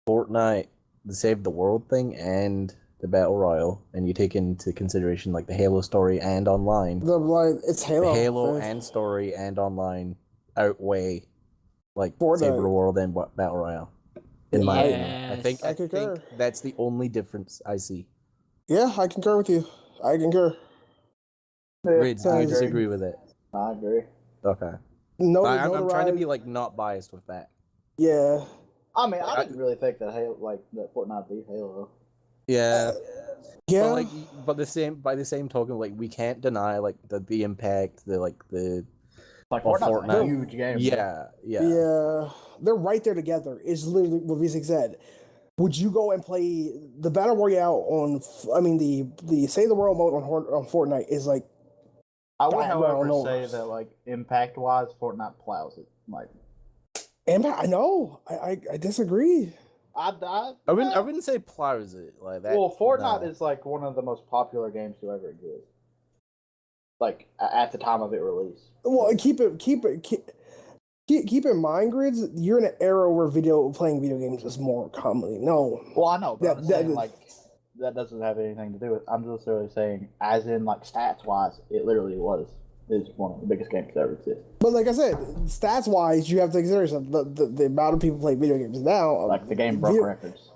Fortnite, the Save the World thing, and the Battle Royale, and you take into consideration like the Halo story and online, It's Halo. the Halo right? and story and online outweigh like Fortnite. Save the World and Battle Royale. In my opinion, I Yes. think I concur. that's the only difference I see. Yeah, I concur with you. I concur. Grids, do I you agree. disagree with it? I agree. Okay. No, I'm trying to be like not biased with that. Yeah. I mean, I didn't really think that that Fortnite beat Halo. Yeah. Yeah. But like, by the same token, like we can't deny like the impact, the Like Well, Fortnite's a Fortnite. huge game. yeah. Yeah, they're right there together. It's literally what Vsinghb said. Would you go and play the Battle Royale on? I mean, the Save the World mode on Fortnite is like. I would, Background however, noise. say that like impact-wise, Fortnite plows it. Like I know. I disagree. I wouldn't say plows it like that. Well, Fortnite no. is like one of the most popular games to ever exist. Like at the time of it release. Well, keep in mind, Grids. You're in an era where playing video games is more commonly known. Well, I know, but I'm That- saying that- like that doesn't have anything to do with. I'm just literally saying, as in like stats wise, it literally is one of the biggest games that ever existed. But like I said, stats wise, you have to consider the amount of people play video games now. Like the game broke records.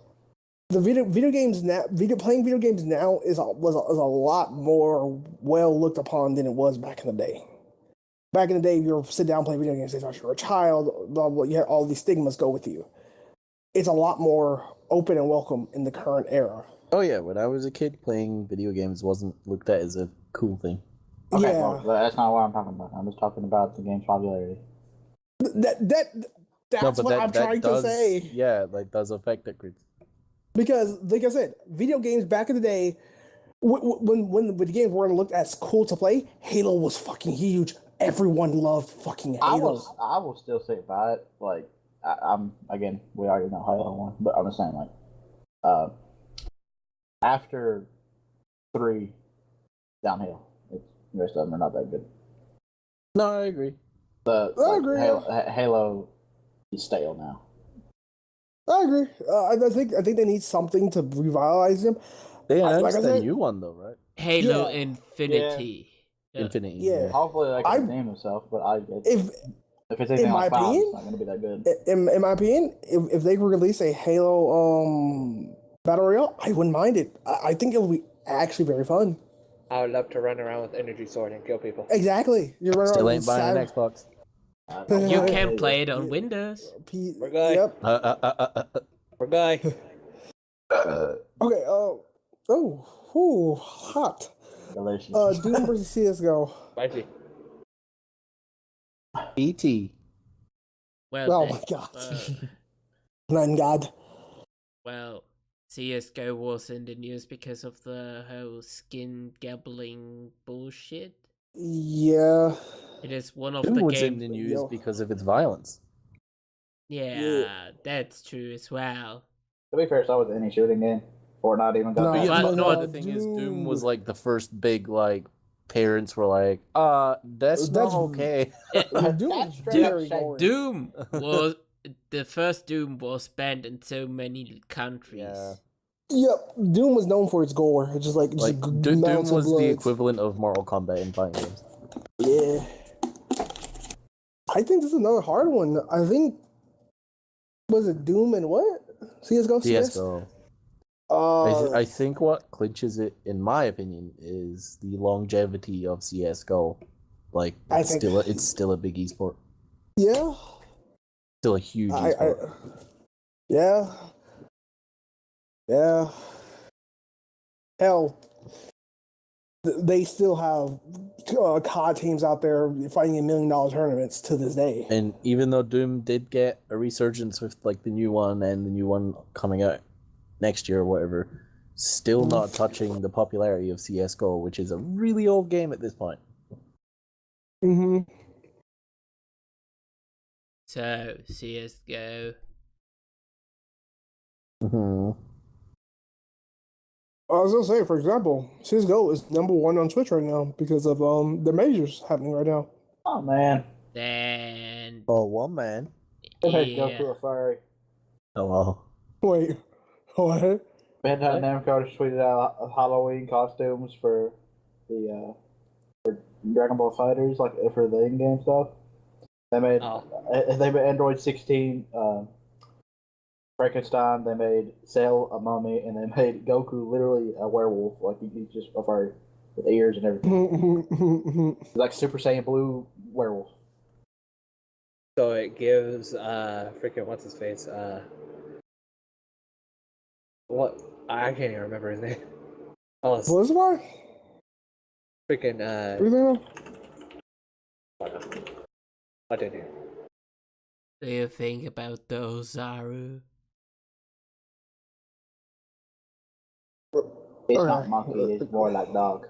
The video games now, playing video games now is a lot more well looked upon than it was back in the day. Back in the day, if you were sit down and play video games, they thought you were a child. Blah, blah, you had all these stigmas go with you. It's a lot more open and welcome in the current era. Oh yeah, when I was a kid, playing video games wasn't looked at as a cool thing. Okay, Yeah, well, that's not what I'm talking about. I'm just talking about the game's popularity. That's what I'm trying to say. Yeah, that does affect it, Grids. Because, like I said, video games back in the day, when the games weren't looked as cool to play, Halo was fucking huge. Everyone loved fucking Halo. I will still stick by it. Like, I'm again, we already know Halo 1, but I'm just saying, like, after 3, downhill. The rest of them are not that good. No, I agree. I agree. Halo is stale now. I agree. I think they need something to revitalize them. They announced like I the said, new one though, right? Halo Yeah. Infinity. Yeah. Infinity. Yeah. Hopefully, they can redeem himself, but If if it's anything in my like Valve, opinion- it's not going to be that good. in my opinion, if they release a Halo battle royale, I wouldn't mind it. I think it would be actually very fun. I would love to run around with energy sword and kill people. Exactly. You're running Still around ain't buying an with Xbox. You can play it on Windows. We're good. Yep. We're good. Okay. Hot. Delicious. Doom versus CS:GO. Spicy. BT. Well, Oh then, my god. None god. well, CSGO was in the news because of the whole skin gambling bullshit. Yeah. It is one of Doom the was in games. the news Yo. because of its violence. Yeah, that's true as well. To be fair, so was any shooting game. Fortnite even got No, banned. yeah, no, no, the thing is, Doom Doom. was like the first big like parents were like, that's not That's- okay. Doom That's is straight very up shame. gory. Doom was the first Doom was banned in so many countries. Yeah. Yep. Doom was known for its gore. It's just like, Like Doom was the equivalent of Mortal Kombat in fighting games. Yeah. I think this is another hard one. I think was it Doom and what? CS:GO? CS:GO. I think what clinches it, in my opinion, is the longevity of CS:GO. Like it's still a big esport. Yeah. Still a huge esport. Yeah. Yeah. Hell, they still have COD teams out there fighting in $1 million tournaments to this day. And even though Doom did get a resurgence with like the new one and the new one coming out next year or whatever, still not touching the popularity of CS:GO, which is a really old game at this point. Mm-hmm. So CS:GO. Mm-hmm. I was gonna say, for example, CS:GO is #1 on Twitch right now because of the majors happening right now. Oh man. Then Oh, one man. Hey, yeah. Goku a furry. Oh, well. Wait, what? Bandai Namco just tweeted out Halloween costumes for the for Dragon Ball Fighters, like for the in-game stuff. They made Android 16, Frankenstein. They made Cell a mummy, and they made Goku literally a werewolf. Like he's just a furry with ears and everything. He's like Super Saiyan Blue werewolf. So it gives freaking what's his face? What I can't even remember his name. Oh, it's What is it about? freaking What do you think? what did you? Do you think about those, Zaru? It's Okay. not monkey. It's more like dog.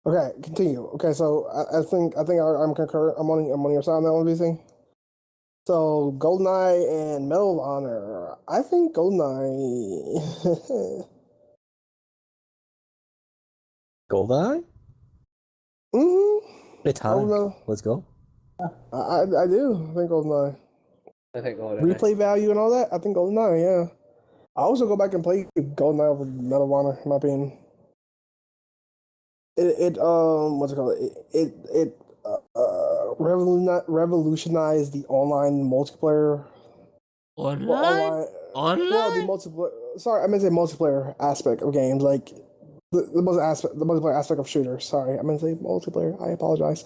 Okay, continue. Okay, so I think I'm concurrent. I'm on your side on that one, BC. So GoldenEye and Medal of Honor. I think GoldenEye. GoldenEye? It's time. GoldenEye. Let's go. I do. I think GoldenEye. I think Golden. Replay value and all that. I think GoldenEye. Yeah. I also go back and play GoldenEye with Medal of Honor, in my opinion. What's it called? It revolutionized the online multiplayer. Online? Well, the multiplayer. Sorry, I meant to say multiplayer aspect of games, like the multiplayer aspect of shooters. Sorry, I meant to say multiplayer. I apologize.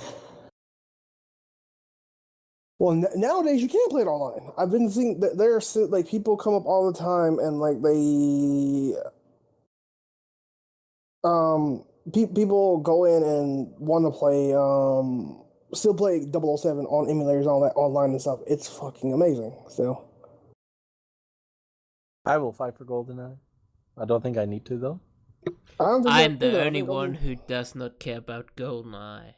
Well, nowadays you can't play it online. I've been seeing that there's like people come up all the time and like they people go in and want to play still play 007 on emulators and all that online and stuff. It's fucking amazing still. I will fight for GoldenEye. I don't think I need to though. I'm the only one who does not care about GoldenEye.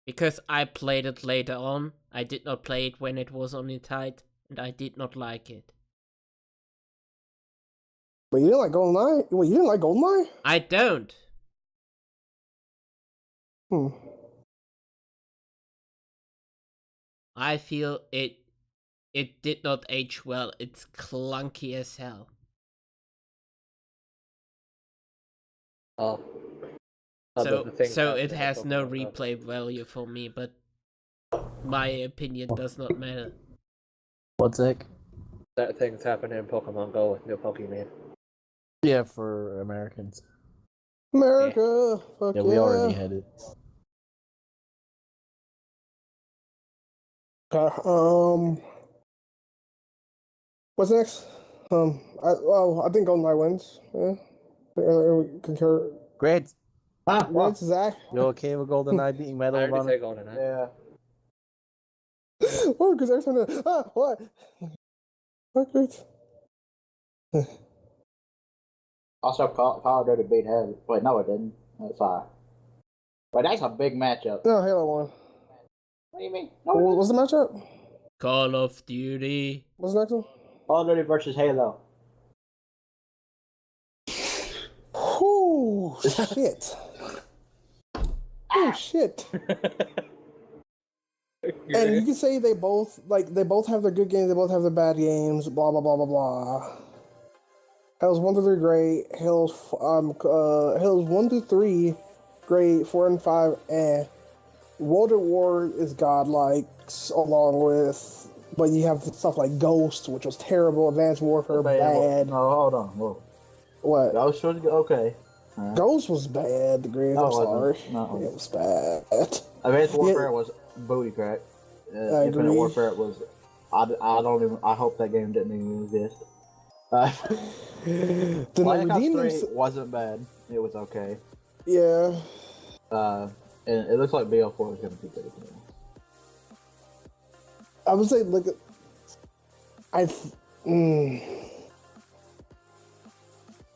Because I played it later on. I did not play it when it was on its height, and I did not like it. But you didn't like GoldenEye? Wait, you didn't like GoldenEye? I don't. I feel it did not age well. It's clunky as hell. Oh. So it has no replay value for me, but my opinion does not matter. What's Zack? That thing's happening in Pokemon Go with new Pokemon. Yeah, for Americans. America, fuck Yeah, we already had it. What's next? I think GoldenEye wins. Yeah, we concur. Great. What's Zack? You okay with GoldenEye beating Medal I of already Honor? say GoldenEye. Yeah. Oh, because every time what? What? Also, Call of Duty beat Halo. Wait, no, it didn't. That's fine. But that's a big matchup. No, Halo won. What do you mean? No, What's the matchup? Call of Duty. What's the next one? Call of Duty versus Halo. Oh shit! Oh shit! And you can say they both have their good games, they both have their bad games. Blah blah blah blah blah. Halo's 1 through 3 great. Halo's 1 through 3 great. 4 and 5 eh. World at War is godlike, along with, but you have stuff like Ghost, which was terrible. Advanced Warfare, bad. No, hold on. Whoa. What? Ghost was okay. Right. Ghost was bad. The Grizz. No, I'm sorry. No, it was bad. Advanced Warfare was booty crack. Infinite agree. Warfare was. I hope that game didn't even exist. Black Ops 3 wasn't bad. It was okay. Yeah. And it looks like BL4 is going to be good again. I would say, look at.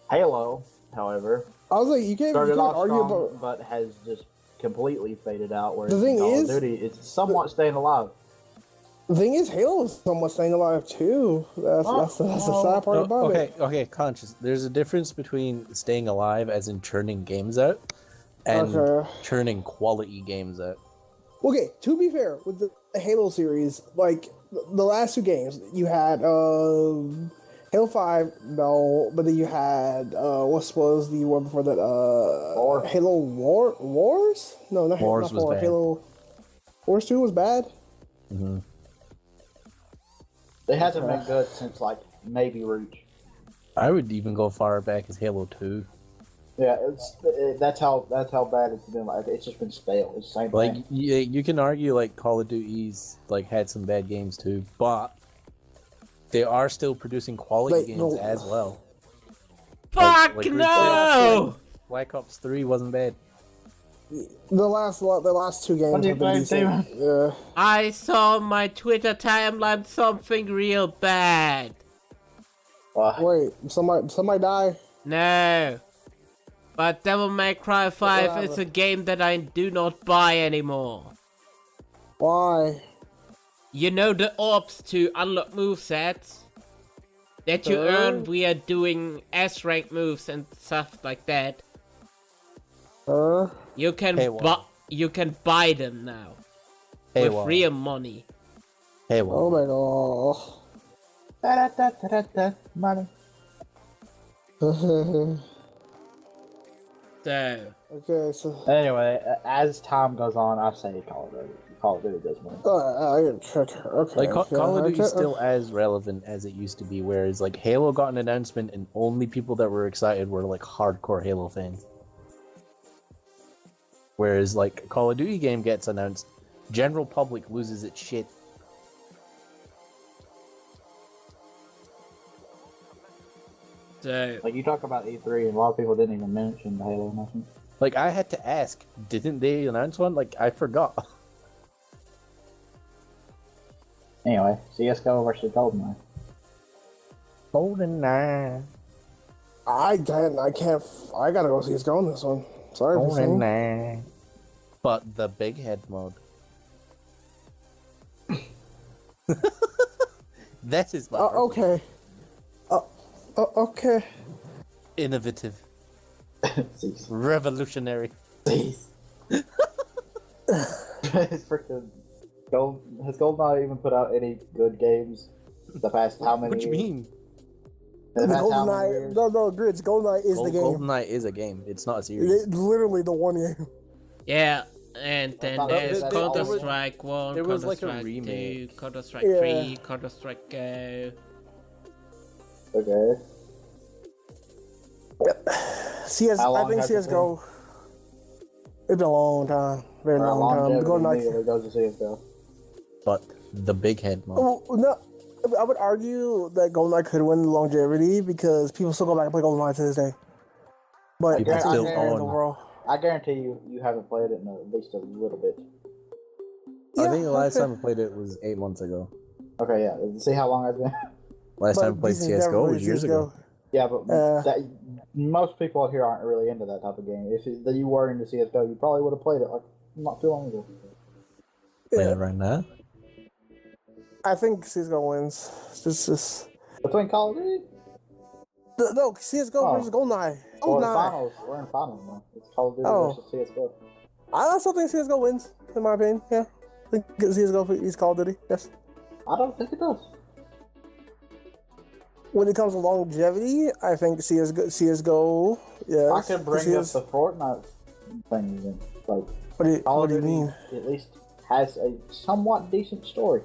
Halo, however, I was like, you can't started off argue strong, about. but has just completely faded out. Where The thing Call is, of Duty, it's somewhat staying alive. The thing is, Halo is somewhat staying alive too. That's the sad part about it. Okay, Conscious. There's a difference between staying alive, as in churning games out, and churning quality games out. Okay, to be fair, with the Halo series, like the last two games, you had Halo 5, no, but then you had what was the one before that? Halo Wars? No, not Wars was 4. bad. Halo Wars 2 was bad. Mm-hmm. It hasn't been good since like maybe Reach. I would even go far back as Halo 2. Yeah, that's how bad it's been. Like it's just been stale. It's the same Like thing. you can argue like Call of Duty's like had some bad games too, but they are still producing quality games as well. Fuck like no! Black Ops 3 wasn't bad. The last two games What do you have been think, decent. Yeah. I saw on my Twitter timeline something real bad. Wait, somebody die? No. But Devil May Cry 5 is a game that I do not buy anymore. Why? You know the orbs to unlock movesets that you earn via doing S-rank moves and stuff like that. You can buy them now with real money. Oh my god. Money. So, Okay, so Anyway, as time goes on, I say Call of Duty. Call of Duty does win. okay. Like Call of Duty is okay. still as relevant as it used to be, whereas like Halo got an announcement and only people that were excited were like hardcore Halo fans. Whereas like Call of Duty game gets announced, general public loses its shit. so Like you talk about E3, and a lot of people didn't even mention the Halo announcement. Like I had to ask, didn't they announce one? Like I forgot. Anyway, CS:GO versus GoldenEye. GoldenEye. I can't. I gotta go see it's going this one. Sorry for saying. GoldenEye. But the big head mode. That is my Okay. Okay. innovative, Cease. revolutionary. Cease. Freaking has GoldenEye even put out any good games the past how many What you years? mean? The The past how many GoldenEye. years? No, Grids. GoldenEye is the game. GoldenEye is a game. It's not a series. It's literally the one game. yeah, and then thought there's there Counter-Strike 1, there was, like, a Counter-Strike 2, remake. Counter-Strike Yeah. 3, Counter-Strike Go. Okay. CS. How I long think has it CS:GO. It's been a long time. Very long time. Longevity GoldenEye. immediately goes to CS:GO. But the big head mode. Well, no, I would argue that GoldenEye could win longevity because people still go back and play GoldenEye to this day. But People I think still it's own. overall. I guarantee you haven't played it in at least a little bit. I think the last okay. time I played it was 8 months ago. Okay, yeah. See how long it's been? Last But time I played these things never CS:GO played was years CS:GO. ago. Yeah, but Uh, most people here aren't really into that type of game. If you were into CS:GO, you probably would have played it like not too long ago. Playing Yeah, it right now. I think CS:GO wins. It's just Between Call of Duty, no CS:GO Oh. versus GoldenEye. well, the GoldenEye. finals. We're in finals now. It's Call of Duty Oh. versus CS:GO. I still think CS:GO wins, in my opinion. Yeah, I think CS:GO is Call of Duty. Yes. I don't think it does. When it comes to longevity, I think CS:GO. Yes. I could bring up CS the Fortnite thing again. Like Call What of do you Duty mean? at least has a somewhat decent story.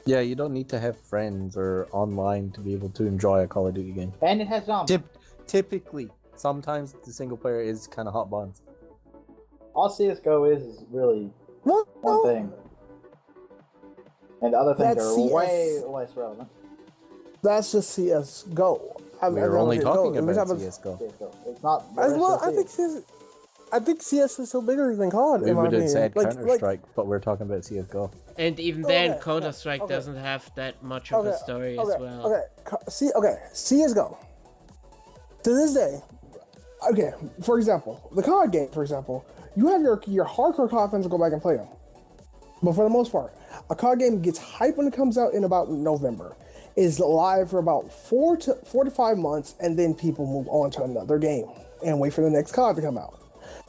Yeah, you don't need to have friends or online to be able to enjoy a Call of Duty game. And it has zombies. Typically, sometimes the single player is kind of hot buns. All CS:GO is really Well, one thing. And the other things That's are CS. way less relevant. that's just CS:GO. We're only talking about CS:GO. CS:GO. It's not. the As rest well, of I think CS is still bigger than COD. We in my would have opinion. said Like- Counter-Strike, but we're talking about CS:GO. And even then, Okay, Counter-Strike okay. doesn't have that much of a story as well. Okay, CS:GO. To this day, okay. For example, the COD game. For example, you have your hardcore COD fans to go back and play them. But for the most part, a COD game gets hype when it comes out in about November. Is live for about 4 to 5 months, and then people move on to another game and wait for the next COD to come out.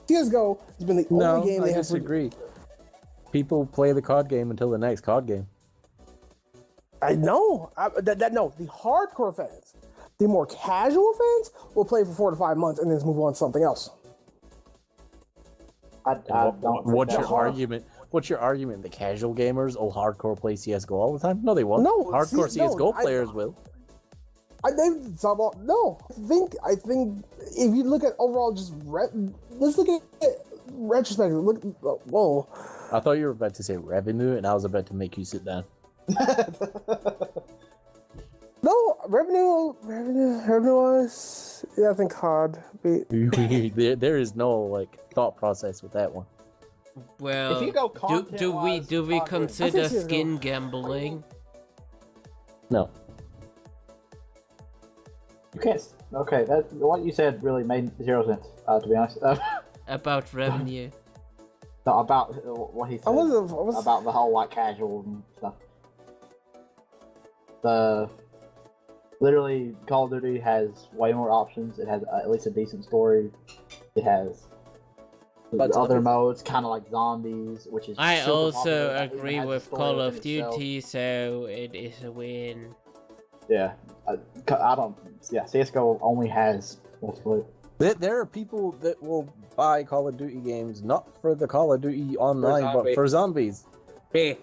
CS:GO has been the No, only game I they have. disagree. People play the COD game until the next COD game. I know. No, the hardcore fans. The more casual fans will play for 4 to 5 months and then move on to something else. I don't. What's think your that's argument? What's your argument? The casual gamers will hardcore play CS:GO all the time? No, they won't. No, hardcore see, no, CS:GO I- players will. No, I think if you look at overall, let's look at it retrospectively. Whoa. I thought you were about to say revenue, and I was about to make you sit down. No, revenue wise, yeah, I think COD beat. there is no like thought process with that one. Well, If you go do we content-wise, consider I think skin gambling? No, You can't. Okay, that what you said really made zero sense. To be honest, About revenue? no, about what he said I was about the whole like casual and stuff. Literally, Call of Duty has way more options. It has at least a decent story. It has But other modes, kind of like zombies, which is. I super also popular. That even agree has a with story Call within of itself. Duty, so it is a win. Yeah, I don't. Yeah, CS:GO only has multiplayer. There are people that will buy Call of Duty games not for the Call of Duty online, but for zombies. Me.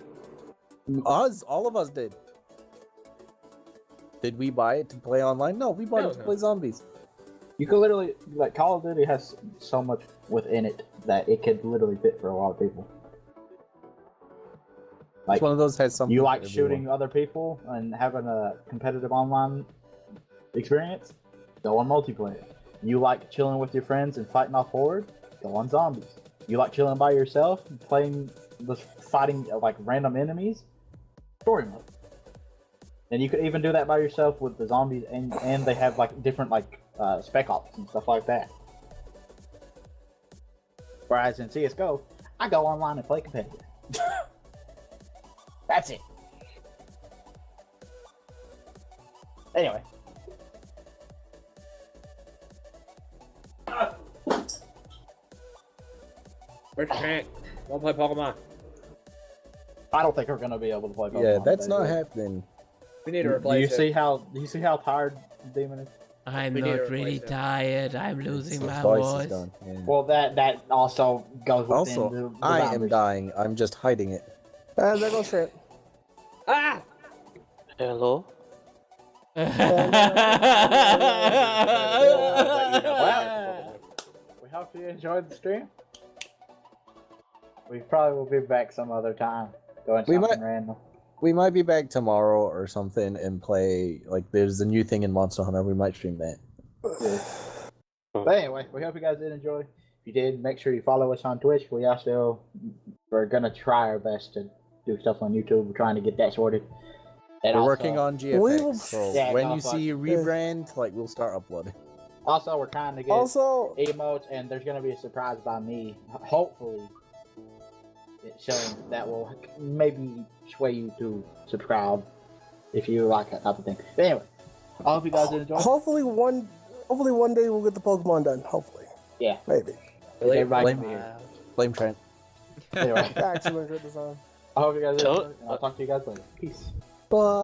All of us did. Did we buy it to play online? No, we bought it to play zombies. You could literally Call of Duty has so much within it that it could literally fit for a lot of people. Each one of those has something. You like shooting other people and having a competitive online experience? Go on multiplayer. You like chilling with your friends and fighting off horde? Go on zombies. You like chilling by yourself and playing, fighting like random enemies? Story mode. And you could even do that by yourself with the zombies, and they have like different spec ops and stuff like that. Whereas in CS:GO, I go online and play competitive. That's it. Anyway. Where's Hank? Don't play Pokemon. I don't think we're gonna be able to play Pokemon. Yeah, that's not happening. We need to replace Do you see how tired Demon is? I'm We need to not really replace it. tired. I'm losing His my voice is voice. gone, yeah. Well, that also goes within Also, the I am boundaries. dying. I'm just hiding it. And there goes Trent. Ah! Hello? We hope you enjoyed the stream. We probably will be back some other time doing We something might- random. We might be back tomorrow or something and play, like, there's a new thing in Monster Hunter. We might stream that. But anyway, we hope you guys did enjoy. If you did, make sure you follow us on Twitch. We're gonna try our best to do stuff on YouTube. We're trying to get that sorted. And We're also, working on We will- GFX, so Yeah, when go you fuck. see rebrand, like, we'll start uploading. Also, we're trying to get Also, emotes, and there's gonna be a surprise by me. Hopefully, showing that will maybe sway you to subscribe if you like that type of thing. But anyway, I hope you guys did enjoy. hopefully one day we'll get the Pokemon done. Hopefully. Yeah. Maybe. Everybody Blame can be here. Blame Trent. Anyway, Excellent good design. I hope you guys did Tell- enjoy, and I'll talk to you guys later. Peace. Bye.